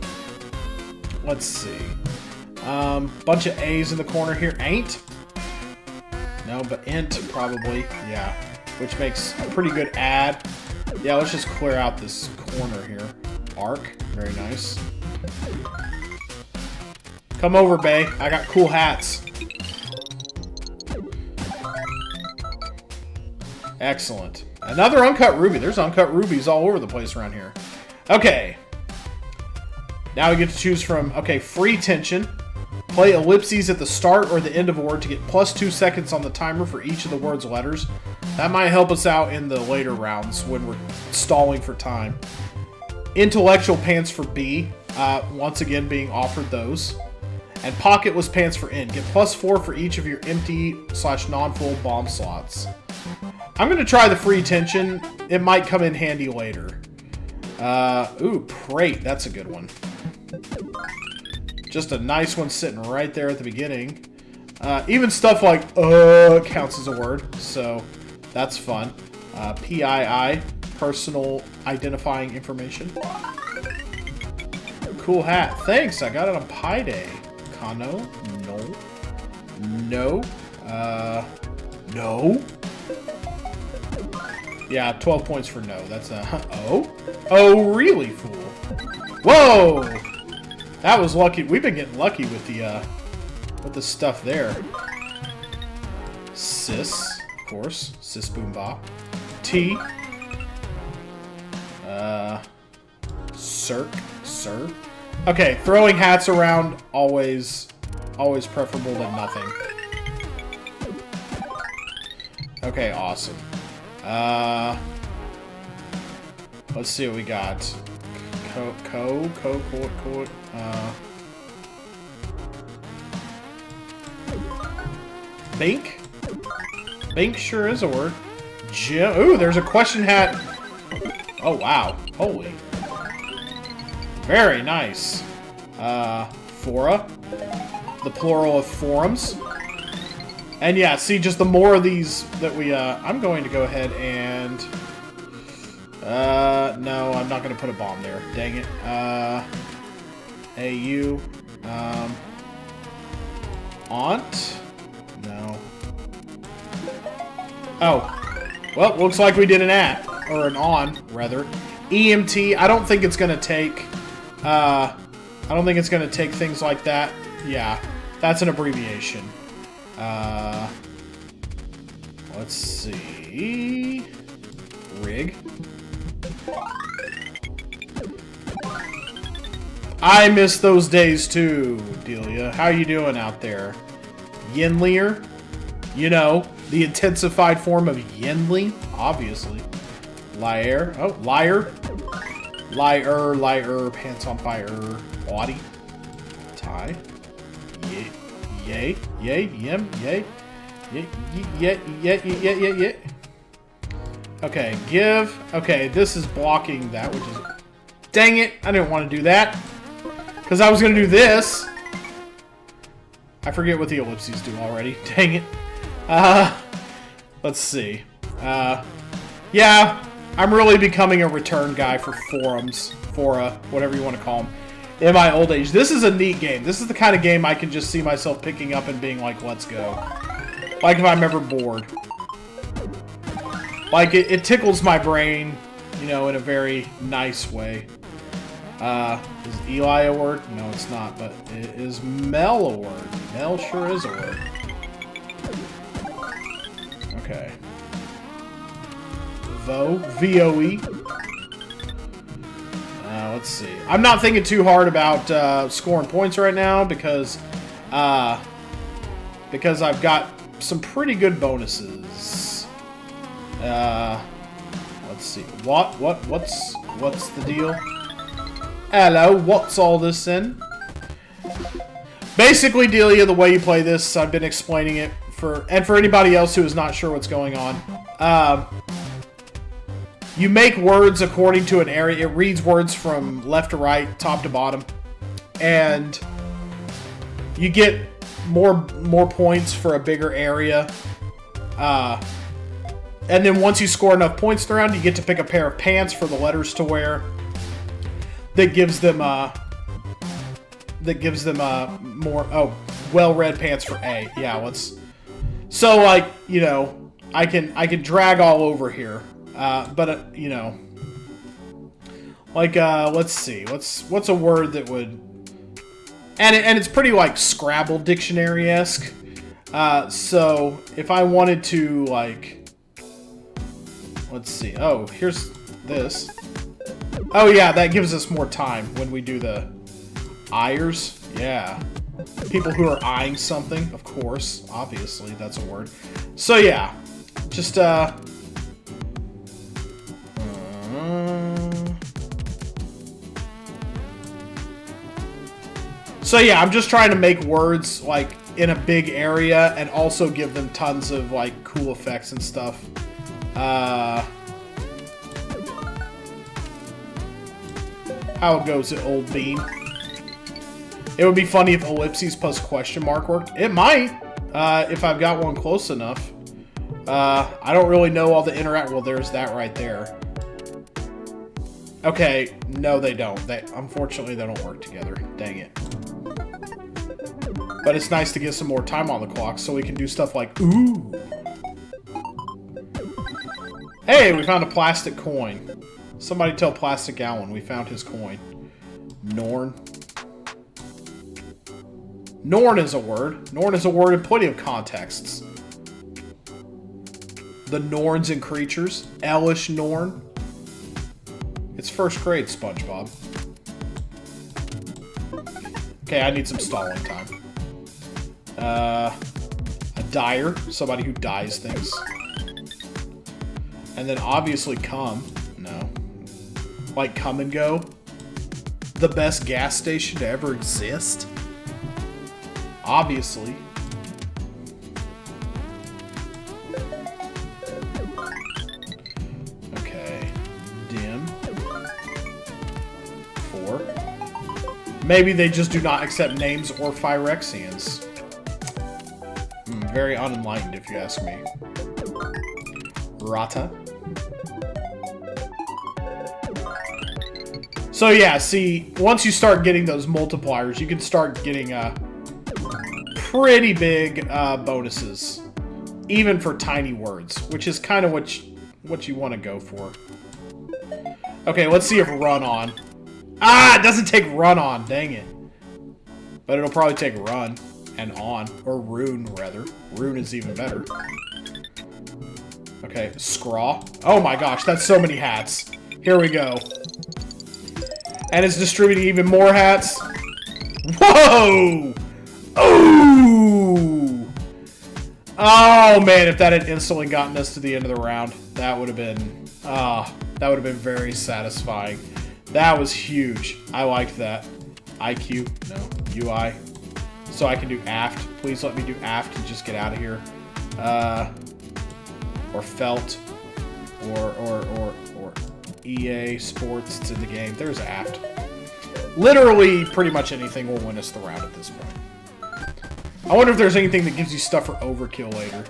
let's see. Bunch of A's in the corner here. Ain't? No, but int, probably. Yeah. Which makes a pretty good add. Yeah, let's just clear out this corner here. Arc. Very nice. Come over, Bay. I got cool hats. Excellent. Another uncut ruby. There's uncut rubies all over the place around here. Okay. Now we get to choose from, okay, free tension. Play ellipses at the start or the end of a word to get plus 2 seconds on the timer for each of the word's letters. That might help us out in the later rounds when we're stalling for time. Intellectual pants for B. Once again being offered those. And pocketless pants for N. Get plus 4 for each of your empty/non-full bomb slots. I'm going to try the free tension. It might come in handy later. Ooh, Prate. That's a good one. Just a nice one sitting right there at the beginning. Even stuff like counts as a word, so that's fun. PII, personal identifying information. Cool hat. Thanks, I got it on Pi Day. Kano? No. No. No. Yeah, 12 points for no. That's a... Oh? Oh, really, fool? Whoa! That was lucky. We've been getting lucky with the stuff there. Sis, of course. Sis Boomba. T. Circ. Sir. Okay, throwing hats around, always preferable than nothing. Okay, awesome. Let's see what we got. Bink? Bink sure is a word. Ooh, there's a question hat. Oh, wow. Holy. Very nice. Fora. The plural of forums. And yeah, see, just the more of these that we, I'm going to go ahead and... no, I'm not going to put a bomb there. Dang it. AU. Aunt? No. Oh. Well, looks like we did an at. Or an on, rather. EMT, I don't think it's going to take... I don't think it's going to take things like that. Yeah, that's an abbreviation. Let's see... Rig. I miss those days too, Delia. How you doing out there? Yinlier? You know, the intensified form of Yinli, obviously. Liar. Oh, liar. Liar, pants on fire. Audi. Tie. Yay, yim, yay. Yeah. Okay, give. Okay, this is blocking that, which is... Dang it, I didn't want to do that. Because I was going to do this. I forget what the ellipses do already. Dang it. Let's see. Yeah, I'm really becoming a return guy for forums. Fora, whatever you want to call them. In my old age. This is a neat game. This is the kind of game I can just see myself picking up and being like, let's go. Like if I'm ever bored. Like, it tickles my brain, you know, in a very nice way. Is Eli a word? No, it's not, but is Mel a word? Mel sure is a word. Okay. V-O-E. Let's see. I'm not thinking too hard about scoring points right now because I've got some pretty good bonuses. Let's see. What's the deal? Hello, what's all this in? Basically, Delia, the way you play this, I've been explaining it for anybody else who is not sure what's going on. You make words according to an area. It reads words from left to right, top to bottom, and you get more points for a bigger area. And then once you score enough points around, you get to pick a pair of pants for the letters to wear. That gives them more well-read pants for A. Yeah, let's. So like, you know, I can drag all over here. But you know, like let's see, what's a word that would, and it's pretty like Scrabble dictionary-esque. So if I wanted to like, let's see. Oh, here's this. Oh yeah, that gives us more time when we do the eyers. Yeah, people who are eyeing something, of course, obviously that's a word. So yeah, just So yeah, I'm just trying to make words like in a big area and also give them tons of like cool effects and stuff. How it goes, old bean. It would be funny if ellipses plus question mark worked. It might, if I've got one close enough. I don't really know all the interact. Well, there's that right there. Okay, no, they don't. Unfortunately, they don't work together. Dang it. But it's nice to get some more time on the clock so we can do stuff like, ooh. Hey, we found a plastic coin. Somebody tell Plastic Allen we found his coin. Norn. Norn is a word. Norn is a word in plenty of contexts. The Norns and Creatures. Elish Norn. It's first grade, SpongeBob. Okay, I need some stalling time. A dyer. Somebody who dyes things. And then obviously come. No. Like come and go. the best gas station to ever exist? Obviously. Okay. Dim. 4. Maybe they just do not accept names or Phyrexians. Very unenlightened, if you ask me. Rata. So yeah, see, once you start getting those multipliers, you can start getting pretty big bonuses, even for tiny words, which is kind of what you want to go for. Okay, let's see if run on. Ah, it doesn't take run on, dang it. But it'll probably take run and on, or rune rather. Rune is even better. Okay, scraw. Oh my gosh, that's so many hats. Here we go. And it's distributing even more hats. Whoa! Ooh! Oh man, if that had instantly gotten us to the end of the round, that would have been very satisfying. That was huge. I liked that. IQ, no, UI. So I can do aft. Please let me do aft and just get out of here. Or felt, or EA Sports. It's in the game. There's aft. Literally, pretty much anything will win us the round at this point. I wonder if there's anything that gives you stuff for overkill later.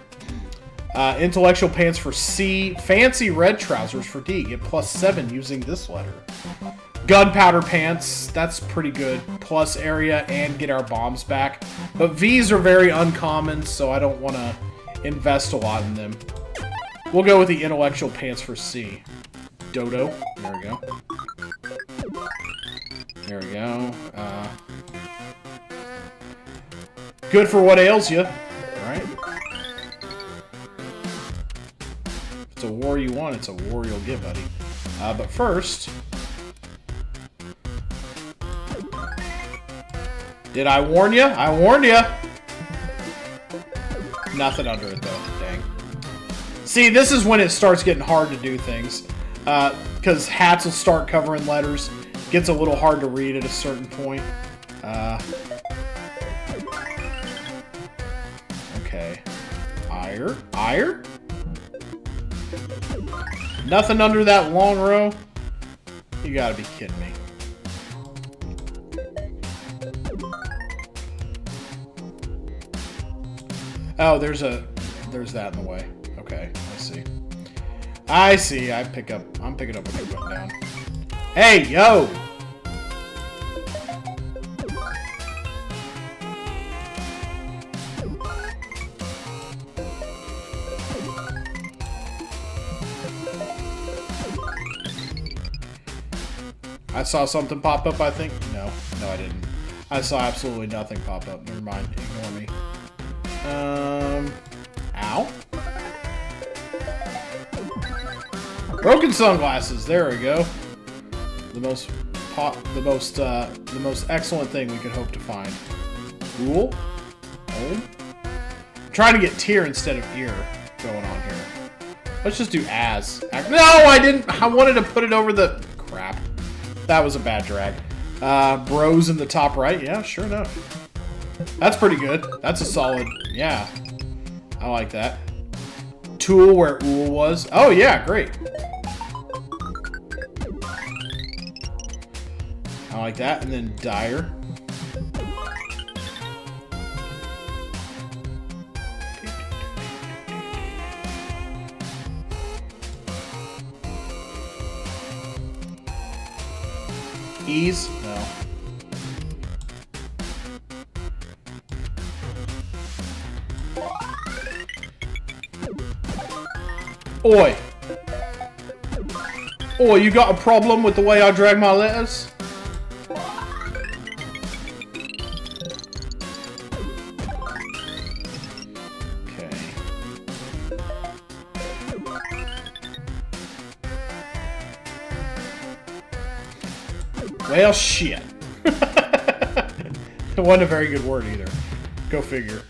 Intellectual pants for C. Fancy red trousers for D. Get +7 using this letter. Gunpowder pants. That's pretty good. Plus area and get our bombs back. But V's are very uncommon, so I don't want to invest a lot in them. We'll go with the intellectual pants for C. Dodo. There we go. There we go. Good for what ails you, right? If it's a war you want, it's a war you'll get, buddy. But first... Did I warn you? I warned you! Nothing under it, though. Dang. See, this is when it starts getting hard to do things. Because hats will start covering letters. Gets a little hard to read at a certain point. Okay. Ire? Nothing under that long row? You gotta be kidding me. Oh, there's that in the way. Okay, I see. I'm picking up what you put down. Hey, yo! I saw something pop up, I think. No, I didn't. I saw absolutely nothing pop up. Never mind. Ignore me. Ow. Broken sunglasses. There we go. The most excellent thing we could hope to find. Cool. Home. I'm trying to get tier instead of ear going on here. Let's just do as. No, I didn't. I wanted to put it over the crap. That was a bad drag. Bros in the top right. Yeah, sure enough. That's pretty good. That's a solid. Yeah. I like that. Tool where Ool was. Oh, yeah, great. I like that. And then Dire. Ease? No. Oi! Oi, you got a problem with the way I drag my letters? Okay. Well, shit. It wasn't a very good word either. Go figure.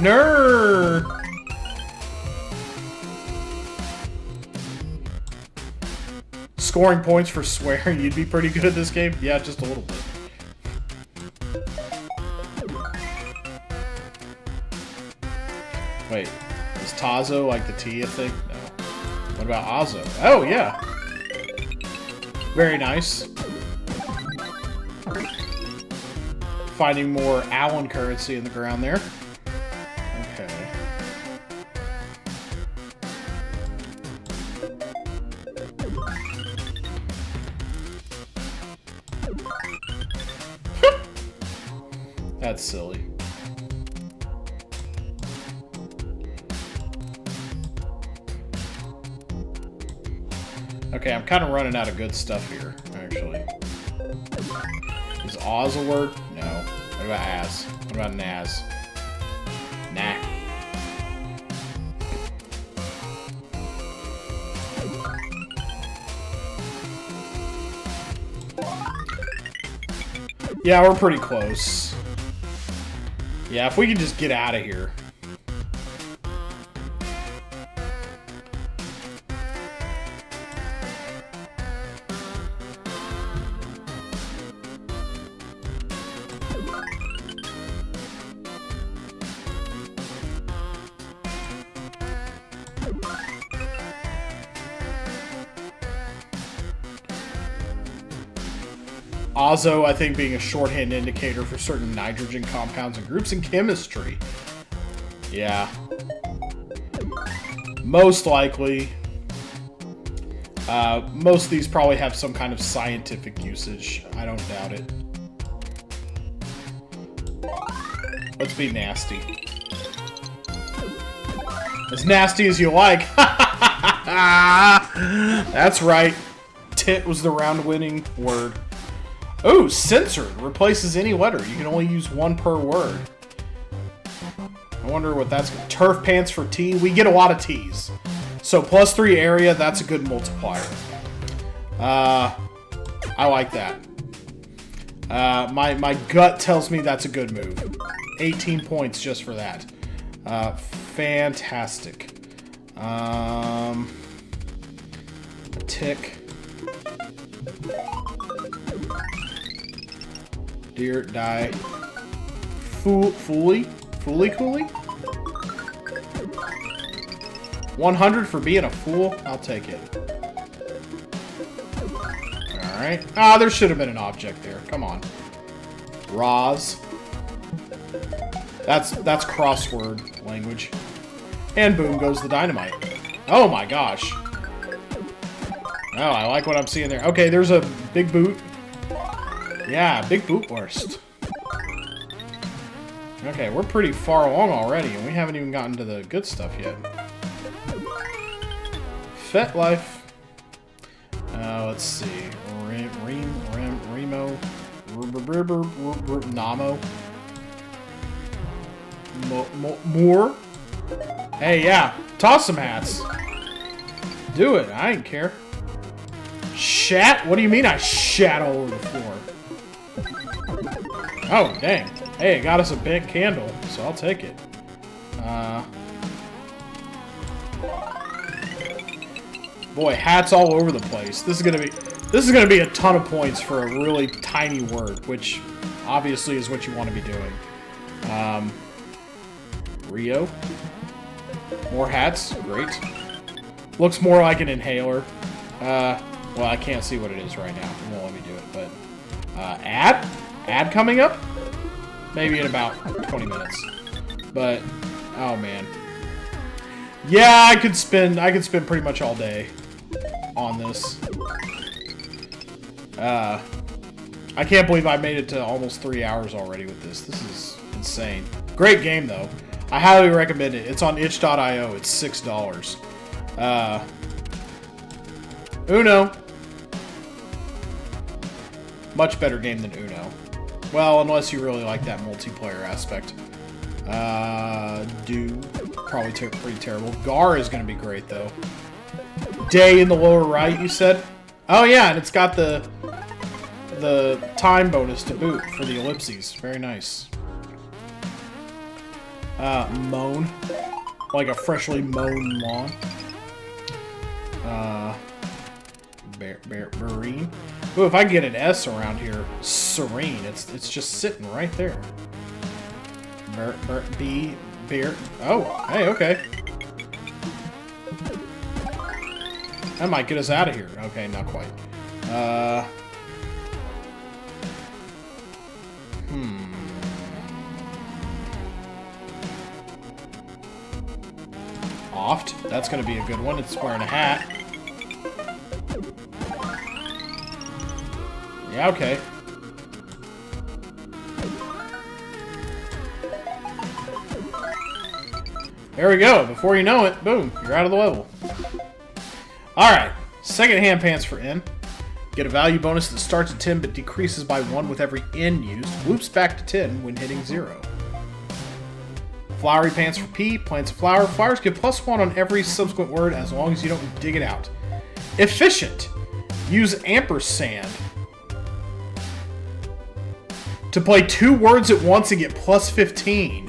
Ner. Scoring points for swearing, you'd be pretty good at this game? Yeah, just a little bit. Wait, is Tazo like the T, I think? No. What about Azo? Oh, yeah. Very nice. Finding more Allen currency in the ground there. Okay. That's silly. Okay, I'm kind of running out of good stuff here, actually. Is Oz a word? No. What about As? What about Naz? Nah. Yeah, we're pretty close. Yeah, if we can just get out of here. Azo, I think, being a shorthand indicator for certain nitrogen compounds and groups in chemistry. Yeah. Most likely. Most of these probably have some kind of scientific usage. I don't doubt it. Let's be nasty. As nasty as you like. That's right. Tit was the round-winning word. Oh, censored. Replaces any letter. You can only use one per word. I wonder what that's... Turf pants for T. We get a lot of T's. So, +3 area, that's a good multiplier. I like that. My gut tells me that's a good move. 18 points just for that. Fantastic. A tick. Deer, die. Fooly? Fooly cooly? 100 for being a fool? I'll take it. Alright. Ah, there should have been an object there. Come on. Roz. That's crossword language. And boom goes the dynamite. Oh my gosh. Oh, I like what I'm seeing there. Okay, there's a big boot. Yeah, big boot burst. Okay, we're pretty far along already, and we haven't even gotten to the good stuff yet. Fet life. Let's see. Remo. Namo. Moore. Hey, yeah. Toss some hats. Do it. I ain't care. Shat? What do you mean I shat all over the floor? Oh, dang. Hey, it got us a big candle, so I'll take it. Boy, hats all over the place. This is gonna be a ton of points for a really tiny word, which obviously is what you want to be doing. Rio. More hats. Great. Looks more like an inhaler. Well, I can't see what it is right now. It won't let me do it, but... ad? Ad coming up? Maybe in about 20 minutes. But, oh man. Yeah, I could spend pretty much all day on this. I can't believe I made it to almost 3 hours already with this. This is insane. Great game, though. I highly recommend it. It's on itch.io. It's $6. Uno. Much better game than Uno. Well, unless you really like that multiplayer aspect. Do. Probably pretty terrible. Gar is going to be great, though. Day in the lower right, you said? Oh yeah, and it's got the time bonus to boot for the ellipses. Very nice. Mown. Like a freshly mown lawn. Marine. Ooh, if I can get an S around here, serene. It's just sitting right there. Beer. Oh, hey, okay. That might get us out of here. Okay, not quite. Oft. That's going to be a good one. It's wearing a hat. Yeah, okay. There we go. Before you know it, boom, you're out of the level. Alright, second-hand pants for N. Get a value bonus that starts at 10 but decreases by 1 with every N used. Loops back to 10 when hitting 0. Flowery pants for P. Plants a flower. Flowers get +1 on every subsequent word as long as you don't dig it out. Efficient. Use ampersand to play 2 words at once and get +15.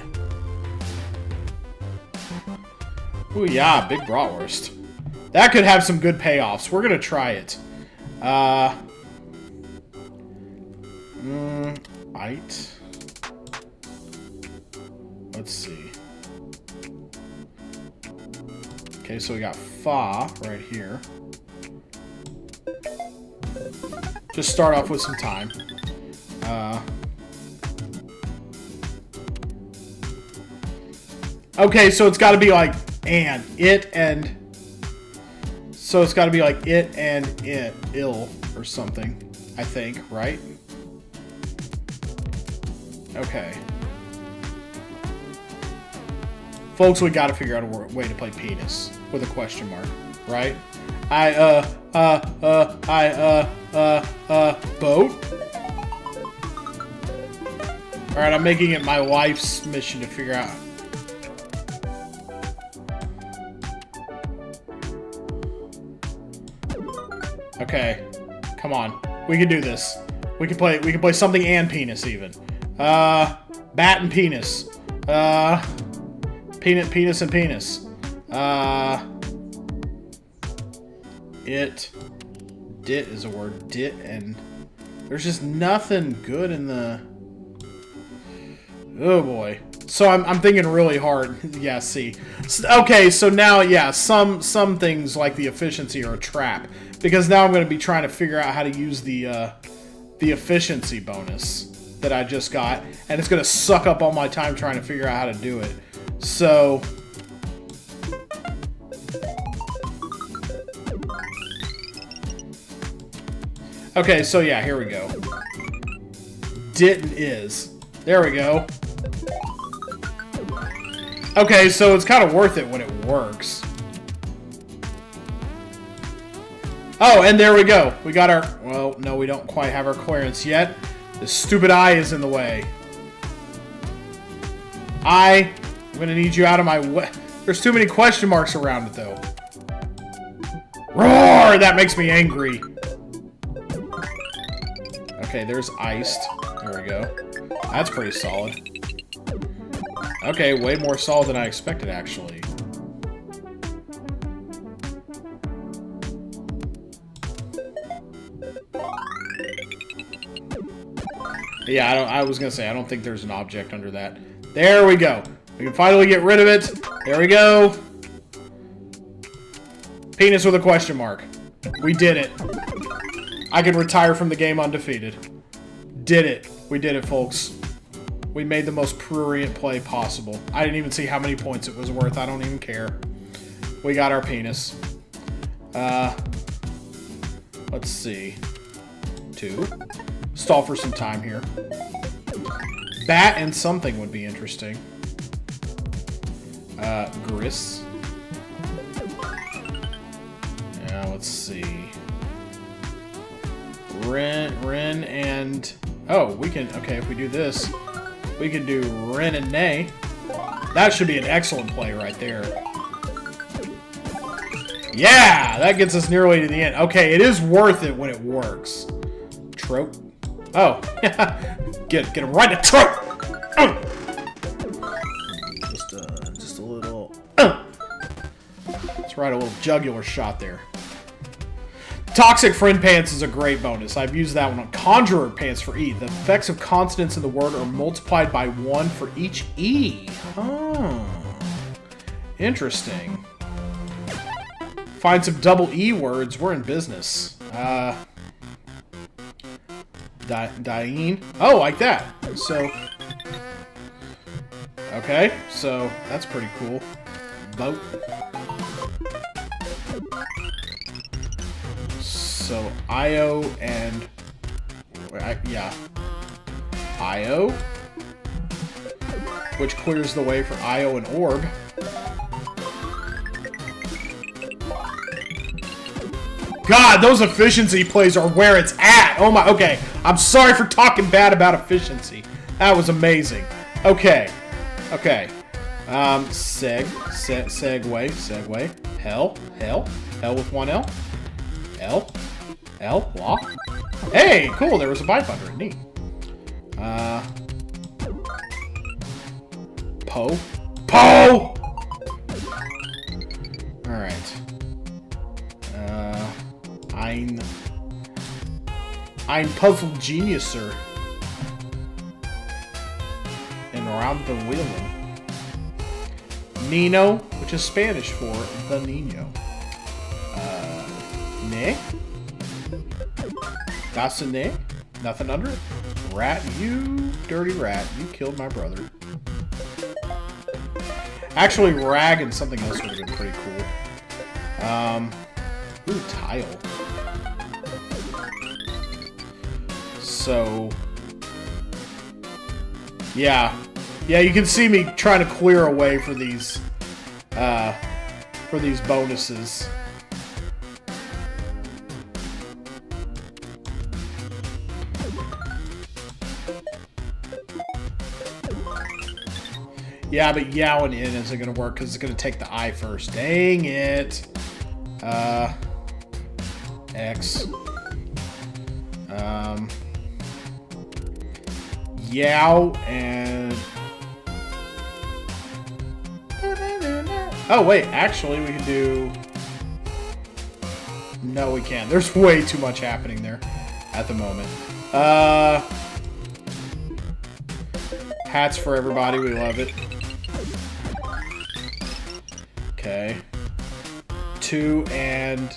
Ooh, yeah, big bratwurst. That could have some good payoffs. We're gonna try it. It. Let's see. Okay, so we got fa right here. Just start off with some time. Okay, so it's got to be like and it and. So it's got to be like it and it, ill, or something, I think, right? Okay. Folks, we got to figure out a way to play penis with a question mark, right? Boat? Alright, I'm making it my wife's mission to figure out. Okay, come on. We can do this. We can play something and penis even. Bat and penis. Penis and penis. Dit is a word. Dit and there's just nothing good in the. Oh boy. So I'm thinking really hard. Yeah, see. Okay, so now yeah, some things like the efficiency are a trap. Because now I'm going to be trying to figure out how to use the efficiency bonus that I just got. And it's going to suck up all my time trying to figure out how to do it. So. Okay, so yeah, here we go. Didn't is. There we go. Okay, so it's kind of worth it when it works. Oh, and there we go. We got our... Well, no, we don't quite have our clearance yet. The stupid eye is in the way. I'm going to need you out of my way. There's too many question marks around it, though. Roar! That makes me angry. Okay, there's iced. There we go. That's pretty solid. Okay, way more solid than I expected, actually. Yeah, I was gonna say, I don't think there's an object under that. There we go. We can finally get rid of it. There we go. Penis with a question mark. We did it. I could retire from the game undefeated. Did it. We did it, folks. We made the most prurient play possible. I didn't even see how many points it was worth. I don't even care. We got our penis. Let's see. 2. Stall for some time here. Bat and something would be interesting. Gris. Yeah, let's see. Ren and... Oh, we can... Okay, if we do this, we can do Ren and Nay. That should be an excellent play right there. Yeah, that gets us nearly to the end. Okay, it is worth it when it works. Trope. Oh, get him right in the trope. Just a little. Let's write a little jugular shot there. Toxic Friend Pants is a great bonus. I've used that one on Conjurer Pants for E. The effects of consonants in the word are multiplied by 1 for each E. Oh, interesting. Find some double E words. We're in business. Dying. Oh, like that. So, okay. So, that's pretty cool. Boat. So, IO and... yeah. IO. Which clears the way for IO and Orb. God, those efficiency plays are where it's at. Oh my, okay. I'm sorry for talking bad about efficiency. That was amazing. Okay. Okay. Segue. Hell with one L. Law. Hey, cool, there was a pipe under it. Neat. Poe. Alright. Ein Puzzle Geniuser. And roundthewheel. Nino, which is Spanish for the Nino. Ne? That's a ne? Nothing under it? Rat, you dirty rat. You killed my brother. Actually, rag and something else would have been pretty cool. Ooh, tile. So, yeah, you can see me trying to clear away for these bonuses. Yeah, but yowing in isn't going to work because it's going to take the I first. Dang it. X. Yow and... Oh, wait. Actually, we can do... No, we can't. There's way too much happening there at the moment. Hats for everybody. We love it. Okay. 2 and...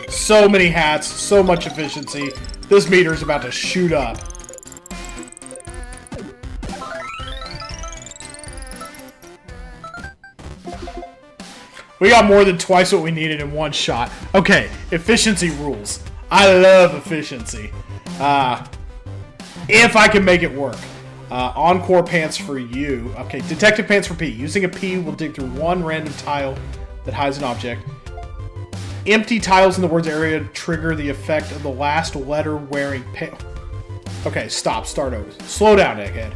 So many hats, so much efficiency. This meter is about to shoot up. We got more than twice what we needed in one shot. Okay, efficiency rules. I love efficiency. If I can make it work. Encore Pants for you. Okay, Detective Pants for P. Using a P will dig through one random tile that hides an object. Empty tiles in the words area trigger the effect of the last letter wearing pants. Okay, stop. Start over. Slow down, egghead.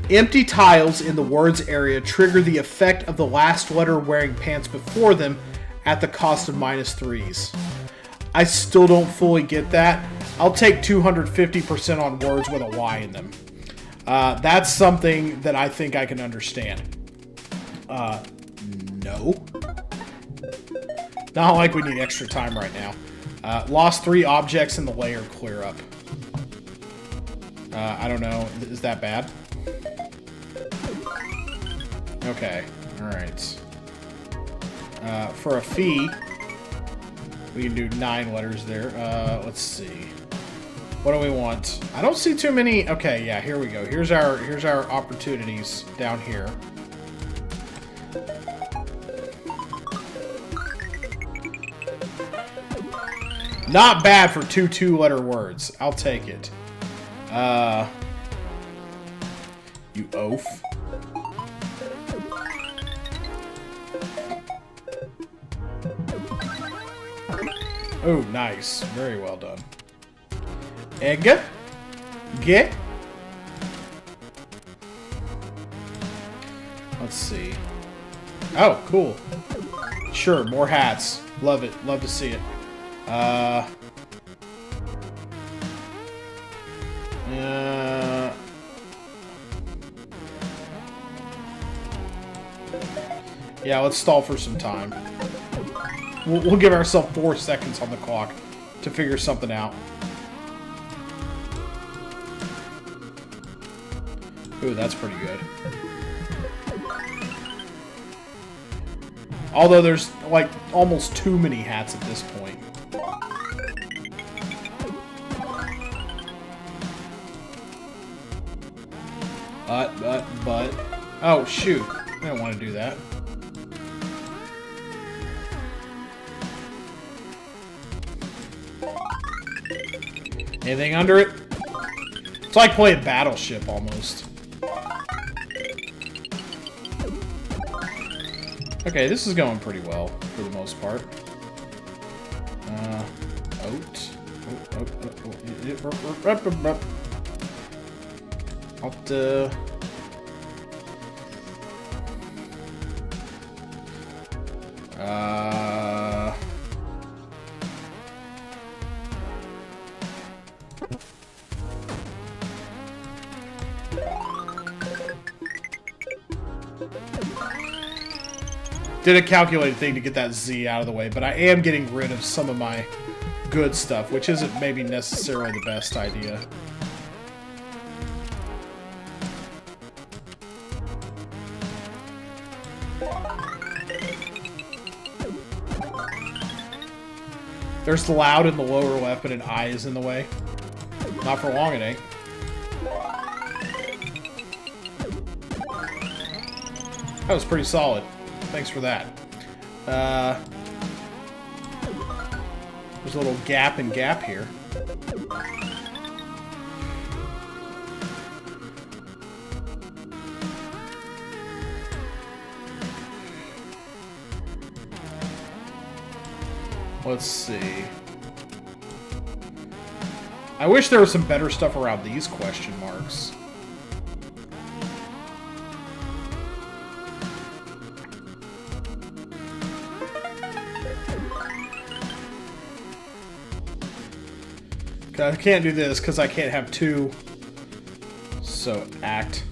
Empty tiles in the words area trigger the effect of the last letter wearing pants before them at the cost of -3s. I still don't fully get that. I'll take 250% on words with a Y in them. That's something that I think I can understand. No. Not like we need extra time right now. Lost 3 objects in the layer clear up. I don't know. Is that bad? Okay. Alright. For a fee, we can do 9 letters there. Let's see. What do we want? I don't see too many. Okay, yeah, here we go. Here's our opportunities down here. Not bad for 2 two-letter words. I'll take it. You oaf. Oh, nice. Very well done. Egg. Get. Let's see. Oh, cool. Sure, more hats. Love it. Love to see it. Yeah, let's stall for some time. We'll give ourselves 4 seconds on the clock to figure something out. Ooh, that's pretty good. Although there's, like, almost too many hats at this point. But... Oh, shoot. I don't want to do that. Anything under it? It's like playing Battleship, almost. Okay, this is going pretty well, for the most part. Oat. Did a calculated thing to get that Z out of the way, but I am getting rid of some of my good stuff, which isn't maybe necessarily the best idea. There's the loud in the lower left, but an I is in the way. Not for long, it ain't. That was pretty solid. Thanks for that. There's a little gap and gap here. Let's see. I wish there was some better stuff around these question marks. I can't do this because I can't have 2. So, act.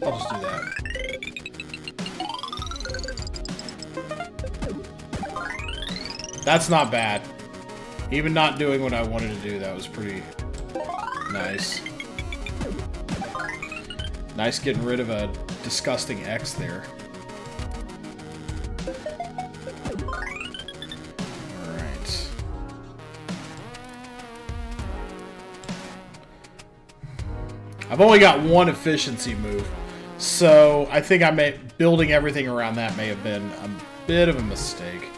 I'll just do that. That's not bad. Even not doing what I wanted to do, that was pretty nice. Nice getting rid of a disgusting X there. I've only got 1 efficiency move, so I think building everything around that may have been a bit of a mistake.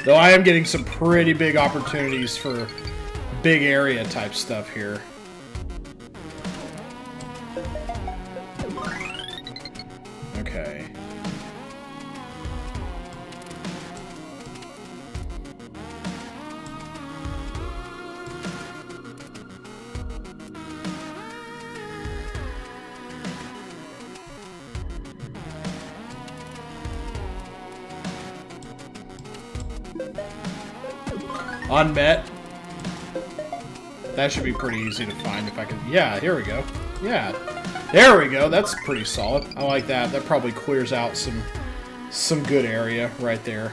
Though I am getting some pretty big opportunities for big area type stuff here. Okay. Unmet. That should be pretty easy to find if I can... Yeah, here we go. Yeah. There we go. That's pretty solid. I like that. That probably clears out some good area right there.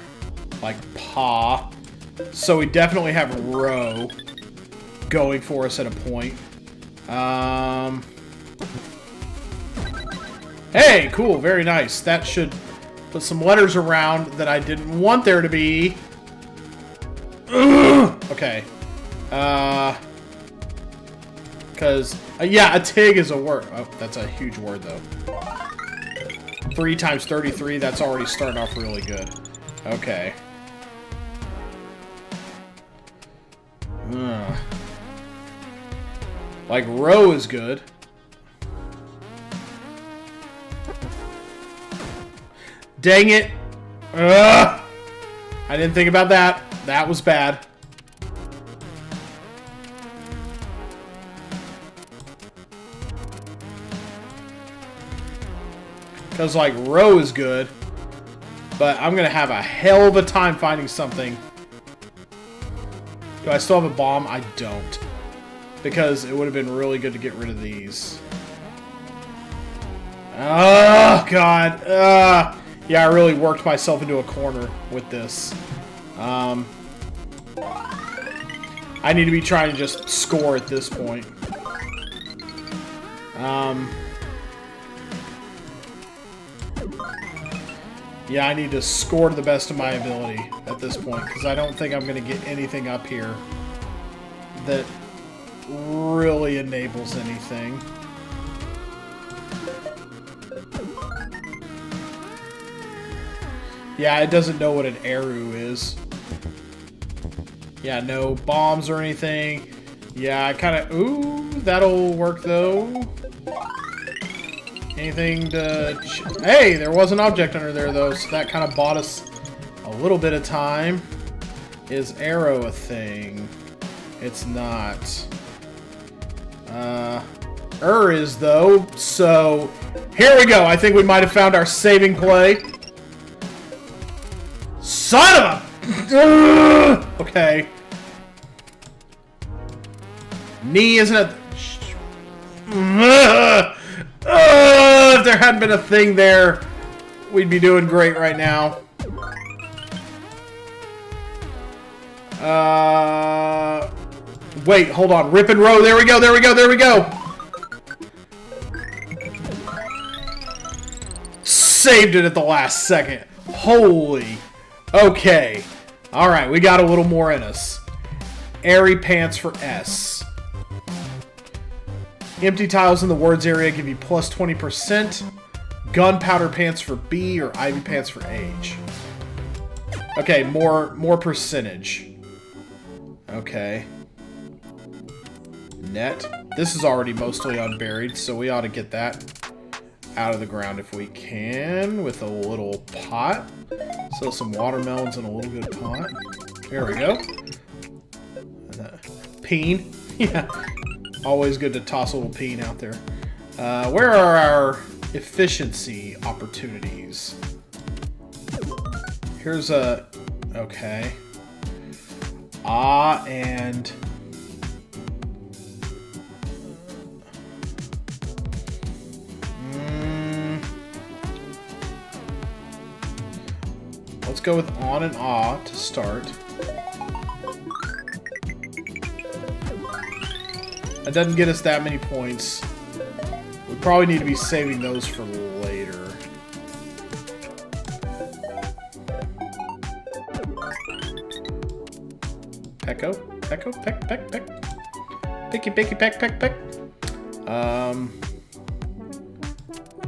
Like paw. So we definitely have row going for us at a point. Hey, cool. Very nice. That should put some letters around that I didn't want there to be. Okay. Because, yeah, a TIG is a word. Oh, that's a huge word, though. 3 times 33, that's already starting off really good. Okay. Like, row is good. Dang it. Ugh. I didn't think about that. That was bad. Because, like, row is good. But I'm going to have a hell of a time finding something. Do I still have a bomb? I don't. Because it would have been really good to get rid of these. Oh, God. Yeah, I really worked myself into a corner with this. I need to be trying to just score at this point. Yeah, I need to score to the best of my ability at this point, because I don't think I'm going to get anything up here that really enables anything. Yeah, it doesn't know what an arrow is. Yeah, no bombs or anything. Yeah, I kind of... Ooh, that'll work, though. Anything to... Hey, there was an object under there, though, so that kind of bought us a little bit of time. Is arrow a thing? It's not. Is, though, so... Here we go. I think we might have found our saving play. Son of a... Okay. Knee isn't a... If there hadn't been a thing there, we'd be doing great right now. Wait, hold on. Rip and row. There we go, there we go, there we go. Saved it at the last second. Holy... Okay. Alright, we got a little more in us. Airy pants for S. Empty tiles in the words area give you plus 20%. Gunpowder pants for B or ivy pants for H. Okay, more percentage. Okay. Net. This is already mostly unburied, so we ought to get that out of the ground if we can with a little pot. So some watermelons in a little good pot. There we go. Peen. Yeah. Always good to toss a little peen out there. Where are our efficiency opportunities? Here's a... Okay. And... Let's go with on and ah to start. That doesn't get us that many points. We probably need to be saving those for later. Pecco? Pecco? Peck, peck, peck. Picky, picky, peck, peck, peck.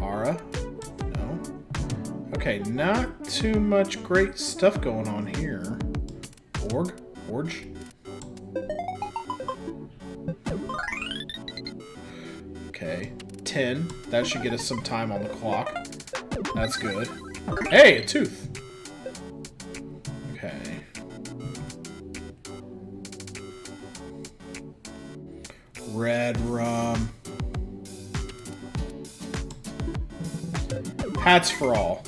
Ara? No. Okay, not too much great stuff going on here. Org? Orge? Okay, 10. That should get us some time on the clock. That's good. Hey, a tooth! Okay. Red rum. Hats for all.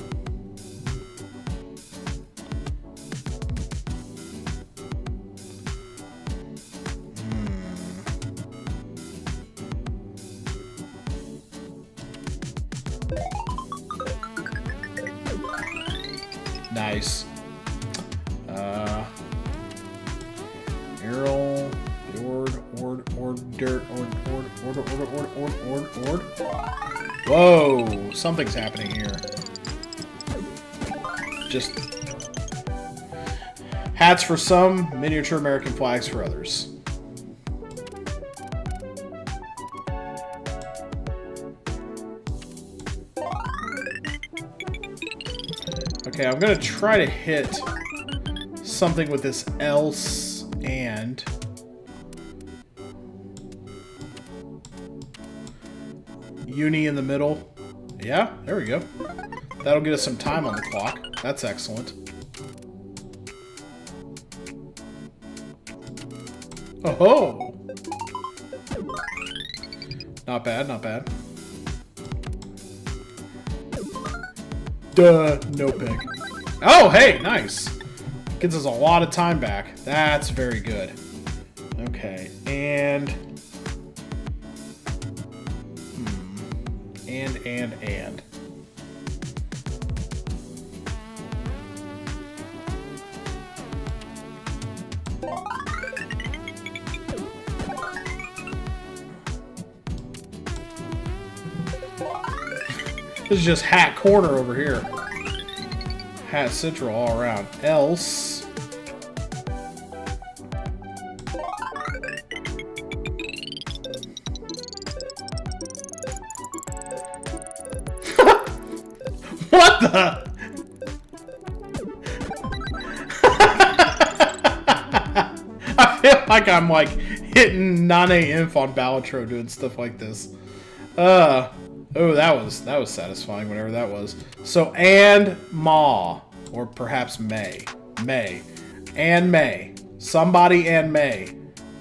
Nice. Errol, Ord. Whoa, something's happening here. Just hats for some, miniature American flags for others. Okay, I'm gonna try to hit something with this else and uni in the middle. Yeah, there we go. That'll get us some time on the clock. That's excellent. Oh-ho! Not bad, not bad. Duh, no pig. Oh, hey, nice. Gives us a lot of time back. That's very good. Okay, and... And. This is just hat corner over here. Hat central all around. Else... What the? I feel like I'm like hitting 9 a.m. on Balatro doing stuff like this. Oh, that was satisfying, whatever that was. So, and Ma, or perhaps May. And May. Somebody and May.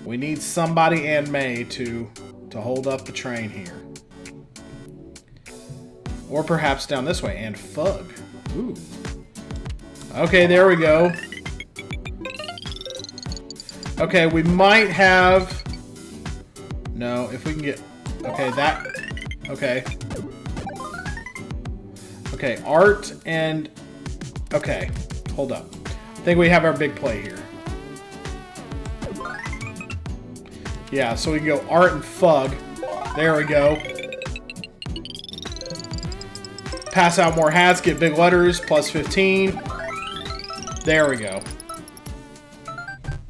We need somebody and May to hold up the train here. Or perhaps down this way. And Fug. Ooh. Okay, there we go. Okay, we might have... No, if we can get... Okay, that... Okay. Okay, Art and... Okay, hold up. I think we have our big play here. Yeah, so we can go Art and Fug. There we go. Pass out more hats, get big letters, plus 15. There we go.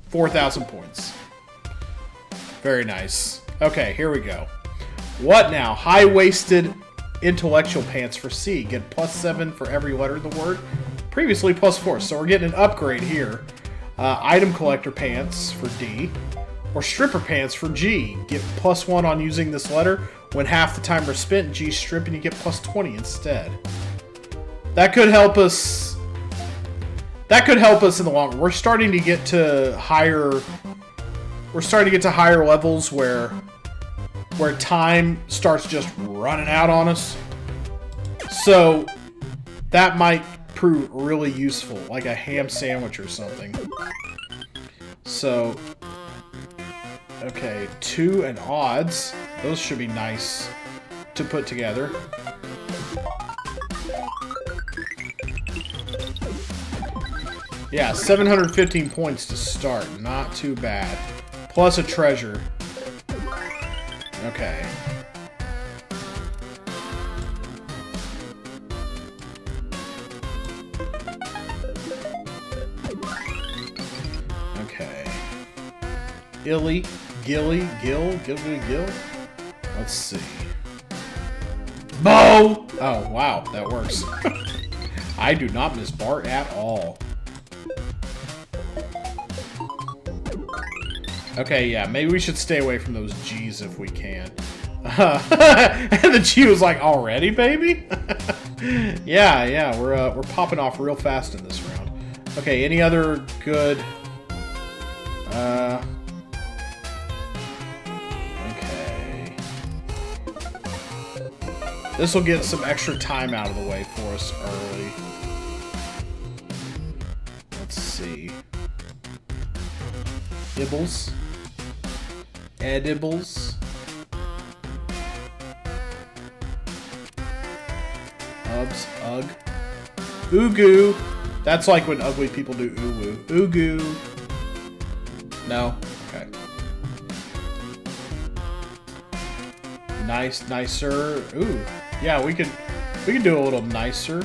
4,000 points. Very nice. Okay, here we go. What now? High-waisted intellectual pants for C. Get plus 7 for every letter of the word. Previously plus 4, so we're getting an upgrade here. Item collector pants for D. Or stripper pants for G. Get plus 1 on using this letter. When half the timer is spent, G strip and you get plus 20 instead. That could help us. That could help us in the long run. We're starting to get to higher. We're starting to get to higher levels where time starts just running out on us. So that might prove really useful, like a ham sandwich or something. So. Okay, 2 and odds. Those should be nice to put together. Yeah, 715 points to start. Not too bad. Plus a treasure. Okay. Okay. Illy. Gilly. Let's see. Bo! Oh, wow. That works. I do not miss Bart at all. Okay, yeah. Maybe we should stay away from those G's if we can. And the G was like, already, baby? Yeah. We're popping off real fast in this round. Okay, any other good... This will get some extra time out of the way for us early. Let's see. Ibbles. Edibles. Ubs. Ugh. Ooogoo. That's like when ugly people do ooh-woo. Oogoo. No? Okay. Nice, nicer. Ooh. Yeah, we could do a little nicer.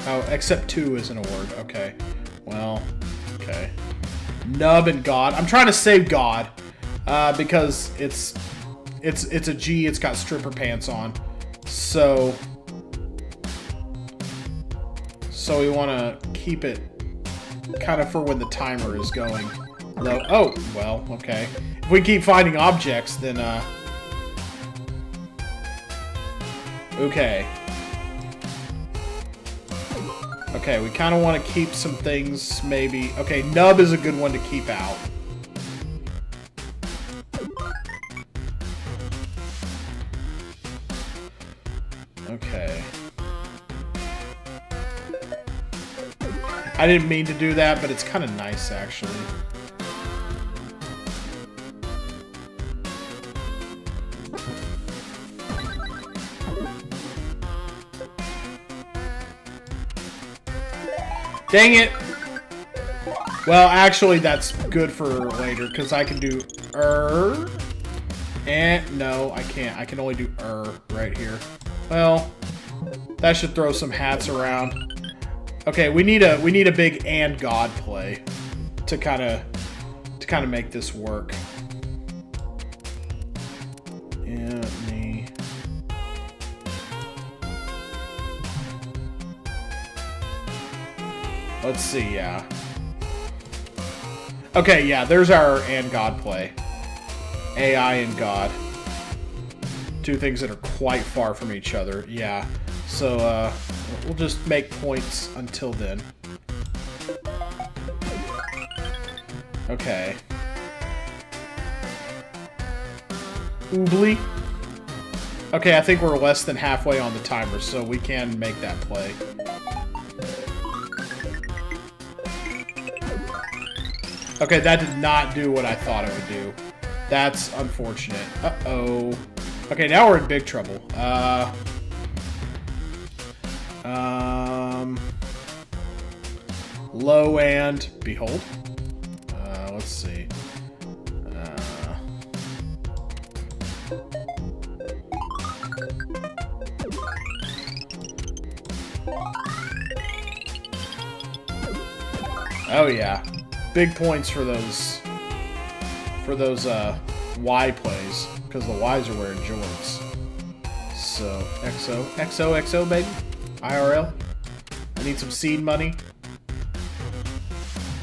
Oh, except 2 isn't a word. Okay. Well, okay. Nub and God. I'm trying to save God. Because it's a G, it's got stripper pants on. So we want to keep it kind of for when the timer is going low. Oh, well, okay. If we keep finding objects, then okay. Okay, we kind of want to keep some things, maybe. Okay, nub is a good one to keep out. Okay. I didn't mean to do that, but it's kind of nice, actually. Dang it! Well, actually, that's good for later, because I can do and no, I can't. I can only do right here. Well, that should throw some hats around. Okay, we need a big and God play to kind of make this work. Yeah, me. Let's see, yeah. Okay, yeah, there's our and God play. AI and God. Two things that are quite far from each other, yeah. So, we'll just make points until then. Okay. Oobly. Okay, I think we're less than halfway on the timer, so we can make that play. Okay, that did not do what I thought it would do. That's unfortunate. Uh-oh. Okay, now we're in big trouble. Low and behold. Let's see. Oh yeah. Big points for those Y plays, because the Ys are wearing jorts. So XO, baby. IRL. I need some seed money.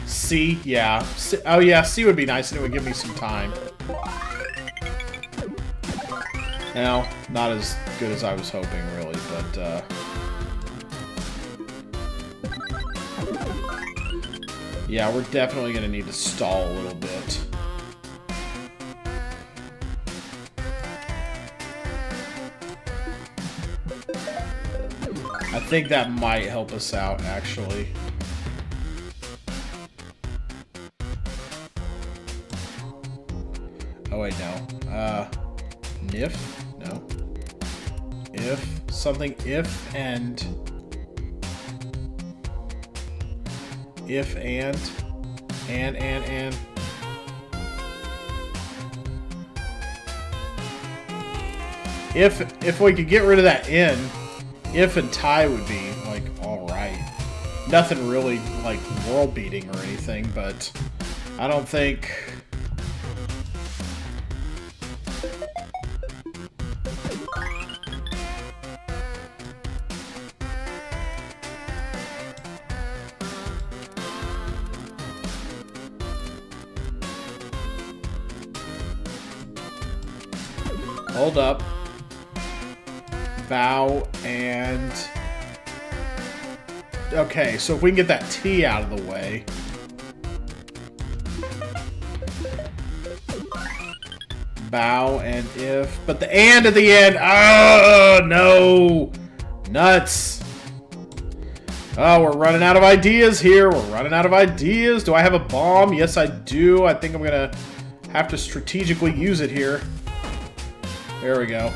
C, yeah. C, oh yeah, C would be nice and it would give me some time. Now, not as good as I was hoping, really, but yeah, we're definitely gonna need to stall a little bit. I think that might help us out, actually. Oh wait, no. If? No. If. Something if and... If and... And. If we could get rid of that N, if and tie would be, like, alright. Nothing really, like, world-beating or anything, but I don't think... Hold up. Bow and... Okay, so if we can get that T out of the way... Bow and if... But the and at the end... Oh, no! Nuts! Oh, we're running out of ideas here. We're running out of ideas. Do I have a bomb? Yes, I do. I think I'm gonna have to strategically use it here. There we go.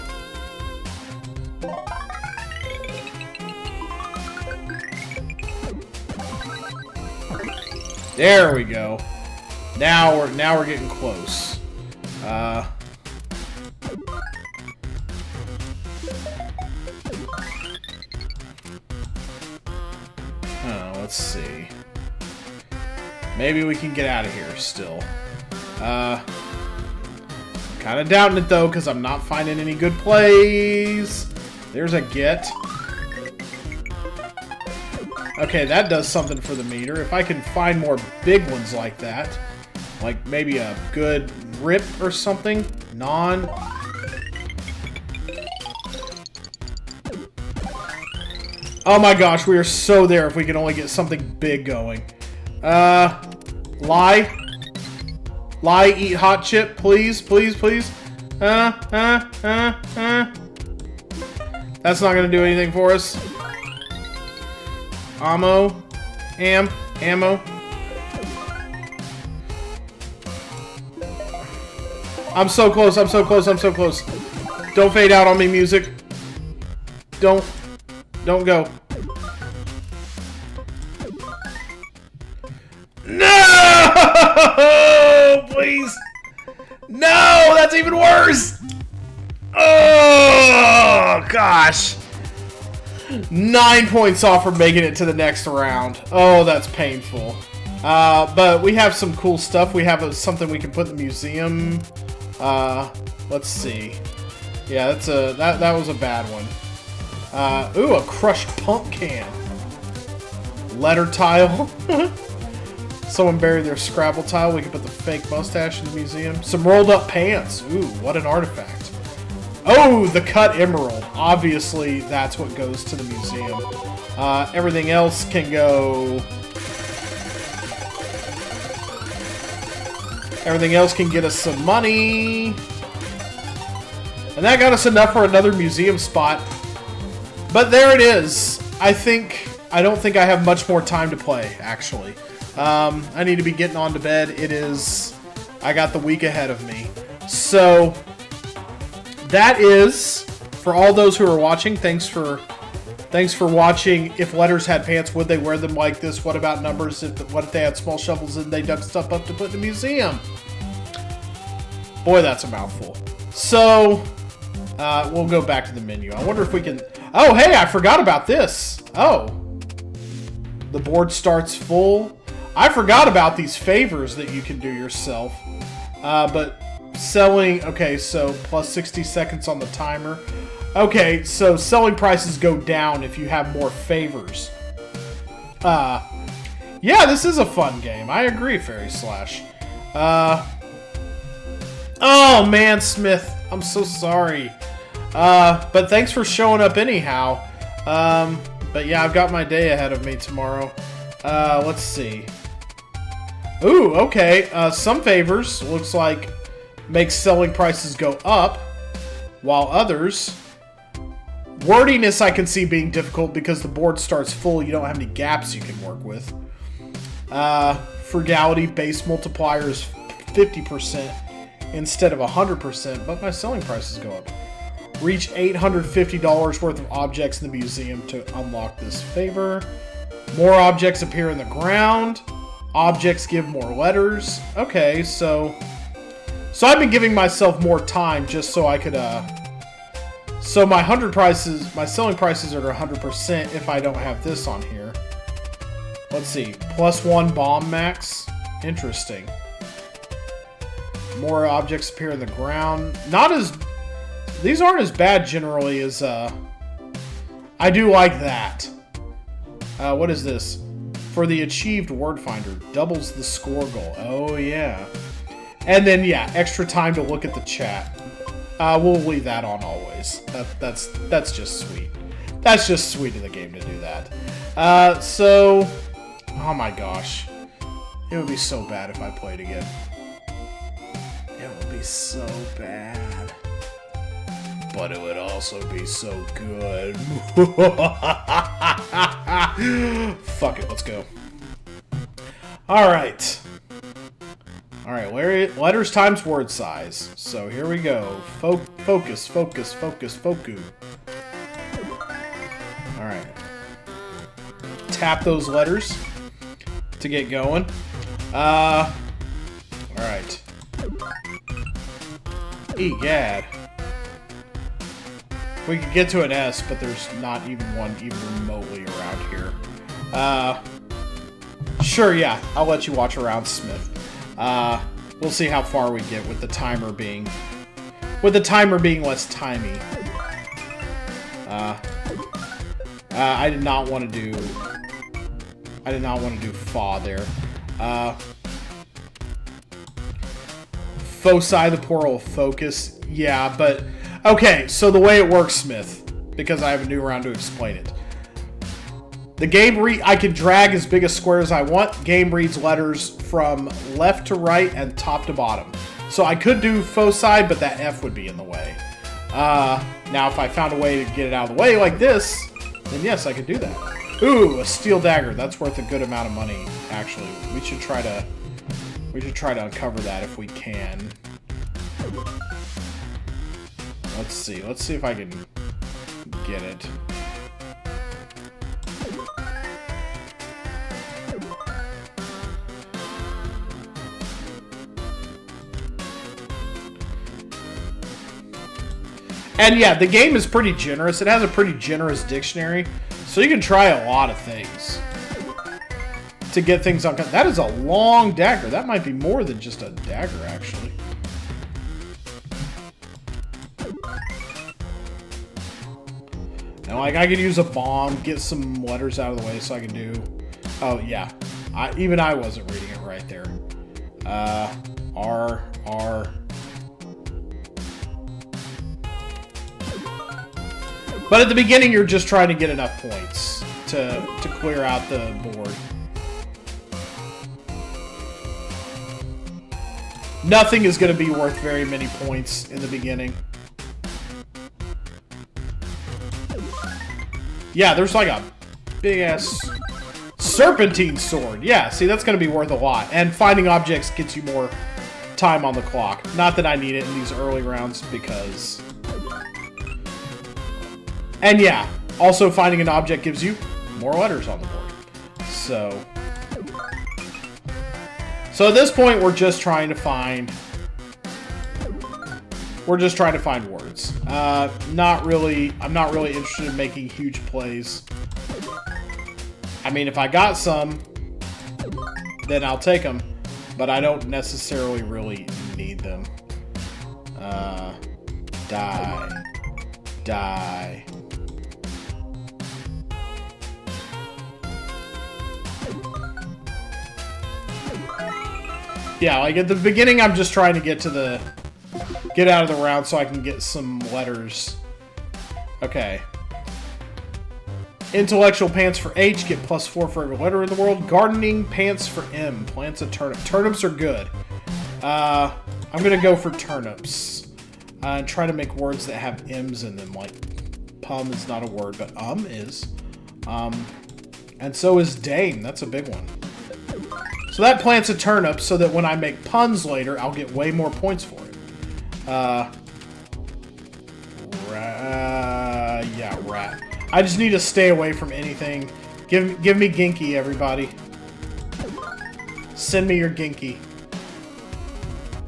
There we go. Now we're getting close. Oh, let's see. Maybe we can get out of here still. Kind of doubting it though, because I'm not finding any good plays. There's a get. Okay, that does something for the meter. If I can find more big ones like that, like maybe a good rip or something, non. Oh my gosh, we are so there if we can only get something big going. Lie. Lie, eat hot chip, please, please, please. That's not gonna do anything for us. Ammo. Ammo. I'm so close, I'm so close, I'm so close. Don't fade out on me, music. Don't go. No! Please! No! That's even worse! Oh, gosh. 9 points off from making it to the next round. Oh, that's painful. But we have some cool stuff. We have something we can put in the museum. Let's see. Yeah, that was a bad one. Ooh, a crushed pump can. Letter tile. Someone buried their Scrabble tile. We can put the fake mustache in the museum. Some rolled up pants. Ooh, what an artifact. Oh, the cut emerald. Obviously, that's what goes to the museum. Everything else can go... Everything else can get us some money. And that got us enough for another museum spot. But there it is. I don't think I have much more time to play, actually. I need to be getting on to bed. I got the week ahead of me. So, that is, for all those who are watching, thanks for watching. If letters had pants, would they wear them like this? What about numbers? What if they had small shovels and they dug stuff up to put in a museum? Boy, that's a mouthful. So, we'll go back to the menu. I wonder if we can... Oh, hey, I forgot about this. Oh. The board starts full. I forgot about these favors that you can do yourself. But selling... Okay, so plus 60 seconds on the timer. Okay, so selling prices go down if you have more favors. Yeah, this is a fun game. I agree, Fairy Slash. Oh, man, Smith. I'm so sorry. But thanks for showing up anyhow. But yeah, I've got my day ahead of me tomorrow. Let's see. Ooh, okay. Some favors, looks like, make selling prices go up, while others... Wordiness I can see being difficult because the board starts full. You don't have any gaps you can work with. Frugality, base multiplier is 50% instead of 100%, but my selling prices go up. Reach $850 worth of objects in the museum to unlock this favor. More objects appear in the ground. Objects give more letters. Okay, so I've been giving myself more time just so I could, so my selling prices are at 100% if I don't have this on here. Let's see, +1 bomb max. Interesting. More objects appear in the ground. These aren't as bad generally as, I do like that. What is this? For the achieved word finder, doubles the score goal. Oh, yeah. And then, yeah, extra time to look at the chat. We'll leave that on always. That's just sweet. That's just sweet of the game to do that. So, oh my gosh. It would be so bad if I played again. It would be so bad. But it would also be so good. Fuck it, let's go. Alright. Alright, letters times word size. So here we go. Focus, focus, focus, focus. Alright. Tap those letters to get going. Alright. Egad. We could get to an S, but there's not even one even remotely around here. Sure, yeah. I'll let you watch around Smith. We'll see how far we get with the timer being... less timey. I did not want to do... fa there. Foci, the plural of focus. Yeah, but... Okay, so the way it works, Smith, because I have a new round to explain it. The game I can drag as big a square as I want. Game reads letters from left to right and top to bottom. So I could do foci, but that F would be in the way. Now, if I found a way to get it out of the way like this, then yes, I could do that. Ooh, a steel dagger. That's worth a good amount of money, actually. We should try to uncover that if we can. Let's see. Let's see if I can get it. And yeah, the game is pretty generous. It has a pretty generous dictionary, so you can try a lot of things to get things uncovered. That is a long dagger. That might be more than just a dagger, actually. And like, I could use a bomb, get some letters out of the way so I can do... Oh, yeah. Even I wasn't reading it right there. R. But at the beginning, you're just trying to get enough points to clear out the board. Nothing is going to be worth very many points in the beginning. Yeah, there's like a big-ass serpentine sword. Yeah, see, that's going to be worth a lot. And finding objects gets you more time on the clock. Not that I need it in these early rounds, because... And yeah, also finding an object gives you more letters on the board. So at this point, we're just trying to find... We're just trying to find words. I'm not really interested in making huge plays. I mean, if I got some, then I'll take them. But I don't necessarily really need them. Die. Yeah, like at the beginning, I'm just trying to get out of the round so I can get some letters. Okay. Intellectual pants for H, get +4 for every letter in the world. Gardening pants for M, plants a turnip. Turnips are good. I'm gonna go for turnips. And try to make words that have M's in them, like pum is not a word, but is. And so is dame, that's a big one. So that plants a turnip so that when I make puns later, I'll get way more points for it. Yeah, rat. I just need to stay away from anything. Give me Ginky, everybody. Send me your Ginky.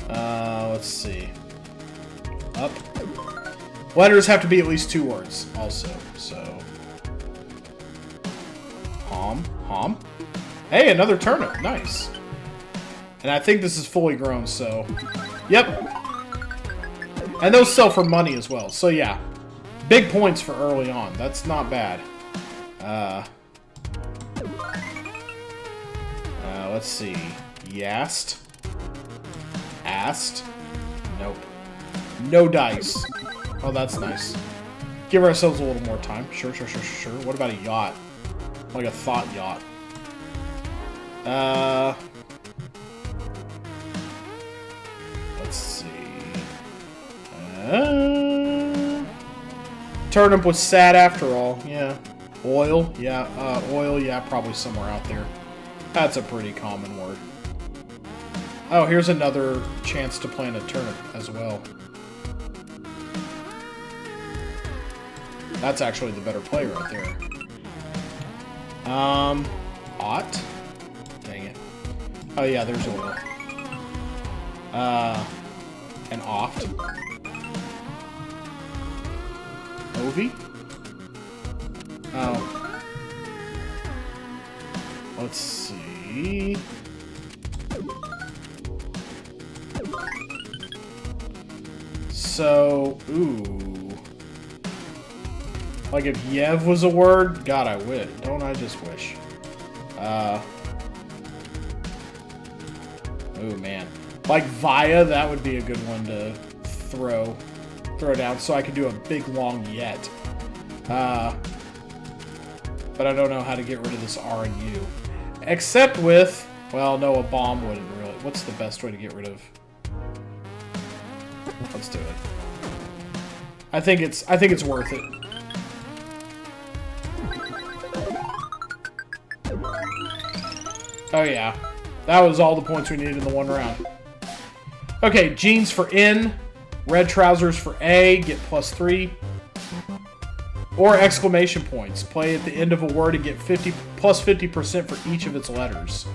Let's see. Up. Letters have to be at least 2 words, also. So. Hom. Hey, another turnip. Nice. And I think this is fully grown, so... Yep. And those sell for money as well. So, yeah. Big points for early on. That's not bad. Let's see. Yast. Ast. Nope. No dice. Oh, that's nice. Give ourselves a little more time. Sure. What about a yacht? Like a thought yacht. Let's see. Turnip was sad after all. Yeah. Oil. Yeah. Oil. Yeah. Probably somewhere out there. That's a pretty common word. Oh, here's another chance to plant a turnip as well. That's actually the better play right there. Ought. Dang it. Oh yeah, there's oil. And oft. Ovi? Oh. Let's see. So, ooh. Like if Yev was a word? God, I wish. Don't I just wish? Oh man. Like Via, that would be a good one to throw down so I could do a big long yet. But I don't know how to get rid of this R and U. Except with... Well, no, a bomb wouldn't really... What's the best way to get rid of... Let's do it. I think it's worth it. Oh yeah. That was all the points we needed in the one round. Okay, jeans for N. Red trousers for A. Get +3. Or exclamation points. Play at the end of a word and get plus 50% for each of its letters.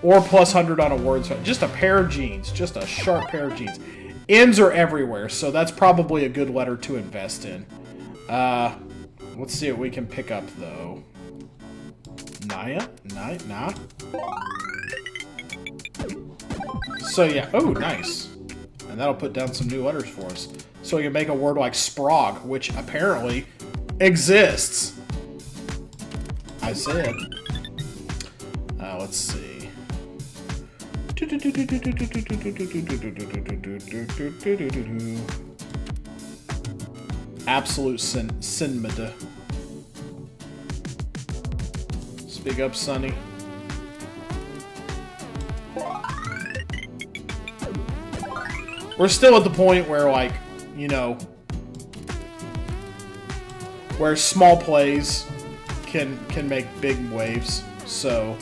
Or plus 100 on a word. Just a pair of jeans. Just a sharp pair of jeans. N's are everywhere, so that's probably a good letter to invest in. Let's see what we can pick up, though. Nah. So, yeah. Oh, nice. And that'll put down some new letters for us. So we can make a word like sprog, which apparently exists. I said. Let's see. Absolute cinema. Speak up, Sonny. We're still at the point where, like, you know, where small plays can make big waves. So,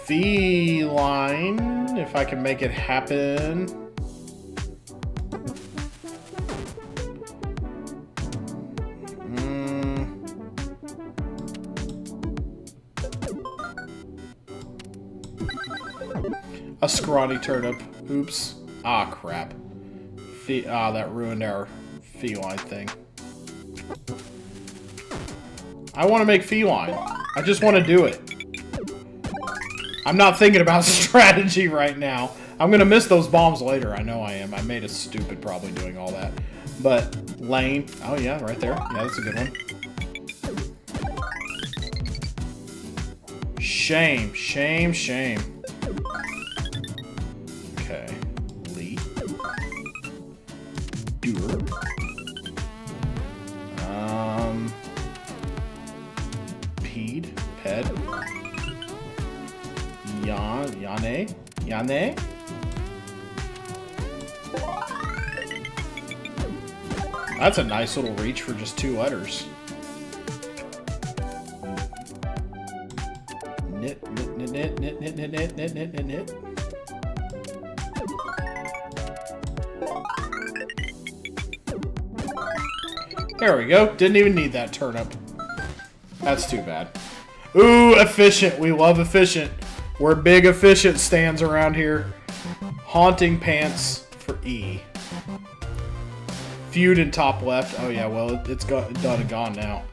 feline, if I can make it happen. A scrawny turnip. Oops. Ah, crap. That ruined our feline thing. I want to make feline. I just want to do it. I'm not thinking about strategy right now. I'm going to miss those bombs later. I know I am. I made a stupid probably doing all that. But, lane. Oh, yeah, right there. Yeah, that's a good one. Shame. Shame, shame. Okay. Lee. Doer. Peed. Ped. Yane? That's a nice little reach for just 2 letters. Knit. There we go. Didn't even need that turnip. That's too bad. Ooh, efficient. We love efficient. We're big efficient stands around here. Haunting pants for E. Feud in top left. Oh yeah, well, it's done and gone now.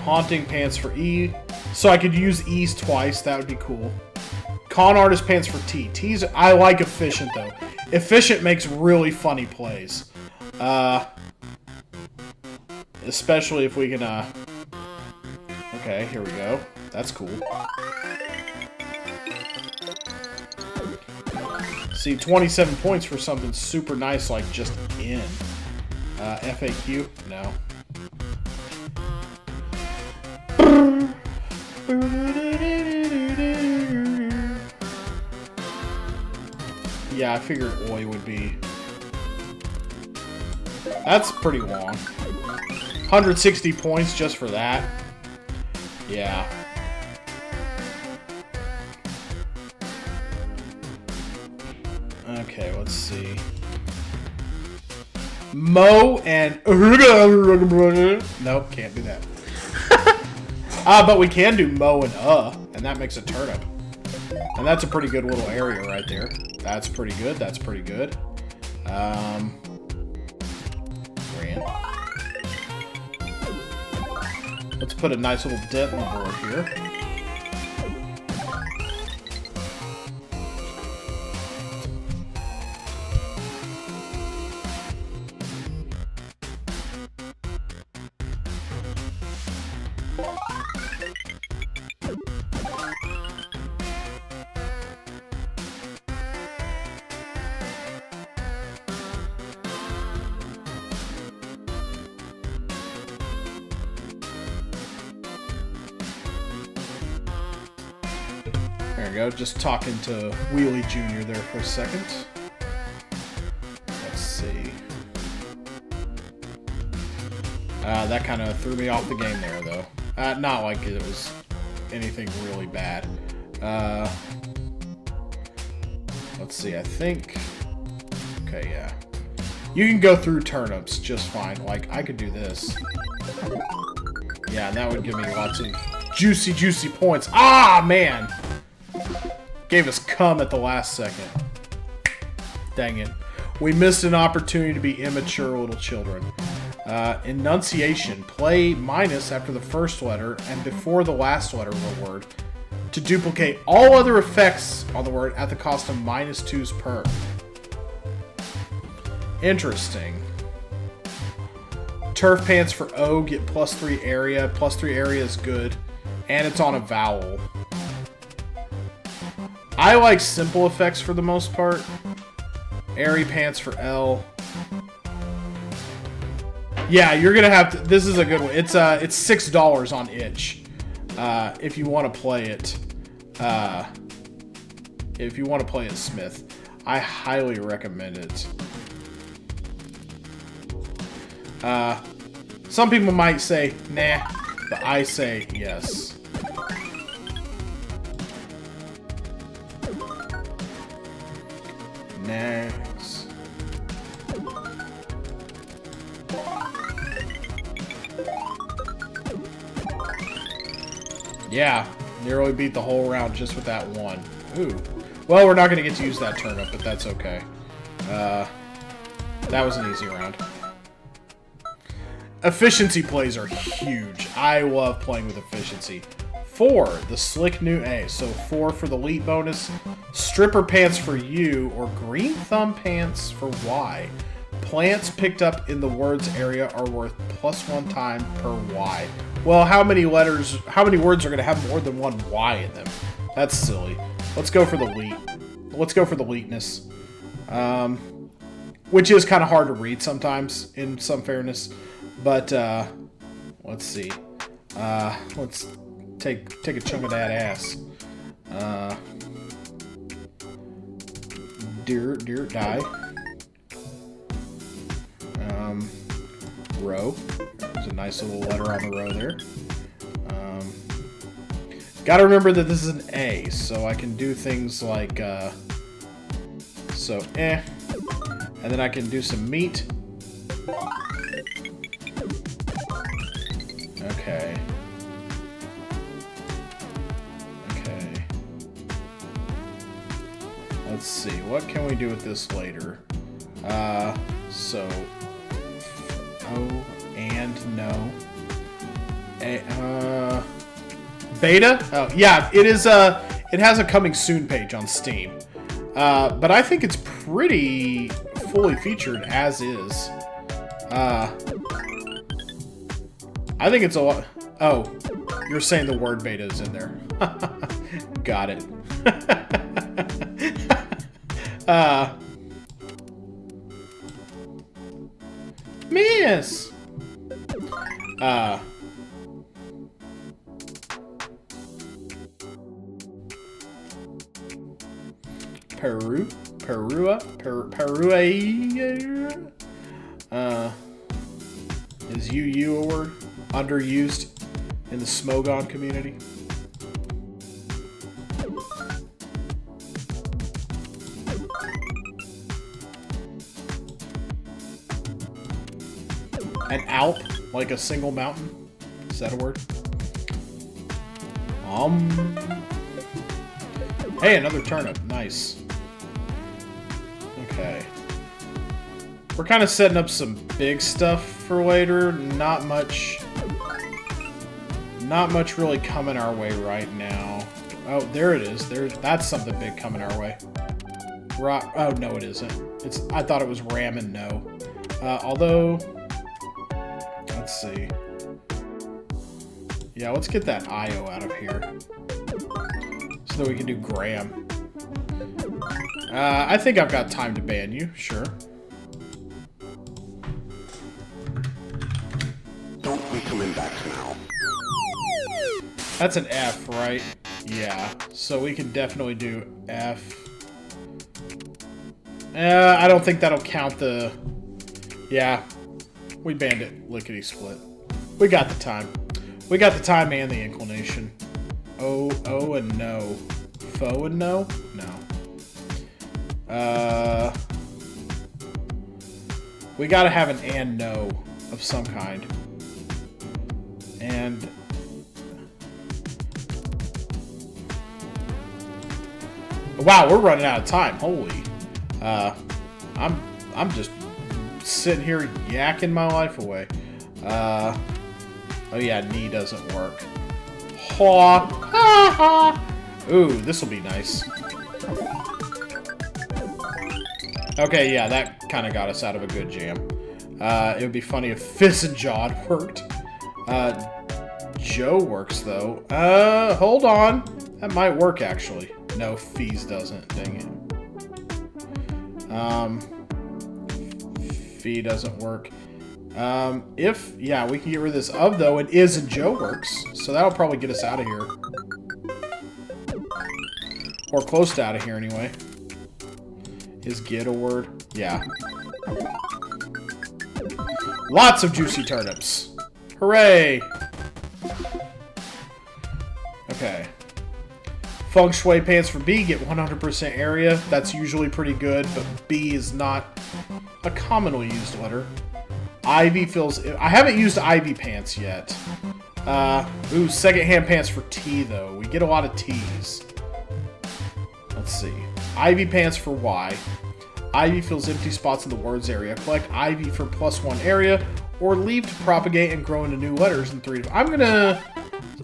Haunting pants for E. So I could use E's twice. That would be cool. Con artist pants for T. T's, I like efficient though. Efficient makes really funny plays. Especially if we can, okay, here we go. That's cool. See, 27 points for something super nice like just in. FAQ? No. Yeah, I figured Oi would be... That's pretty long. 160 points just for that. Yeah. Okay, let's see. Mo and... Nope, can't do that. But we can do Mo and that makes a turnip. And that's a pretty good little area right there. That's pretty good, that's pretty good. Ran. Let's put a nice little dent on the board here. There we go. Just talking to Wheelie Jr. there for a second. Let's see. That kind of threw me off the game there, though. Not like it was anything really bad. Let's see. I think... Okay, yeah. You can go through turnips just fine. Like, I could do this. Yeah, and that would give me lots of juicy, juicy points. Ah, man! Gave us cum at the last second. Dang it. We missed an opportunity to be immature little children. Enunciation. Play minus after the first letter and before the last letter of a word to duplicate all other effects on the word at the cost of -2s per. Interesting. Turf pants for O get +3 area. +3 area is good. And it's on a vowel. I like simple effects for the most part. Airy pants for L. Yeah, you're gonna have to. This is a good one. It's $6 on itch. If you want to play it. If you want to play it Smith, I highly recommend it. Some people might say nah, but I say yes. Next. Yeah, nearly beat the whole round just with that one. Ooh. Well, we're not going to get to use that turnip, but that's okay. That was an easy round. Efficiency plays are huge. I love playing with efficiency. 4, the slick new A. So 4 for the elite bonus. Stripper pants for U, or green thumb pants for Y. Plants picked up in the words area are worth +1 time per Y. Well, how many words are going to have more than one Y in them? That's silly. Let's go for the elite. Let's go for the eliteness. Which is kind of hard to read sometimes, in some fairness. But, let's see. Let's take a chunk of that ass. Dear die. Row. There's a nice little letter on the row there. Gotta remember that this is an A, so I can do things like, and then I can do some meat. Okay. Okay. Let's see, what can we do with this later? So... Oh, and no. Beta? Oh, yeah, it is, it has a coming soon page on Steam. But I think it's pretty fully featured as is. I think it's a lot. Oh, you're saying the word beta is in there. Got it. Miss. Perua is UU a word? Underused in the Smogon community? An Alp, like a single mountain? Is that a word? Hey, another turnip. Nice. Okay. We're kind of setting up some big stuff for later. Not much really coming our way right now. Oh, there it is. That's something big coming our way. Rock. Oh, no, it isn't. I thought it was ramen. No. Although, let's see. Yeah, let's get that IO out of here so that we can do Graham. I think I've got time to ban you. Sure. Don't be coming back now. That's an F, right? Yeah, so we can definitely do F. I don't think that'll count the... Yeah, we banned it lickety-split. We got the time. We got the time and the inclination. O and no. Fo and no? No. We gotta have an and no of some kind. And... Wow, we're running out of time. Holy. I'm just sitting here yakking my life away. Oh yeah, knee doesn't work. Ha ha ha. Ooh, this will be nice. Okay, yeah, that kind of got us out of a good jam. It would be funny if Fizz and Jawed worked. Joe works though. Hold on. That might work actually. No, Fees doesn't. Dang it. Fee doesn't work. Yeah, we can get rid of this of though, and is and Joe works. So that'll probably get us out of here. Or close to out of here anyway. Is get a word? Yeah. Lots of juicy turnips. Hooray! Okay. Feng Shui pants for B get 100% area. That's usually pretty good, but B is not a commonly used letter. Ivy fills... I haven't used Ivy pants yet. Ooh, second-hand pants for T, though. We get a lot of T's. Let's see. Ivy pants for Y. Ivy fills empty spots in the words area. Collect Ivy for +1 area, or leave to propagate and grow into new letters in 3 to... I'm gonna...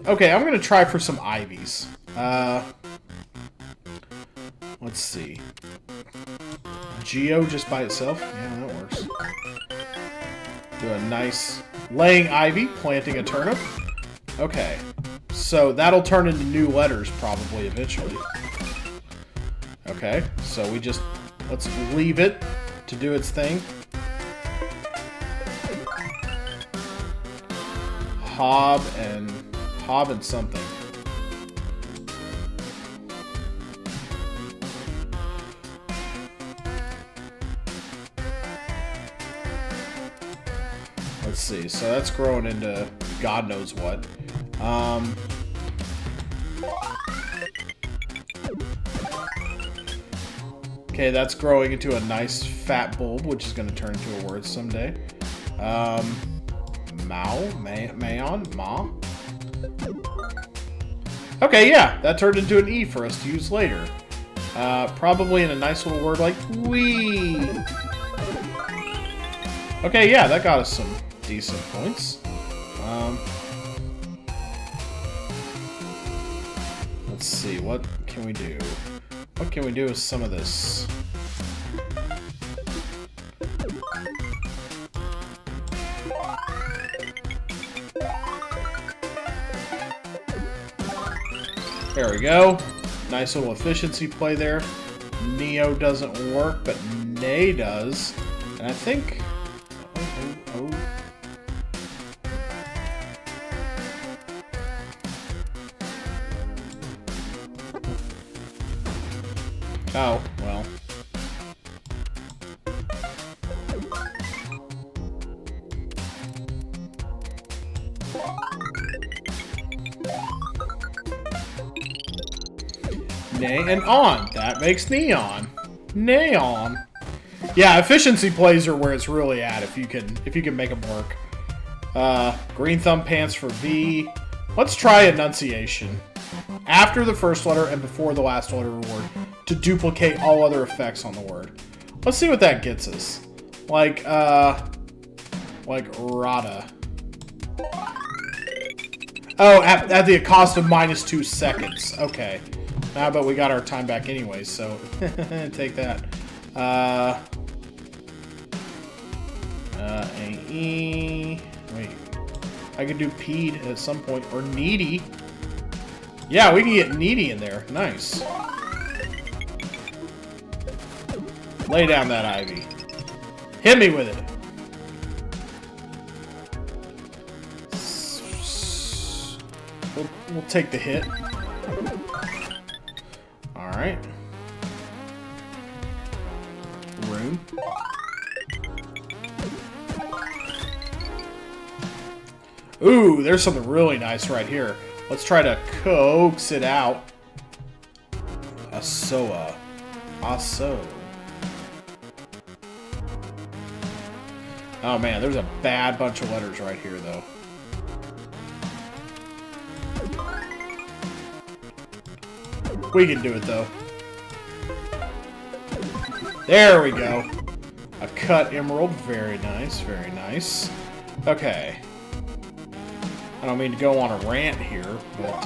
Okay, I'm gonna try for some Ivies. Let's see. Geo just by itself? Yeah, that works. Do a nice laying ivy, planting a turnip. Okay. So that'll turn into new letters probably eventually. Okay, so we just... Let's leave it to do its thing. Hob and something. Let's see, so that's growing into God knows what. Okay, that's growing into a nice fat bulb, which is going to turn into a word someday. Maon? Ma? Okay, yeah, that turned into an E for us to use later. Probably in a nice little word like wee. Okay, yeah, that got us some decent points. Let's see, what can we do? What can we do with some of this? There we go. Nice little efficiency play there. Neo doesn't work, but Nay does. And I think... Oh, well. Nay and on. That makes neon. Neon. Yeah, efficiency plays are where it's really at if you can make them work. Green thumb pants for V. Let's try enunciation. After the first letter and before the last letter of the word to duplicate all other effects on the word. Let's see what that gets us. Like Rada. Oh, at the cost of -2 seconds. Okay. Nah, but we got our time back anyway, so take that. AE. Wait. I could do peed at some point. Or needy. Yeah, we can get needy in there. Nice. Lay down that ivy. Hit me with it. We'll take the hit. Alright. Room. Ooh, there's something really nice right here. Let's try to coax it out. Asoa. Aso. Oh man, there's a bad bunch of letters right here, though. We can do it, though. There we go. A cut emerald. Very nice, very nice. Okay. I don't mean to go on a rant here, but,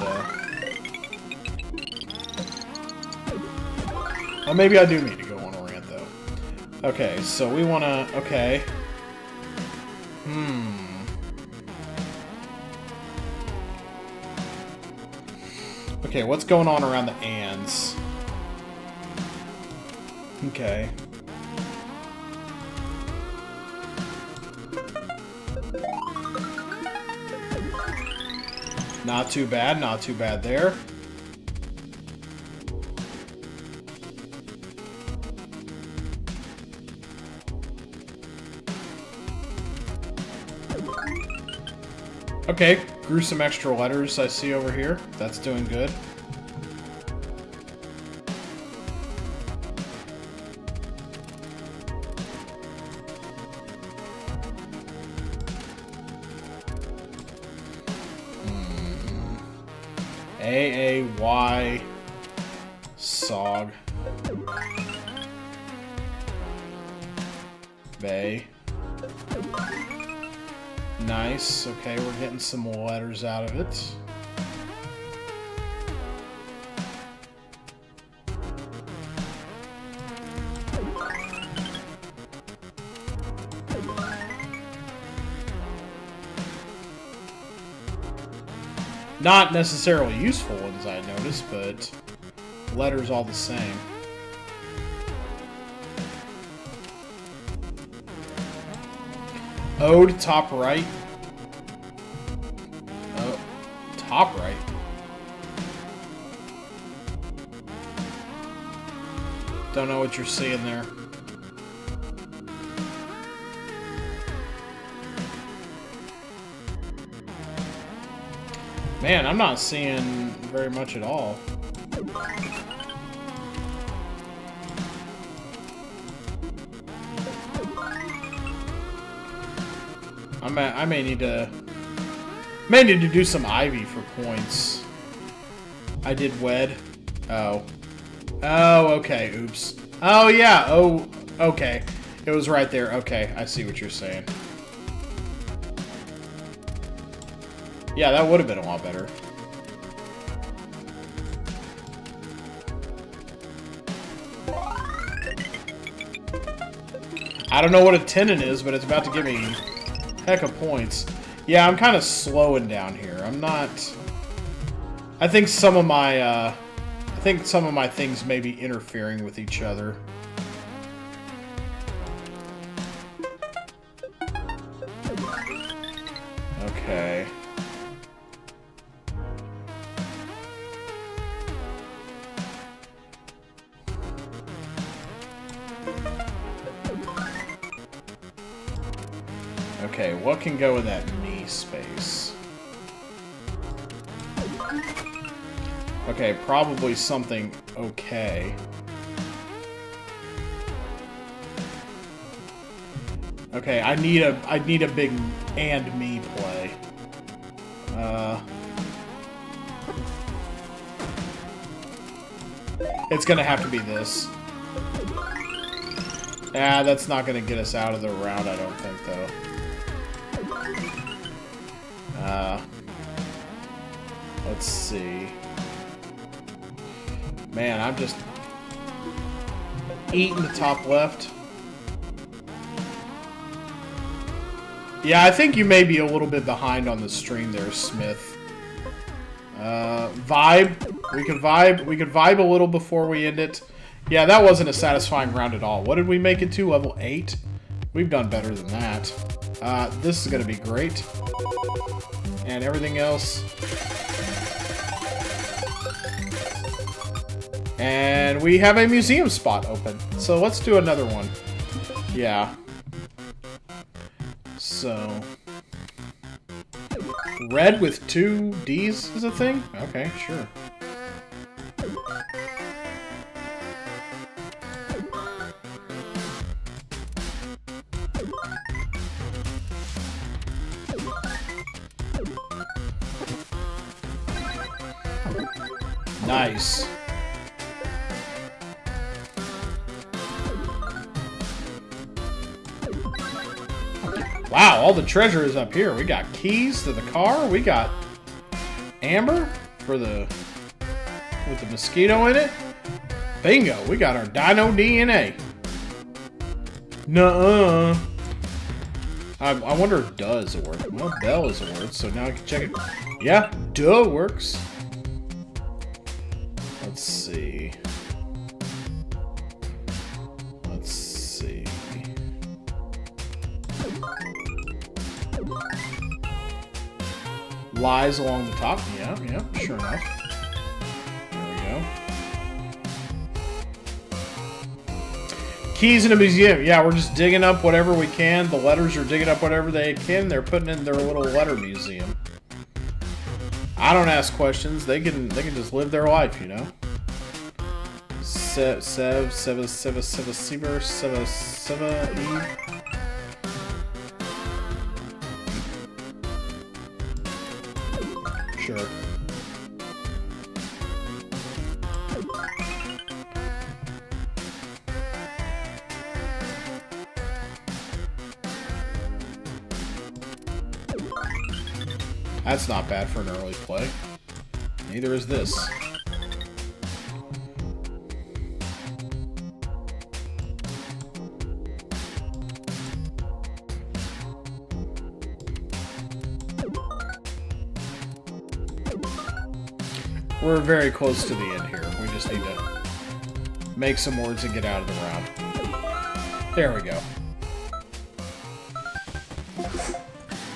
well, maybe I do mean to go on a rant, though. Okay, so we want to... Okay. Okay, what's going on around the ands? Okay. Not too bad there. Okay, grew some extra letters I see over here. That's doing good. A-A-Y Sog Bay. Nice. Okay, we're getting some letters out of it. Not necessarily useful ones, I noticed, but letters all the same. Ode, top right. Oh, top right. Don't know what you're seeing there. Man, I'm not seeing very much at all. I may need to do some ivy for points. I did wed. Oh. Oh, okay. Oops. Oh, yeah. Oh, okay. It was right there. Okay, I see what you're saying. Yeah, that would have been a lot better. I don't know what a tenon is, but it's about to give me heck of points. Yeah, I'm kind of slowing down here. I'm not... I think some of my things may be interfering with each other. Okay. Okay, what can go in that knee space? Okay, probably something okay. Okay, I need a big and me play. It's gonna have to be this. Ah, that's not gonna get us out of the round, I don't think, though. Let's see. Man, I'm just eating the top left. Yeah, I think you may be a little bit behind on the stream there, Smith. Vibe. We could vibe a little before we end it. Yeah, that wasn't a satisfying round at all. What did we make it to? Level 8? We've done better than that. This is going to be great. And everything else... And we have a museum spot open. So let's do another one. Yeah. So... red with 2 Ds is a thing? Okay, sure. Nice. Wow, all the treasure is up here. We got keys to the car. We got amber for the with the mosquito in it. Bingo, we got our dino DNA. Nuh-uh. I wonder if duh is a word. Well, bell is a word, so now I can check it. Yeah, duh works. Let's see. Let's see. Lies along the top. Yeah, sure enough. There we go. Keys in a museum. Yeah, we're just digging up whatever we can. The letters are digging up whatever they can. They're putting in their little letter museum. I don't ask questions. They can just live their life, you know. Sure. That's not bad for an early play. Neither is this. We're very close to the end here. We just need to make some words and get out of the round. There we go.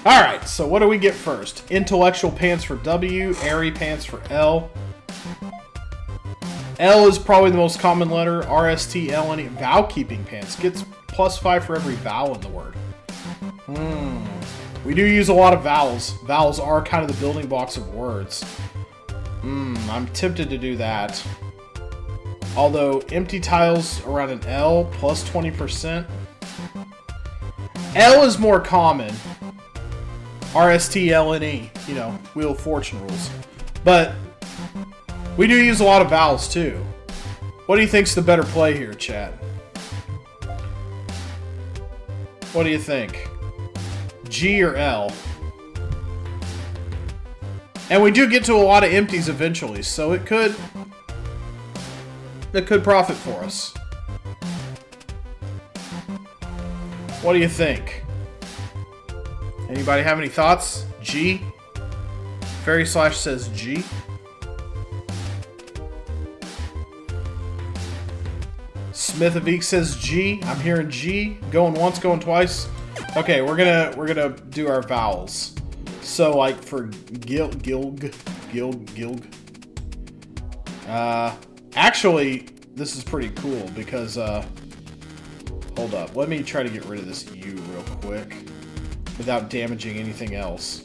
Alright, so what do we get first? Intellectual pants for W, airy pants for L. L is probably the most common letter. R, S, T, L, N, E. Vowel keeping pants. Gets +5 for every vowel in the word. We do use a lot of vowels. Vowels are kind of the building blocks of words. I'm tempted to do that. Although, empty tiles around an L plus 20%. L is more common. R, S, T, L, N, E. You know, Wheel of Fortune rules. But, we do use a lot of vowels too. What do you think's the better play here, chat? What do you think? G or L? And we do get to a lot of empties eventually, so it could profit for us. What do you think? Anybody have any thoughts? G? Fairy Slash says G. Smith of Eek says G. I'm hearing G. Going once, going twice. Okay, we're gonna do our vowels. So, like, for Gilg. Actually, this is pretty cool because, hold up. Let me try to get rid of this U real quick without damaging anything else.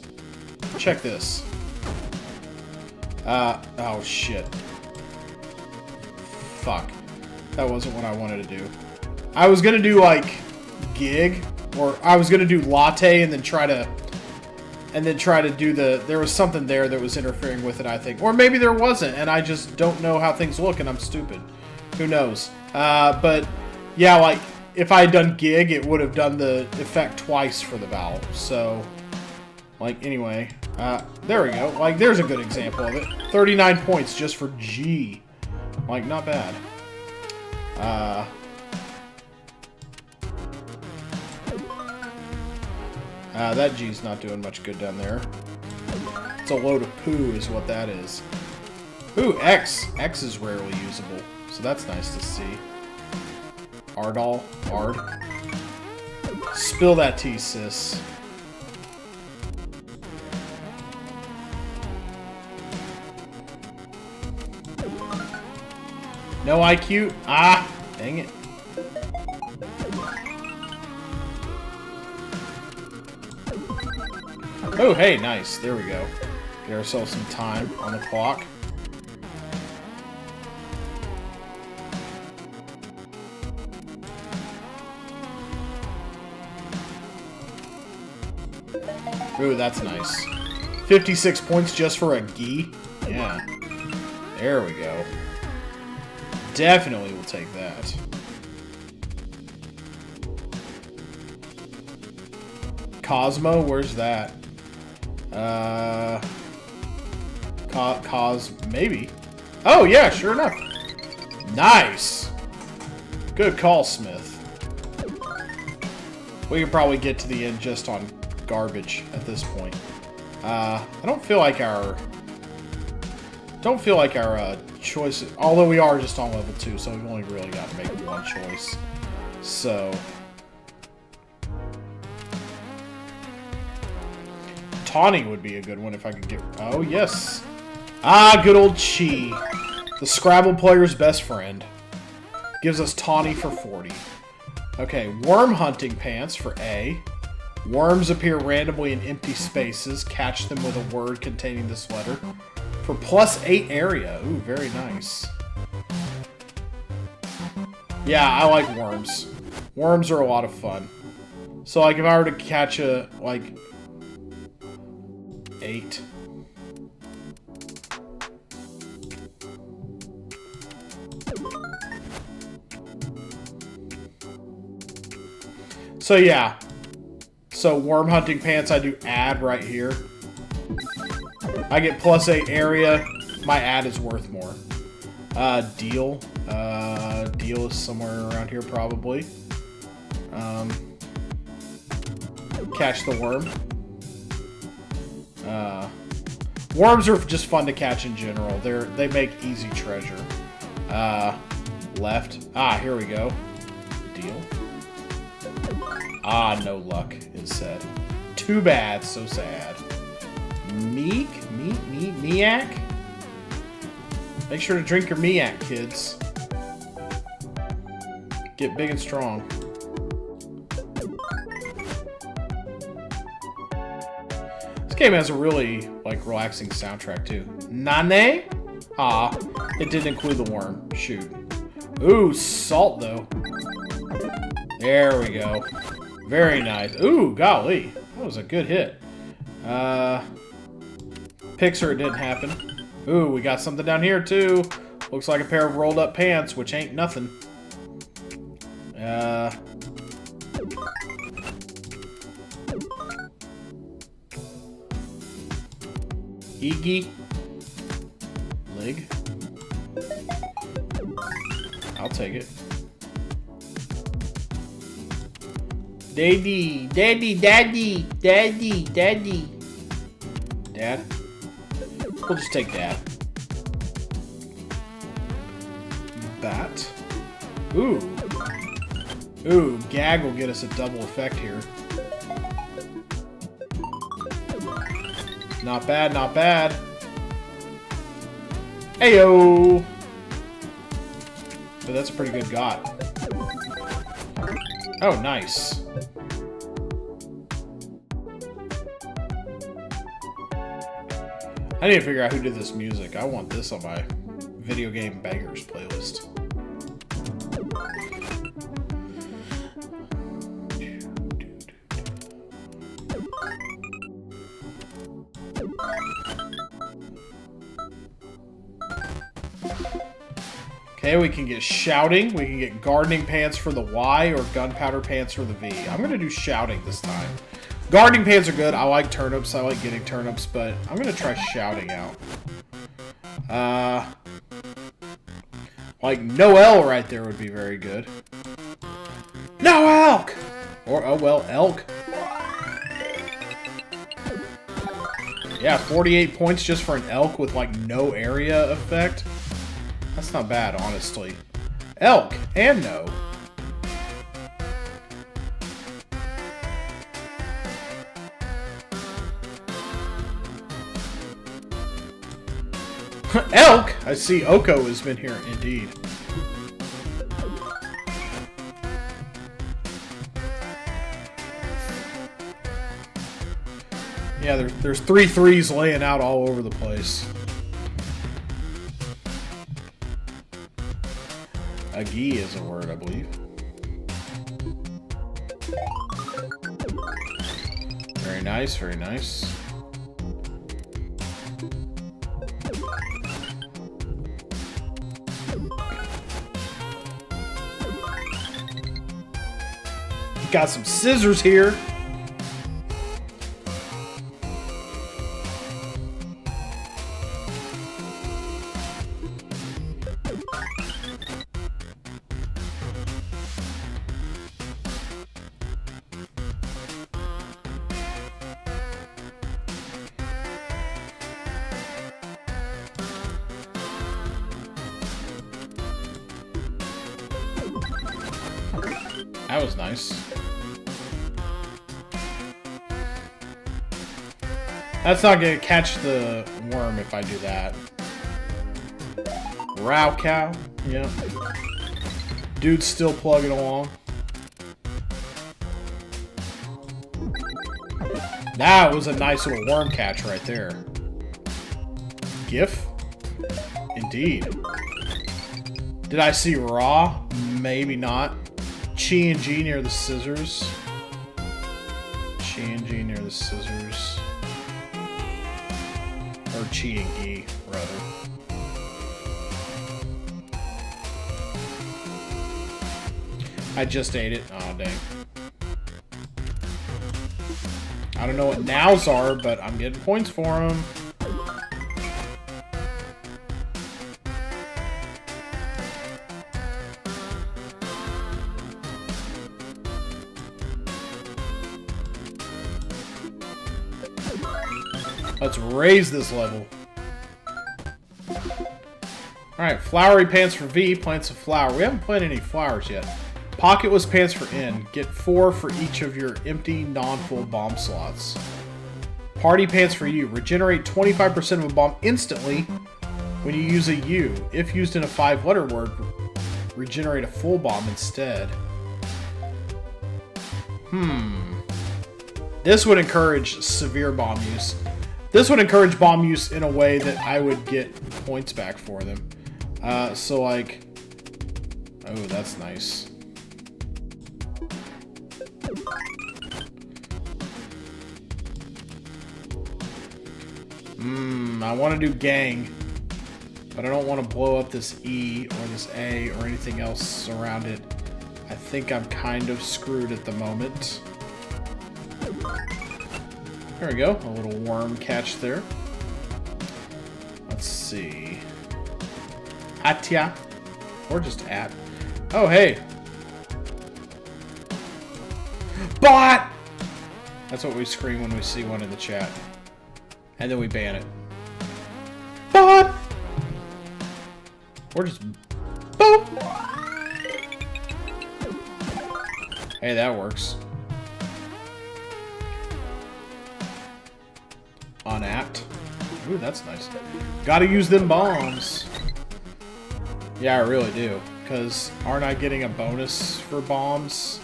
Check this. Oh, shit. Fuck. That wasn't what I wanted to do. I was gonna do, like, gig, or I was gonna do latte and then try to do the... There was something there that was interfering with it, I think. Or maybe there wasn't, and I just don't know how things look, and I'm stupid. Who knows? But, yeah, like, if I had done gig, it would have done the effect twice for the vowel. So, like, anyway. There we go. Like, there's a good example of it. 39 points just for G. Like, not bad. That G's not doing much good down there. It's a load of poo is what that is. Ooh, X. X is rarely usable, so that's nice to see. Ardal. Ard. Spill that tea, sis. No IQ? Ah, dang it. Oh, hey, nice. There we go. Get ourselves some time on the clock. Ooh, that's nice. 56 points just for a gi? Yeah. There we go. Definitely will take that. Cosmo? Where's that? Maybe. Oh, yeah, sure enough. Nice. Good call, Smith. We can probably get to the end just on garbage at this point. I don't feel like our choices, although we are just on level 2, so we've only really got to make one choice. So taunting would be a good one if I could get... Oh, yes. Ah, good old Chi. The Scrabble player's best friend. Gives us taunting for 40. Okay, worm hunting pants for A. Worms appear randomly in empty spaces. Catch them with a word containing this letter. For +8 area. Ooh, very nice. Yeah, I like worms. Worms are a lot of fun. So, like, if I were to catch a, like... 8. So yeah. So worm hunting pants I do add right here. I get +8 area. My ad is worth more. Deal. Deal is somewhere around here probably. Catch the worm. Worms are just fun to catch in general. They make easy treasure. Left. Ah, here we go. Deal. Ah, no luck instead. Too bad. So sad. Miak? Make sure to drink your Miak, kids. Get big and strong. This game has a really, like, relaxing soundtrack, too. Nane? Ah, it didn't include the worm. Shoot. Ooh, salt, though. There we go. Very nice. Ooh, golly. That was a good hit. Pixar, it didn't happen. Ooh, we got something down here, too. Looks like a pair of rolled up pants, which ain't nothing. Iggy. Lig. I'll take it. Daddy, daddy, daddy, daddy, daddy. Dad? We'll just take Dad. Bat. Ooh. Ooh, gag will get us a double effect here. Not bad, not bad. Ayo! But that's a pretty good got. Oh, nice. I need to figure out who did this music. I want this on my video game bangers playlist. Okay, we can get shouting. We can get gardening pants for the Y or gunpowder pants for the V. I'm going to do shouting this time. Gardening pants are good. I like turnips. I like getting turnips, but I'm going to try shouting out. Like Noel right there would be very good. No elk! Or, oh well, elk. Yeah, 48 points just for an elk with like no area effect. That's not bad, honestly. Elk and no. Elk! I see Oko has been here, indeed. Yeah, there's 3 threes laying out all over the place. Agi is a word, I believe. Very nice, very nice. Got some scissors here. That was nice. That's not gonna catch the worm if I do that. Row cow. Yeah. Dude's still plugging along. That was a nice little worm catch right there. GIF? Indeed. Did I see raw? Maybe not. Chi and G near the scissors. Chi and G near the scissors. Or Chi and Gi, rather. I just ate it. Oh, dang. I don't know what nows are, but I'm getting points for them. Let's raise this level. Alright, flowery pants for V, plants of flower. We haven't planted any flowers yet. Pocketless pants for N. Get 4 for each of your empty, non-full bomb slots. Party pants for U. Regenerate 25% of a bomb instantly when you use a U. If used in a 5-letter word, regenerate a full bomb instead. This would encourage severe bomb use. This would encourage bomb use in a way that I would get points back for them. So like... Oh, that's nice. I want to do gang. But I don't want to blow up this E or this A or anything else around it. I think I'm kind of screwed at the moment. There we go. A little worm catch there. Let's see. Atya. Or just at. Oh, hey. Bot! That's what we scream when we see one in the chat. And then we ban it. Bot! Or just... Boop! Hey, that works. Unapt. Ooh, that's nice. Gotta use them bombs. Yeah, I really do. Because aren't I getting a bonus for bombs?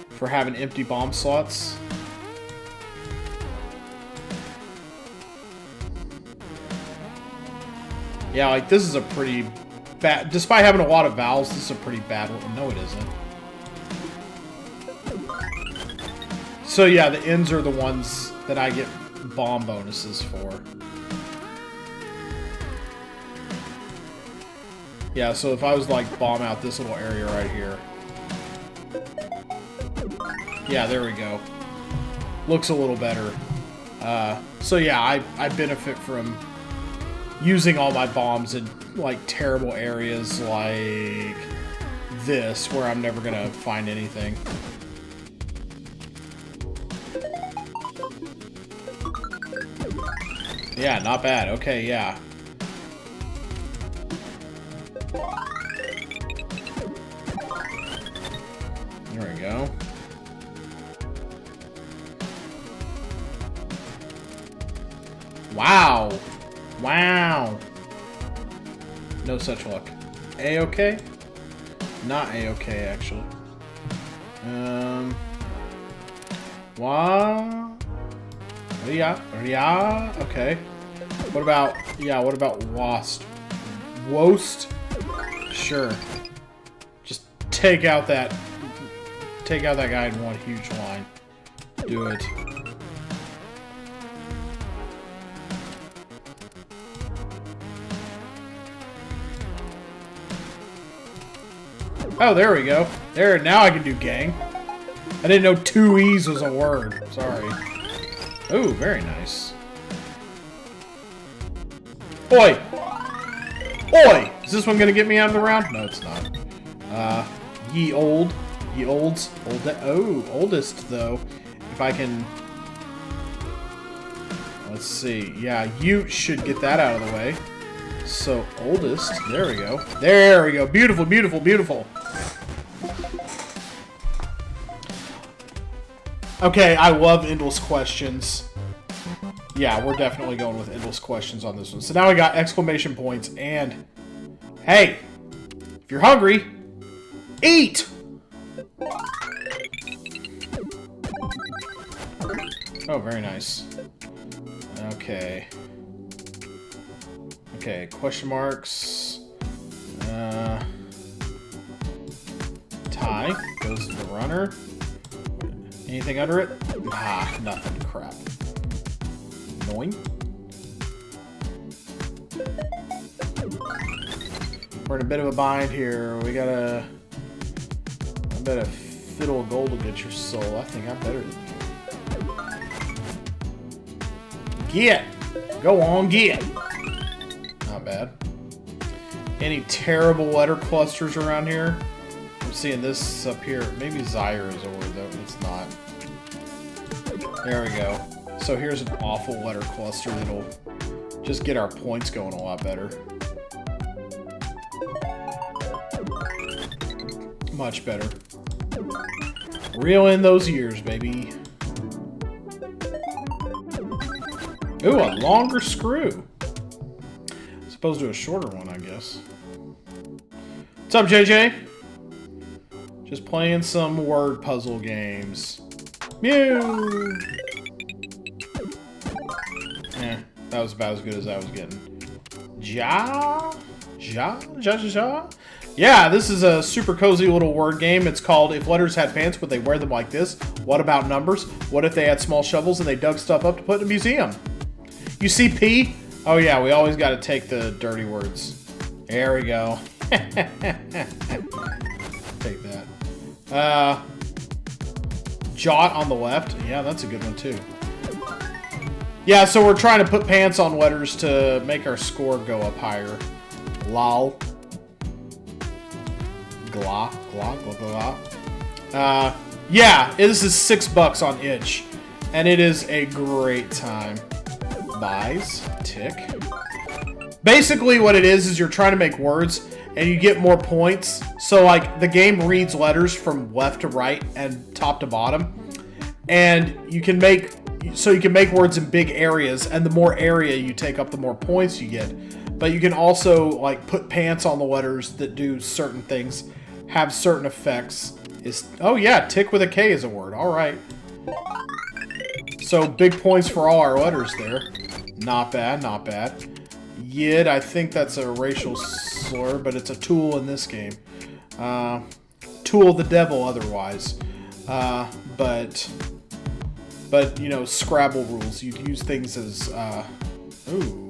For having empty bomb slots? Yeah, like this is a pretty bad... Despite having a lot of vowels, this is a pretty bad one. No, it isn't. So yeah, the ends are the ones that I get bomb bonuses for. Yeah, so if I was like bomb out this little area right here. Yeah, there we go. Looks a little better. So yeah, I benefit from using all my bombs in like terrible areas like this where I'm never gonna find anything. Yeah, not bad. Okay, yeah. There we go. Wow. Wow. No such luck. A-okay? Not A-okay, actually. What? Yeah. Okay. What about, what about Wost? Wost? Sure. Just take out that guy in one huge line. Do it. Oh, there we go. There, now I can do gang. I didn't know 2 E's was a word. Sorry. Oh, very nice. Oi! Oi! Is this one gonna get me out of the round? No, it's not. Ye olds. Oldest, though. If I can... Let's see. Yeah, you should get that out of the way. So, oldest. There we go. There we go. Beautiful, beautiful, beautiful. Okay, I love endless questions. Yeah, we're definitely going with endless questions on this one. So now we got exclamation points and... Hey! If you're hungry, eat! Oh, very nice. Okay. Okay, question marks. Tie goes to the runner. Anything under it? Ah, nothing. Crap. Annoying. We're in a bit of a bind here. We gotta... I bet a fiddle of gold will get your soul. I think I'm better than you. Get! Go on, get! Not bad. Any terrible letter clusters around here? I'm seeing this up here. Maybe Zaire is a word, though. It's not. There we go. So here's an awful letter cluster that'll just get our points going a lot better. Much better. Reel in those years, baby. Ooh, a longer screw. As opposed to a shorter one, I guess. What's up, JJ? Just playing some word puzzle games. Mew! Eh, that was about as good as I was getting. Ja? Yeah, this is a super cozy little word game. It's called If Letters Had Pants, Would They Wear Them Like This? What about numbers? What if they had small shovels and they dug stuff up to put in a museum? You see P? Oh yeah, we always got to take the dirty words. There we go. Take that. Jot on the left. Yeah, that's a good one too. Yeah, so we're trying to put pants on letters to make our score go up higher. Lol. Gla. Yeah, this is $6 on itch. And it is a great time. Buys. Tick. Basically what it is you're trying to make words and you get more points. So like the game reads letters from left to right and top to bottom. And you can make words in big areas, and the more area you take up, the more points you get. But you can also like put pants on the letters that do certain things, have certain effects. Oh yeah, tick with a K is a word. All right. So big points for all our letters there. Not bad, not bad. Yid, I think that's a racial slur, but it's a tool in this game. Tool of the devil otherwise. But you know, Scrabble rules. You'd use things as, ooh.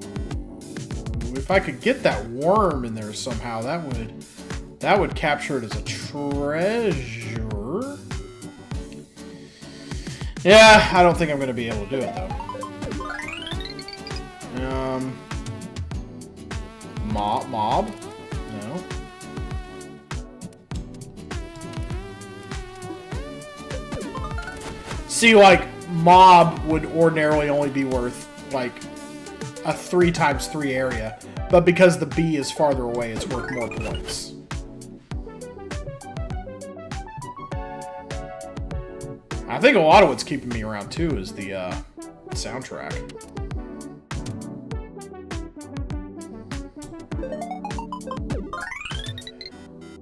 If I could get that worm in there somehow, that would capture it as a treasure. Yeah, I don't think I'm going to be able to do it, though. Mob? No. See, like, mob would ordinarily only be worth, like, a 3x3 area. But because the B is farther away, it's worth more points. I think a lot of what's keeping me around, too, is the soundtrack.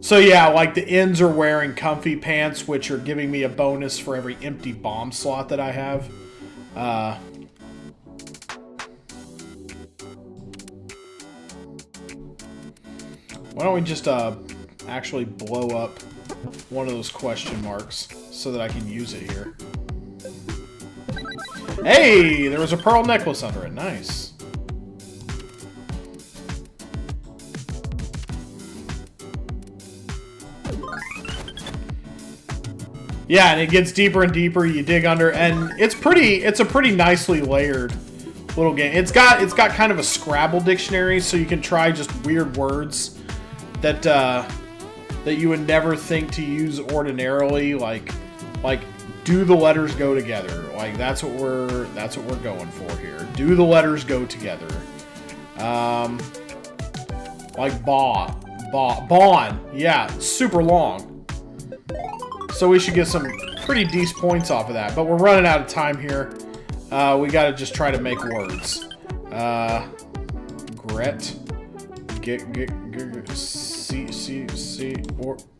So yeah, like the ends are wearing comfy pants, which are giving me a bonus for every empty bomb slot that I have. Why don't we just actually blow up one of those question marks so that I can use it here. Hey, there was a pearl necklace under it. Nice. Yeah, and it gets deeper and deeper. You dig under, and it's a pretty nicely layered little game. It's got kind of a Scrabble dictionary, so you can try just weird words that that you would never think to use ordinarily, like do the letters go together? Like that's what we're going for here. Do the letters go together? Like Bon. Yeah, super long. So we should get some pretty decent points off of that. But we're running out of time here. We got to just try to make words. Gret.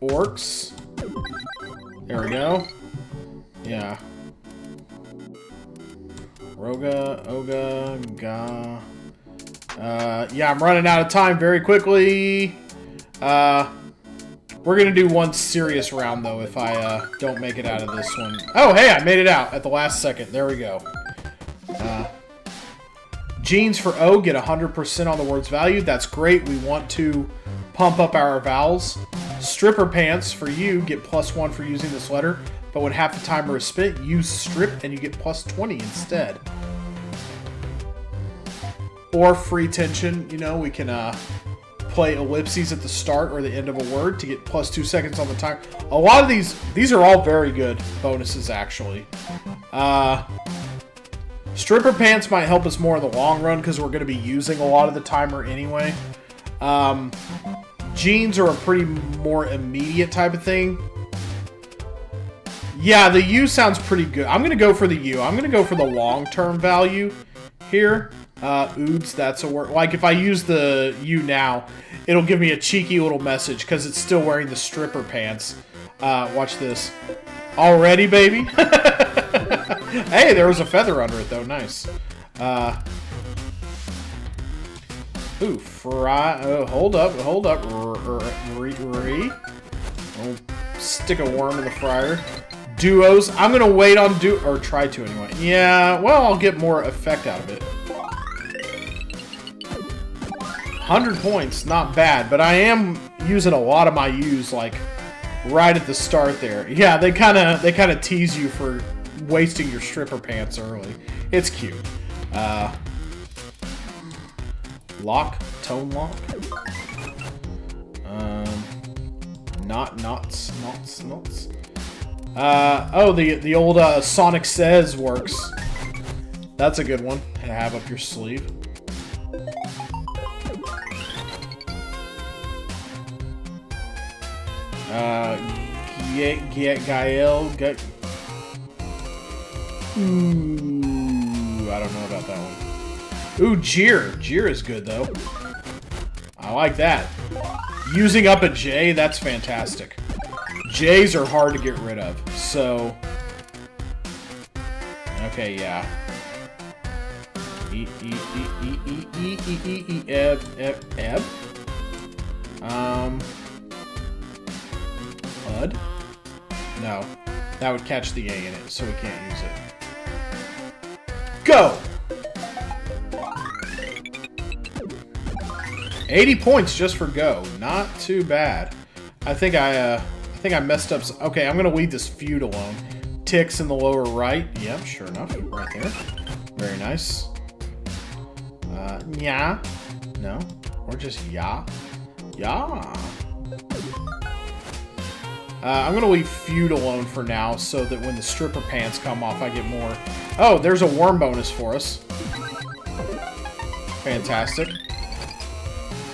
Orcs. There we go. Yeah. Roga, Oga, Ga. Yeah, I'm running out of time very quickly. We're gonna do one serious round though if I don't make it out of this one. Oh, hey, I made it out at the last second. There we go. Genes for O get 100% on the word's value. That's great. We want to pump up our vowels. Stripper pants for you get +1 for using this letter, but when half the timer is spent, use strip and you get +20 instead. Or free tension, you know, we can play ellipses at the start or the end of a word to get +2 seconds on the timer. A lot of these are all very good bonuses actually. Stripper pants might help us more in the long run because we're going to be using a lot of the timer anyway. Jeans are a pretty more immediate type of thing. Yeah, the U sounds pretty good. I'm going to go for the U. I'm going to go for the long-term value here. Oods, that's a word. Like, if I use the U now, it'll give me a cheeky little message because it's still wearing the stripper pants. Watch this. Already, baby? Hey, there was a feather under it, though. Nice. Ooh, fry. Hold up. Oh, stick a worm in the fryer. Duos. I'm going to wait on or try to anyway. Yeah, well, I'll get more effect out of it. 100 points, not bad, but I am using a lot of my U's, like, right at the start there. Yeah, they kind of tease you for wasting your stripper pants early. It's cute. Lock, tone lock. Knots. Oh, the old Sonic Says works. That's a good one to have up your sleeve. Gael. Ooh, I don't know about that one. Ooh, Jeer. Jeer is good, though. I like that. Using up a J, that's fantastic. J's are hard to get rid of, so... Okay, yeah. Eb. Bud? No. That would catch the A in it, so we can't use it. Go! 80 points just for go. Not too bad. I think I messed up. Okay, I'm gonna leave this feud alone. Ticks in the lower right. Yep, sure enough, right there. Very nice. Yeah. No, or just ya. Yeah. I'm gonna leave feud alone for now, so that when the stripper pants come off, I get more. Oh, there's a worm bonus for us. Fantastic.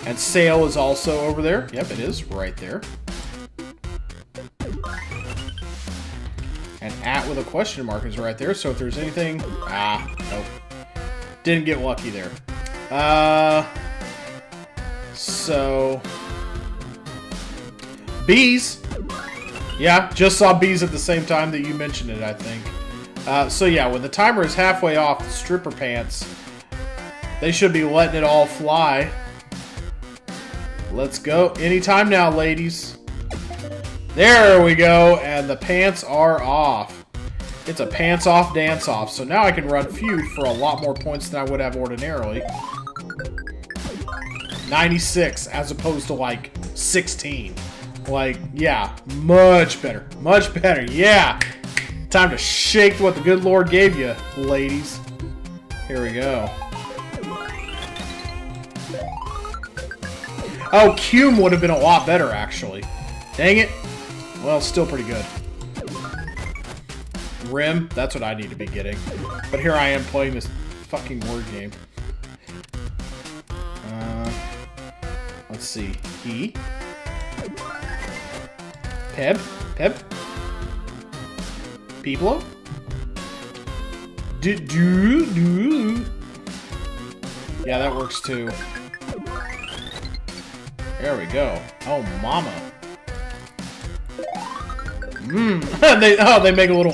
And sail is also over there. Yep, it is right there. And at with a question mark is right there. So if there's anything... nope. Didn't get lucky there. So... Bees! Yeah, just saw bees at the same time that you mentioned it, I think. So yeah, when the timer is halfway off the stripper pants, they should be letting it all fly. Let's go. Anytime now, ladies. There we go, and the pants are off. It's a pants off, dance off. So now I can run feud for a lot more points than I would have ordinarily. 96 as opposed to like 16. Like, yeah, much better. Much better, yeah. Time to shake what the good Lord gave you, ladies. Here we go. Oh, Cume would have been a lot better, actually. Dang it. Well, still pretty good. Rim, that's what I need to be getting. But here I am playing this fucking word game. Let's see. He. Peb. Peb. People. Do. Yeah, that works too. There we go. Oh, mama. They make a little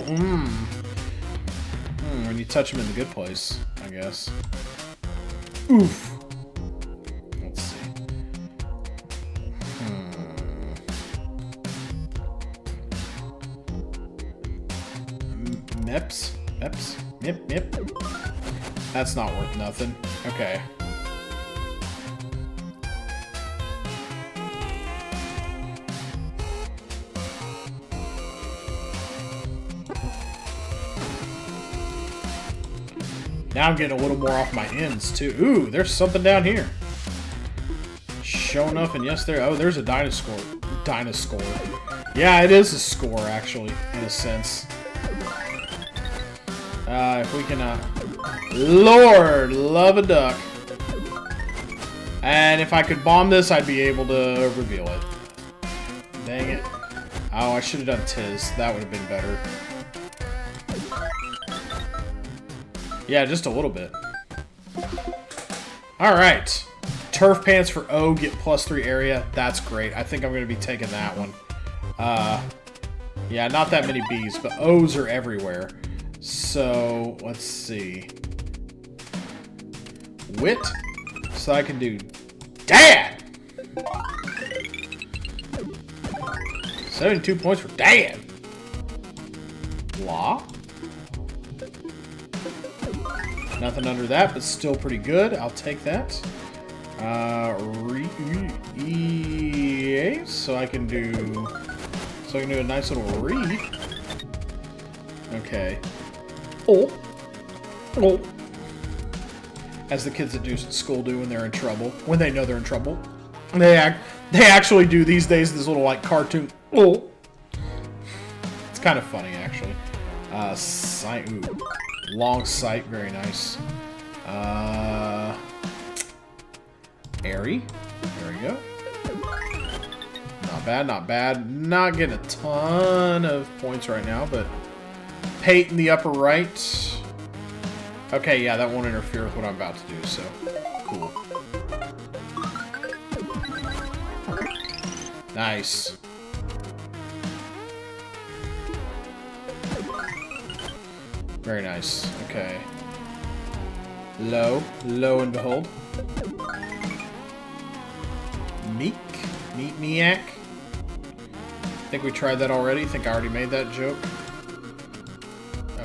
when you touch them in the good place, I guess. Oof. Let's see. Meps? Meps? Mip? That's not worth nothing. Okay. Now I'm getting a little more off my ends, too. Ooh, there's something down here. Sure enough, and yes, there... Oh, there's a dinosaur. Dinosaur. Yeah, it is a score, actually, in a sense. If we can, Lord, love a duck. And if I could bomb this, I'd be able to reveal it. Dang it. Oh, I should have done Tiz. That would have been better. Yeah, just a little bit. Alright. Turf pants for O, get +3 area. That's great. I think I'm going to be taking that one. Yeah, not that many B's, but O's are everywhere. So, let's see. Wit. So I can do Dad! 72 points for Dad! Law. Nothing under that, but still pretty good. I'll take that. So I can do a nice little re. Okay. Oh. As the kids at school do when they're in trouble, when they know they're in trouble. They actually do these days this little like cartoon. Oh. It's kind of funny actually. Ooh. Long sight, very nice. Airy. There we go. Not bad, not bad. Not getting a ton of points right now, but Pate in the upper right. Okay, yeah, that won't interfere with what I'm about to do, so cool. Nice. Very nice. Okay. Lo and behold. Meak. Think we tried that already? Think I already made that joke?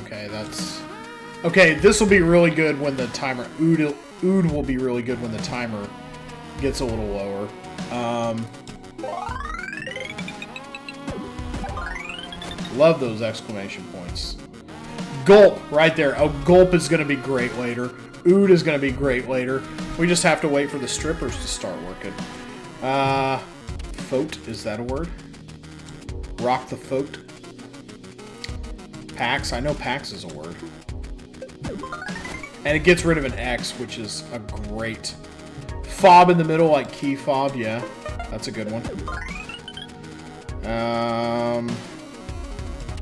Okay, that's... Okay, this will be really good when the timer... Ood will be really good when the timer gets a little lower. Love those exclamation points. Gulp, right there. Oh, Gulp is going to be great later. Ood is going to be great later. We just have to wait for the strippers to start working. Foat, is that a word? Rock the foat. Pax, I know Pax is a word. And it gets rid of an X, which is a great... Fob in the middle, like key fob, yeah. That's a good one.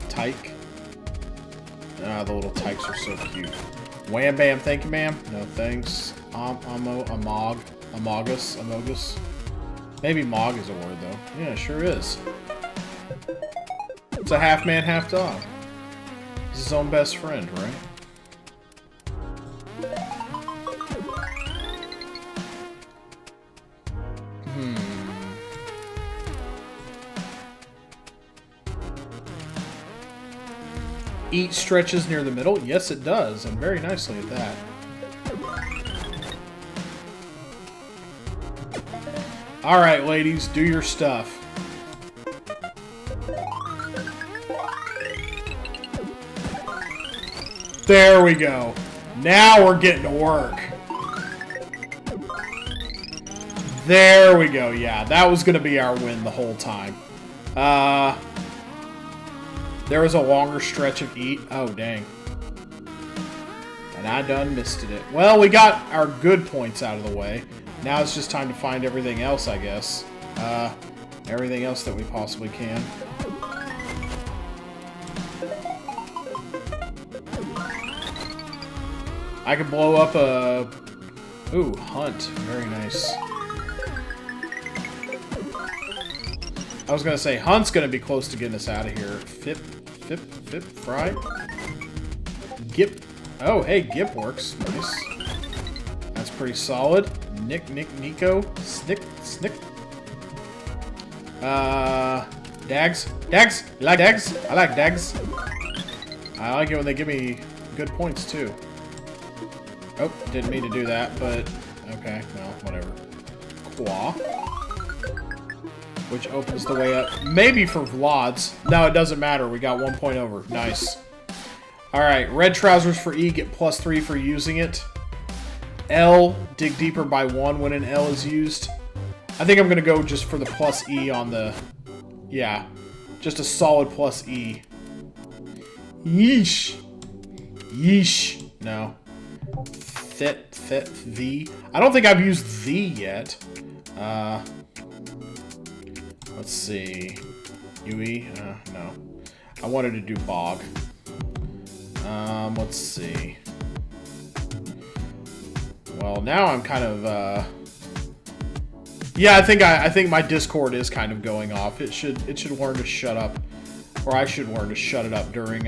Tyke. The little tykes are so cute. Wham bam, thank you, ma'am. No thanks. Amogus. Maybe Mog is a word, though. Yeah, it sure is. It's a half man, half dog. It's his own best friend, right? Eat stretches near the middle? Yes, it does, and very nicely at that. Alright, ladies, do your stuff. There we go. Now we're getting to work. There we go. Yeah, that was going to be our win the whole time. There was a longer stretch of eat. Oh, dang. And I done missed it. Well, we got our good points out of the way. Now it's just time to find everything else, I guess. Everything else that we possibly can. I could blow up a... Ooh, hunt. Very nice. I was gonna say, Hunt's gonna be close to getting us out of here. Fip, fry. Gip. Oh, hey, Gip works. Nice. That's pretty solid. Nico. Snick. Dags. You like Dags? I like Dags. I like it when they give me good points, too. Oh, didn't mean to do that, but... Okay, well, whatever. Qua. Which opens the way up. Maybe for Vlods. No, it doesn't matter. We got 1 point over. Nice. Alright, red trousers for E, get +3 for using it. L, dig deeper by 1 when an L is used. I think I'm going to go just for the +E on the... Yeah, just a solid +E. Yeesh. Yeesh. No. The. I don't think I've used the yet. Let's see. UE? No. I wanted to do bog. Let's see. Well, now I'm kind of, yeah, I think my Discord is kind of going off. It should learn to shut up. Or I should learn to shut it up during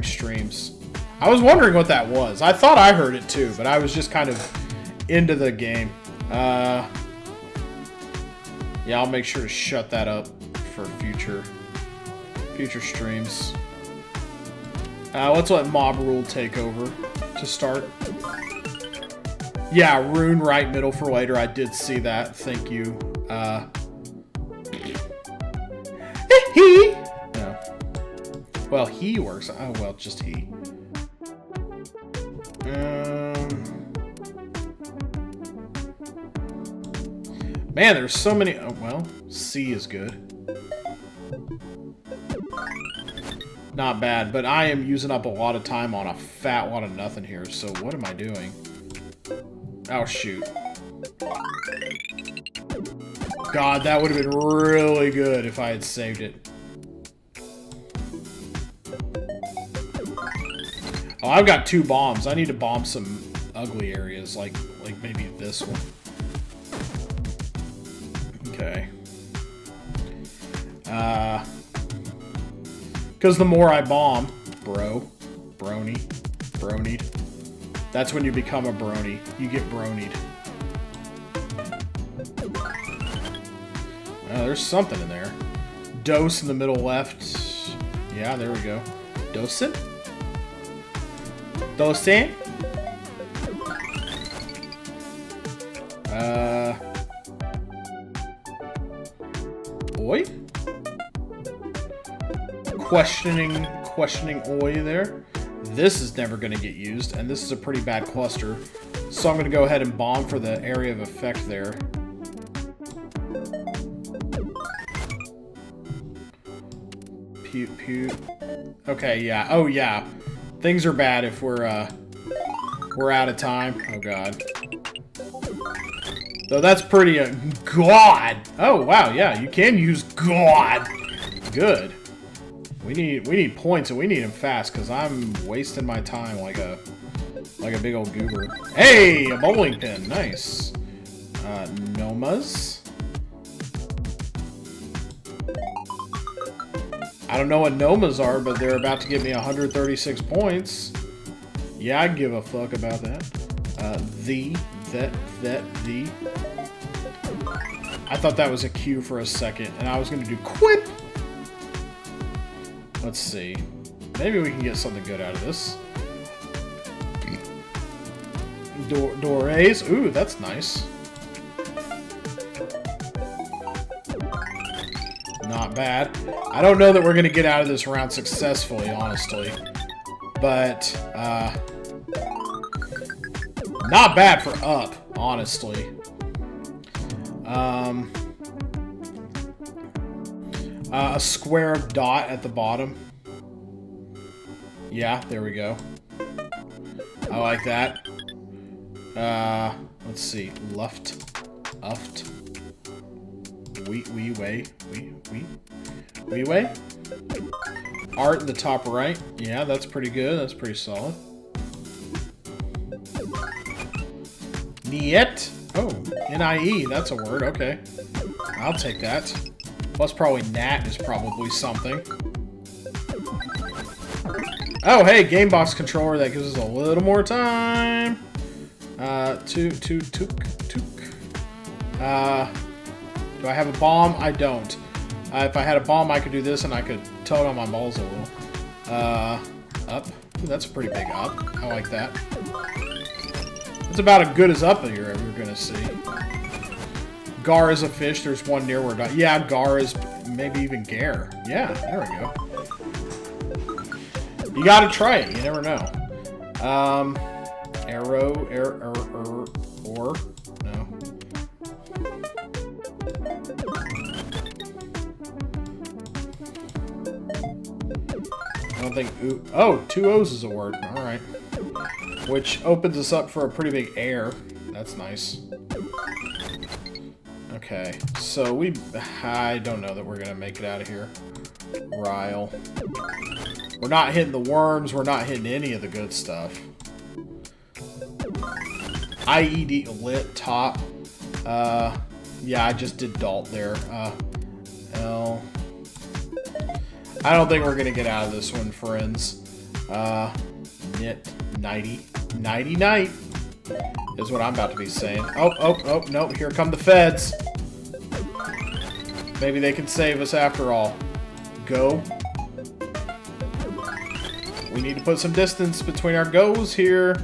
streams. I was wondering what that was. I thought I heard it too, but I was just kind of into the game. Yeah, I'll make sure to shut that up for future streams. Let's let Mob Rule take over to start. Yeah, Rune right middle for later. I did see that. Thank you. He. No. Well, he works. Oh, well, just he. Man, there's so many... Oh, well, C is good. Not bad, but I am using up a lot of time on a fat lot of nothing here, so what am I doing? Oh, shoot. God, that would have been really good if I had saved it. Oh, I've got 2 bombs. I need to bomb some ugly areas, like maybe this one. Okay. Because the more I bomb, bronied. That's when you become a brony. You get bronied. There's something in there. Dose in the middle left. Yeah, there we go. Docent? Docent? Oi? Questioning Oi there. This is never going to get used, and this is a pretty bad cluster. So I'm going to go ahead and bomb for the area of effect there. Pew. Okay, yeah. Oh, yeah. Things are bad if we're out of time. Oh, God. So that's pretty, God! Oh, wow, yeah, you can use God! Good. We need points, and we need them fast, because I'm wasting my time like a big old goober. Hey! A bowling pin. Nice. Nomas. I don't know what Nomas are, but they're about to give me 136 points. Yeah, I give a fuck about that. The. I thought that was a Q for a second, and I was going to do quit. Let's see. Maybe we can get something good out of this. Dores. Ooh, that's nice. Not bad. I don't know that we're going to get out of this round successfully, honestly. But, not bad for up, honestly. A square of dot at the bottom. Yeah, there we go. I like that. Let's see. Luft. Uft. Wee way. Art in the top right. Yeah, that's pretty good. That's pretty solid. Niet. Oh, N-I-E. That's a word. Okay. I'll take that. Plus probably nat is probably something. Oh, hey, game box controller. That gives us a little more time. Took. Do I have a bomb? I don't. If I had a bomb, I could do this, and I could tug on my balls a little. Up. Ooh, that's a pretty big up. I like that. It's about as good as up you're ever gonna see. Gar is a fish. There's one near where. Yeah, Gar is maybe even Gare. Yeah, there we go. You gotta try it. You never know. Arrow, or no. I don't think. Ooh, oh, 2 O's is a word. All right. Which opens us up for a pretty big air. That's nice. Okay, so I don't know that we're gonna make it out of here. Ryle. We're not hitting the worms. We're not hitting any of the good stuff. IED lit top. Yeah, I just did Dalt there. L. I don't think we're gonna get out of this one, friends. Knit 90 night is what I'm about to be saying. Oh, no, here come the feds. Maybe they can save us after all. Go. We need to put some distance between our goes here.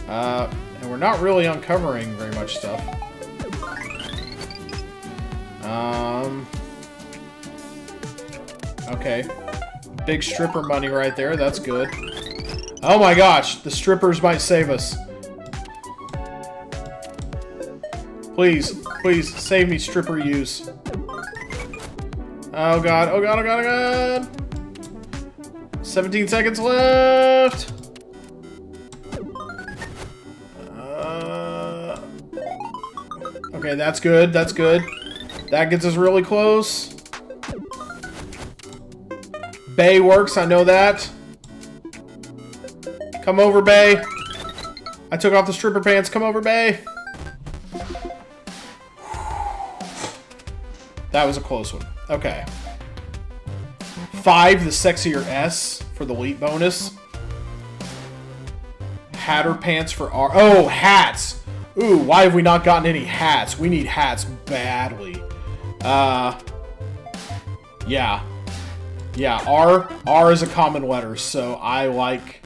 And we're not really uncovering very much stuff. Okay. Big stripper money right there. That's good. Oh my gosh. The strippers might save us. Please. Please save me, stripper use. Oh god. Oh god. Oh god. Oh god. 17 seconds left. Okay, that's good. That's good. That gets us really close. Bay works. I know that. Come over, Bay. I took off the stripper pants. Come over, Bay. That was a close one. Okay. 5, the sexier S for the elite bonus. Hatter pants for R. Oh, hats. Ooh, why have we not gotten any hats? We need hats badly. Yeah. Yeah, R is a common letter, so I like...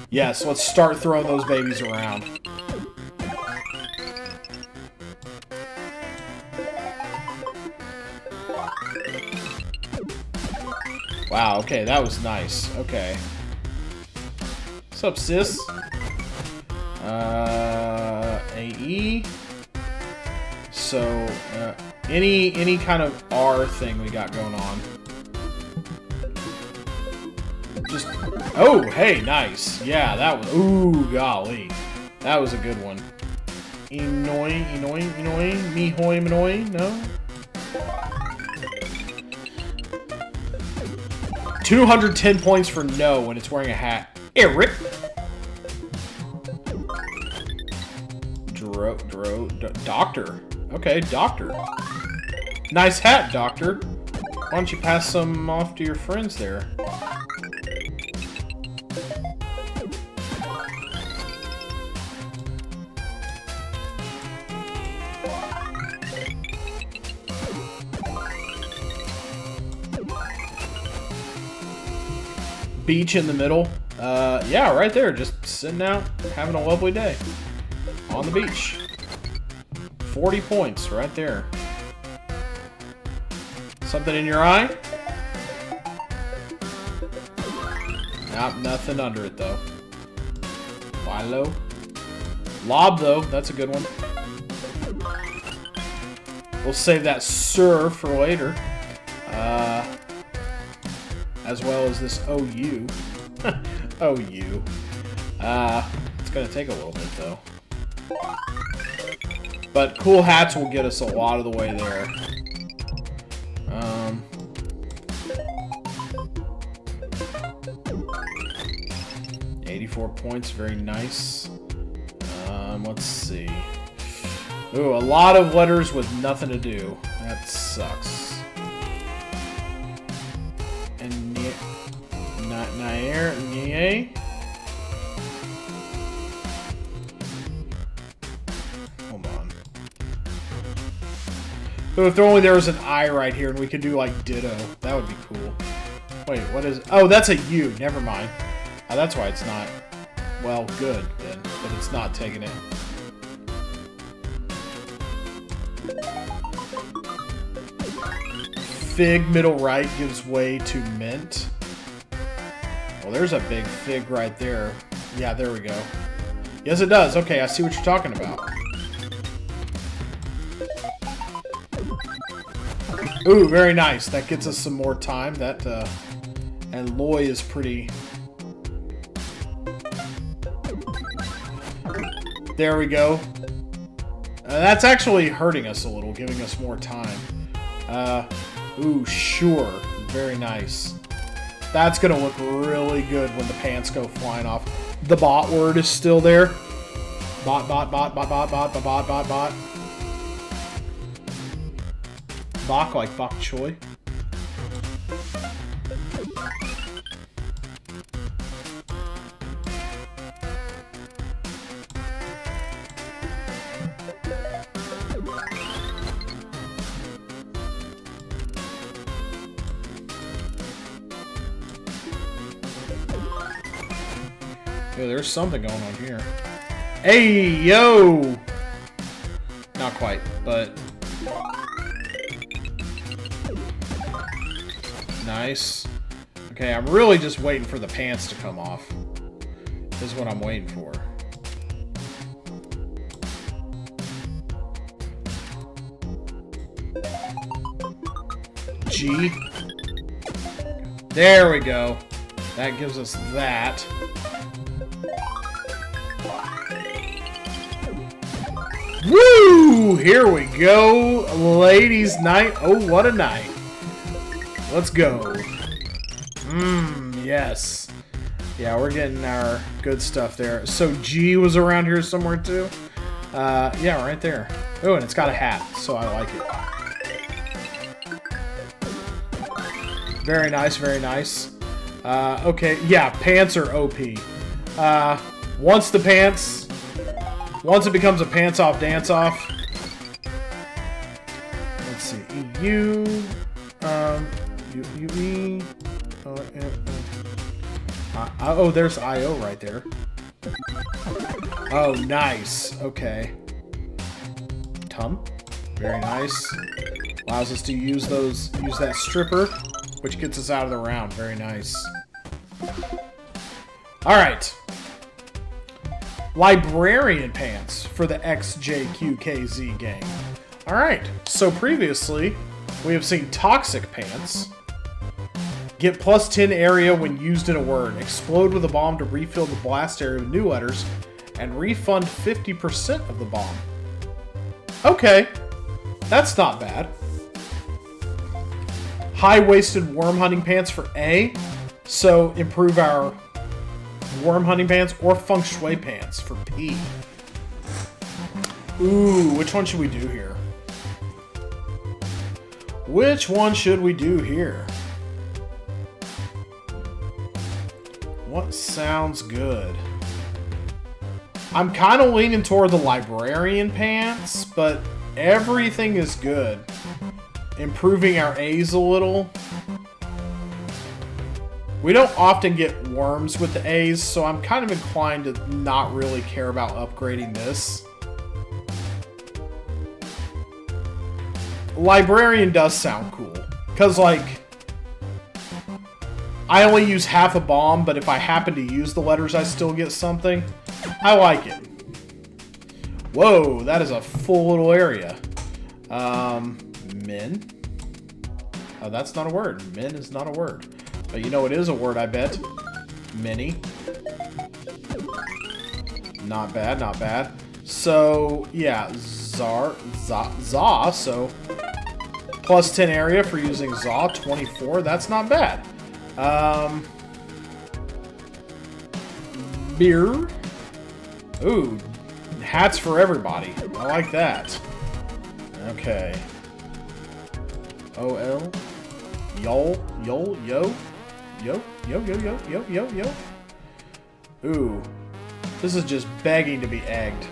Yes, let's start throwing those babies around. Wow, okay, that was nice. Okay. What's up, sis? AE. So, any kind of R thing we got going on. Just, oh, hey, nice. Yeah, that was, ooh, golly. That was a good one. Inoi, mihoi, minoi, no? 210 points for no when it's wearing a hat. Eric. Doctor. Okay, doctor. Nice hat, doctor. Why don't you pass some off to your friends there? Beach in the middle. Yeah, right there. Just sitting out, having a lovely day. On the beach. 40 points right there. Something in your eye? Nope, nothing under it though. Philo. Lob though, that's a good one. We'll save that sir for later. As well as this OU. OU. It's gonna take a little bit though. But cool hats will get us a lot of the way there. 84 points, very nice. Let's see. Ooh, a lot of letters with nothing to do. That sucks. And Nair, hold on. So if there was an I right here and we could do like ditto, that would be cool. Wait, what is? Oh, that's a U. Never mind. Oh, that's why it's not. Well, good then, but it's not taking it. Fig middle right gives way to mint. Well, there's a big fig right there. Yeah, there we go. Yes, it does. Okay, I see what you're talking about. Ooh, very nice. That gets us some more time. That, and Loy is pretty... There we go. That's actually hurting us a little, giving us more time. Ooh, sure. Very nice. That's going to look really good when the pants go flying off. The bot word is still there. Bot, bot, bot, bot, bot, bot, bot, bot, bot, bot. Bok like bok choy. Yeah, there's something going on here. Hey, yo! Not quite, but... Nice. Okay, I'm really just waiting for the pants to come off. This is what I'm waiting for. G. There we go. That gives us that. Woo! Here we go. Ladies' night. Oh, what a night. Let's go. Yes. Yeah, we're getting our good stuff there. So G was around here somewhere too. Yeah, right there. Oh, and it's got a hat, so I like it. Very nice, very nice. Okay, yeah, pants are OP. Once it becomes a pants off, dance off. Let's see, EU, UE. Oh, there's IO right there. Oh, nice. Okay. Tum. Very nice. Allows us to use that stripper, which gets us out of the round. Very nice. Alright. Librarian pants for the XJQKZ gang. Alright, so previously we have seen toxic pants. Get plus 10 area when used in a word. Explode with a bomb to refill the blast area with new letters. And refund 50% of the bomb. Okay, that's not bad. High-waisted worm hunting pants for A. So improve our worm hunting pants, or feng shui pants for P. Ooh, which one should we do here? Which one should we do here? What sounds good? I'm kind of leaning toward the librarian pants, but everything is good. Improving our A's a little. We don't often get worms with the A's, so I'm kind of inclined to not really care about upgrading this. Librarian does sound cool. Because, like, I only use half a bomb, but if I happen to use the letters, I still get something. I like it. Whoa, that is a full little area. Min. Oh, that's not a word. Min is not a word. But you know it is a word, I bet. Mini. Not bad, not bad. So, yeah, za, so plus 10 area for using za, 24, that's not bad. Beer. Ooh, hats for everybody. I like that. Okay. OL. Yo, yo, yo. Yo, yo, yo, yo, yo, yo, yo. Ooh. This is just begging to be egged.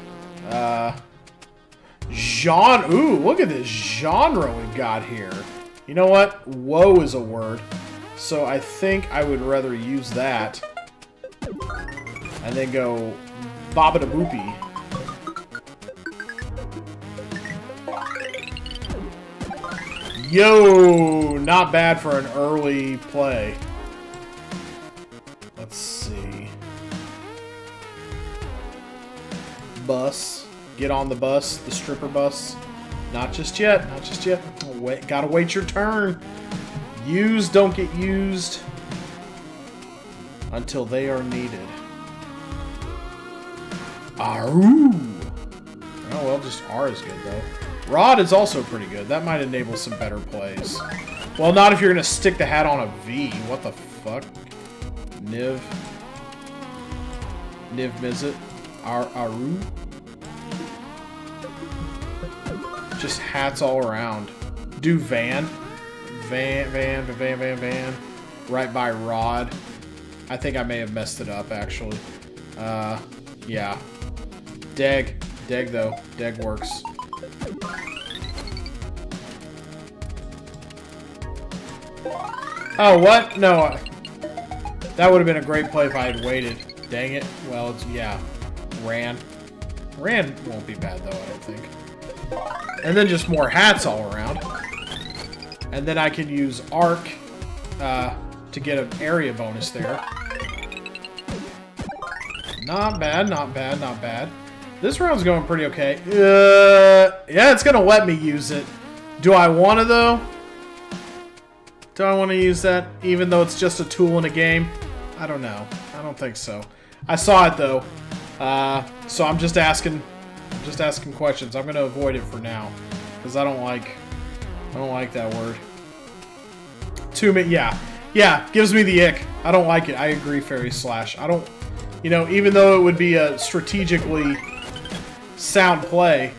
Genre. Ooh, look at this genre we've got here. You know what? Woe is a word. So I think I would rather use that. And then go Babadaboopy. Yo! Not bad for an early play. Let's see. Bus. Get on the bus. The stripper bus. Not just yet. Not just yet. Wait, gotta wait your turn. Used don't get used until they are needed. Aroo! Oh, well, just R is good, though. Rod is also pretty good. That might enable some better plays. Well, not if you're going to stick the hat on a V. What the fuck? Niv. Niv Mizzet. Aru. Just hats all around. Do Van. Van. Right by Rod. I think I may have messed it up, actually. Yeah. Deg. Deg, though. Deg works. Oh, what? No. That would have been a great play if I had waited. Dang it. Well, it's, yeah. Ran. Ran won't be bad, though, I don't think. And then just more hats all around. And then I can use Arc to get an area bonus there. Not bad, not bad, not bad. This round's going pretty okay. Yeah, it's going to let me use it. Do I want to, though? Do I want to use that, even though it's just a tool in a game? I don't know. I don't think so. I saw it, though. So I'm just asking questions. I'm going to avoid it for now. Because I don't like that word. Yeah, gives me the ick. I don't like it. I agree, Fairy Slash. I don't, you know, even though it would be a strategically sound play,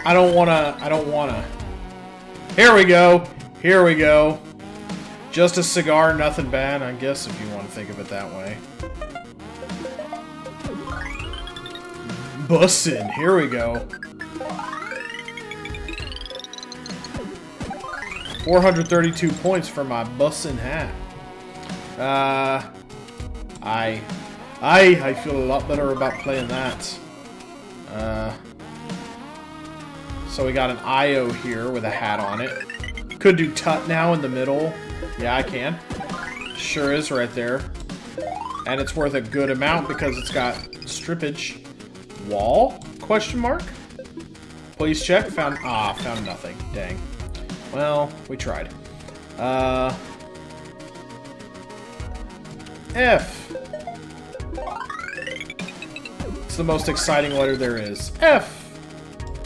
I don't wanna. Here we go. Just a cigar, nothing bad, I guess, if you want to think of it that way. Bussin', here we go. 432 points for my bussin' hat. I feel a lot better about playing that. So we got an IO here with a hat on it. Could do Tut now in the middle. Yeah, I can. Sure is right there. And it's worth a good amount because it's got strippage. Wall? Question mark? Please check. Found nothing. Dang. Well, we tried. F. It's the most exciting letter there is. F.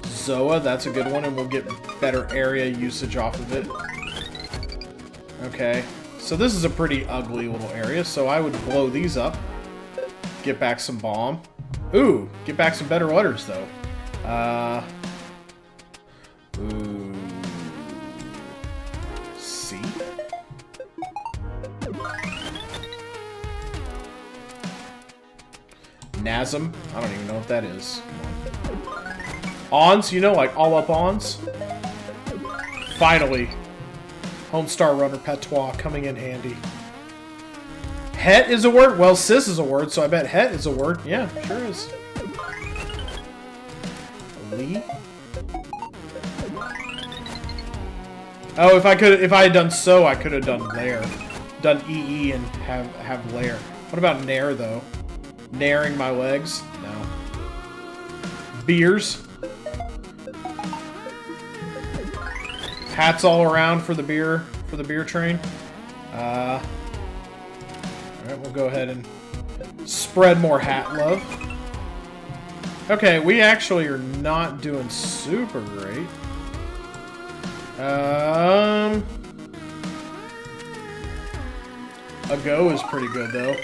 Zoa, that's a good one, and we'll get better area usage off of it. Okay. So this is a pretty ugly little area, so I would blow these up. Get back some bomb. Ooh, get back some better letters, though. Ooh. C? Nasm? I don't even know what that is. Ons? You know, like all up ons? Finally. Homestar Runner Patois coming in handy. Het is a word? Well, sis is a word, so I bet het is a word. Yeah, sure is. Lee? Oh, if I had done so, I could have done lair. Done EE and have lair. What about nair, though? Nairing my legs? No. Beers? Hats all around for the beer train. Alright, we'll go ahead and spread more hat love. Okay, we actually are not doing super great. A go is pretty good, though.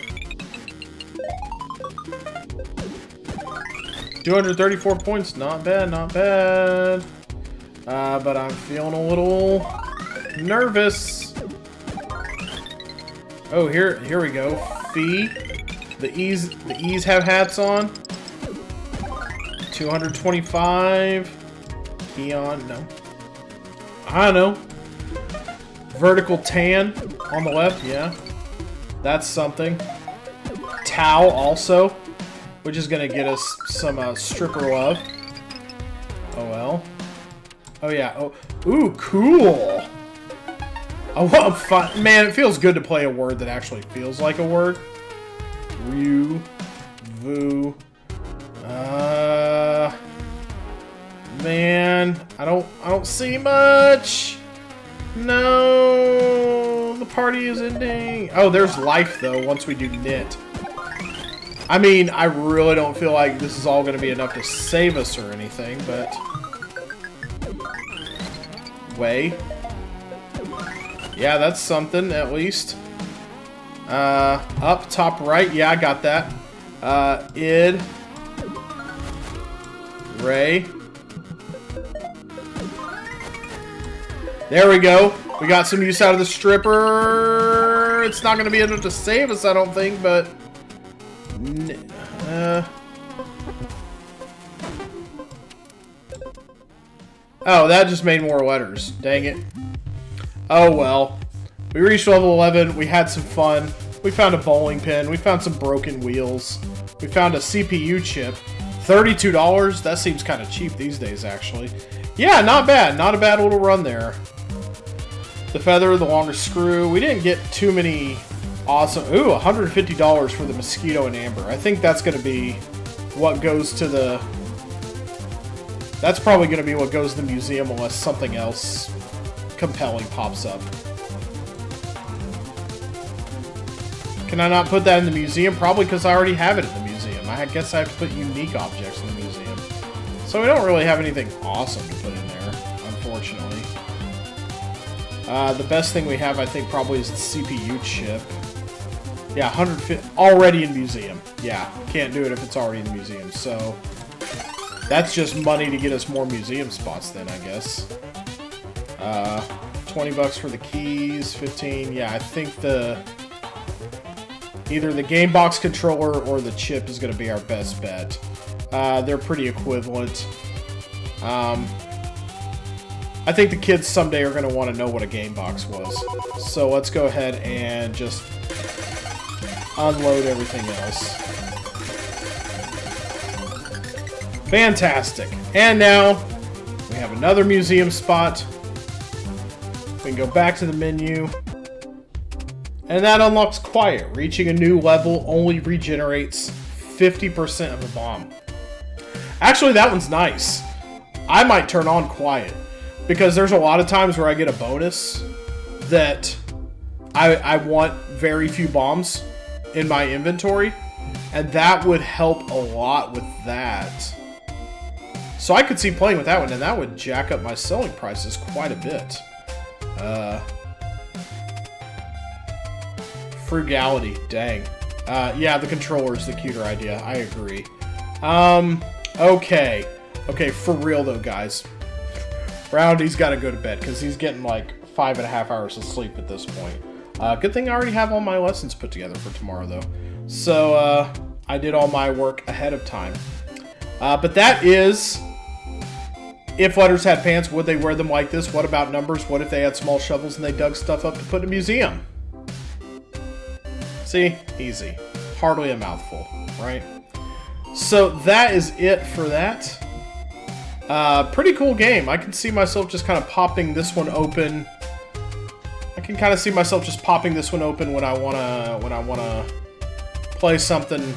234 points, not bad, not bad. But I'm feeling a little nervous. Oh, here we go. Fee. The E's have hats on. 225. Keon, no. I don't know. Vertical tan on the left, yeah. That's something. Tau also, which is gonna get us some stripper love. Oh well. Oh yeah. Oh, ooh, cool. Oh, well, fun. Man, it feels good to play a word that actually feels like a word. Ryu, Vu. Man, I don't see much. No, the party is ending. Oh, there's life though. Once we do knit. I mean, I really don't feel like this is all going to be enough to save us or anything, but way. Yeah, that's something at least. Up top right. Yeah, I got that. Id. Ray. There we go. We got some use out of the stripper. It's not going to be enough to save us, I don't think, but oh, that just made more letters. Dang it. Oh well. We reached level 11. We had some fun. We found a bowling pin. We found some broken wheels. We found a CPU chip. $32? That seems kind of cheap these days, actually. Yeah, not bad. Not a bad little run there. The feather, the longest screw. We didn't get too many awesome... Ooh, $150 for the mosquito and amber. I think that's going to be what goes to the... That's probably going to be what goes to the museum unless something else compelling pops up. Can I not put that in the museum? Probably because I already have it in the museum. I guess I have to put unique objects in the museum. So we don't really have anything awesome to put in there, unfortunately. The best thing we have, I think, probably is the CPU chip. Yeah, 150 already in museum. Yeah, can't do it if it's already in the museum. So that's just money to get us more museum spots then, I guess. 20 bucks for the keys, 15. Yeah, I think either the game box controller or the chip is going to be our best bet. They're pretty equivalent. I think the kids someday are going to want to know what a game box was. So let's go ahead and just unload everything else. Fantastic. And now we have another museum spot. We can go back to the menu. And that unlocks Quiet. Reaching a new level only regenerates 50% of a bomb. Actually, that one's nice. I might turn on Quiet. Because there's a lot of times where I get a bonus that I want very few bombs in my inventory. And that would help a lot with that. So I could see playing with that one, and that would jack up my selling prices quite a bit. Frugality, dang. Yeah, the controller is the cuter idea. I agree. Okay. Okay, for real though, guys. Roundy's got to go to bed because he's getting like 5.5 hours of sleep at this point. Good thing I already have all my lessons put together for tomorrow though. So I did all my work ahead of time. But that is... If letters had pants, would they wear them like this? What about numbers? What if they had small shovels and they dug stuff up to put in a museum? See? Easy. Hardly a mouthful, right? So that is it for that. Pretty cool game. I can see myself just kind of popping this one open. I can kind of see myself just popping this one open when I wanna play something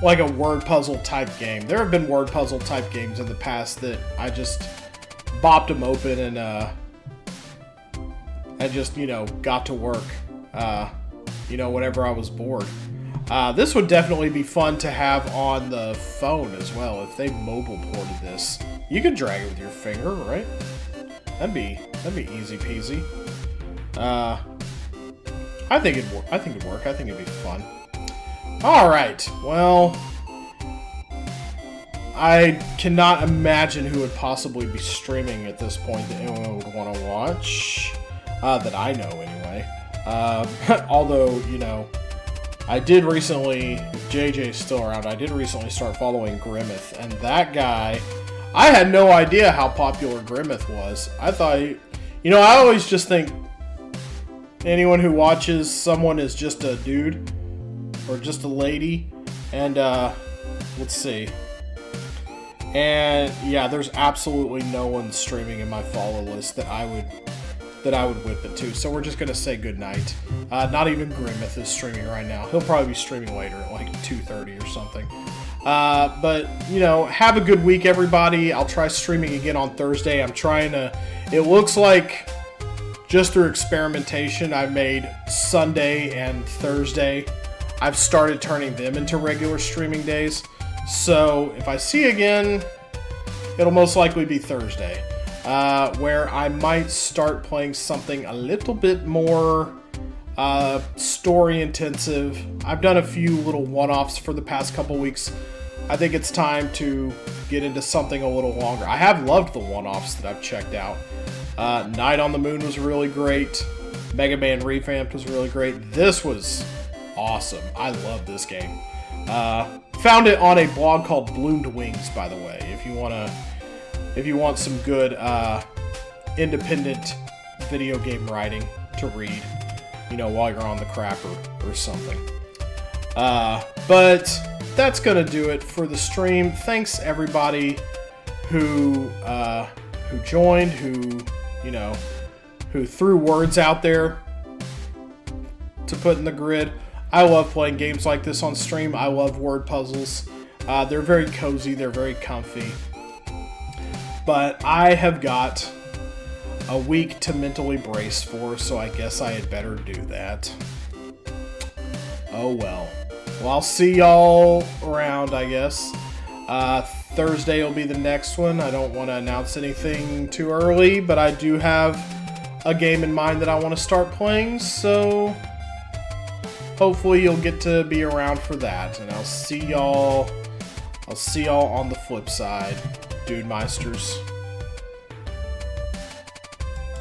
like a word puzzle type game. There have been word puzzle type games in the past that I just bopped them open and I just, you know, got to work, you know, whenever I was bored. This would definitely be fun to have on the phone as well. If they mobile ported this, you could drag it with your finger, right? That'd be easy peasy. I think it'd work. I think it'd be fun. Alright, well, I cannot imagine who would possibly be streaming at this point that anyone would want to watch. That I know, anyway. Although, you know, I did recently, if JJ's still around, I did recently start following Grimmeth, and that guy, I had no idea how popular Grimmeth was. I thought, you know, I always just think anyone who watches someone is just a dude. Or just a lady, and let's see. And yeah, there's absolutely no one streaming in my follow list that I would whip it to. So we're just gonna say goodnight. Not even Grimmeth is streaming right now. He'll probably be streaming later at like 2:30 or something. But you know, have a good week, everybody. I'll try streaming again on Thursday. I'm trying to. It looks like just through experimentation, I made Sunday and Thursday. I've started turning them into regular streaming days. So if I see you again, it'll most likely be Thursday, where I might start playing something a little bit more story intensive. I've done a few little one-offs for the past couple weeks. I think it's time to get into something a little longer. I have loved the one-offs that I've checked out. Night on the Moon was really great. Mega Man Revamped was really great. This was awesome. I love this game. Found it on a blog called Bloomed Wings, by the way. If you want some good independent video game writing to read, you know, while you're on the crapper or something. But that's gonna do it for the stream. Thanks everybody who joined, who threw words out there to put in the grid. I love playing games like this on stream. I love word puzzles. They're very cozy. They're very comfy. But I have got a week to mentally brace for, so I guess I had better do that. Oh well. Well, I'll see y'all around, I guess. Thursday will be the next one. I don't want to announce anything too early, but I do have a game in mind that I want to start playing, so hopefully you'll get to be around for that, and I'll see y'all on the flip side, Dude Meisters.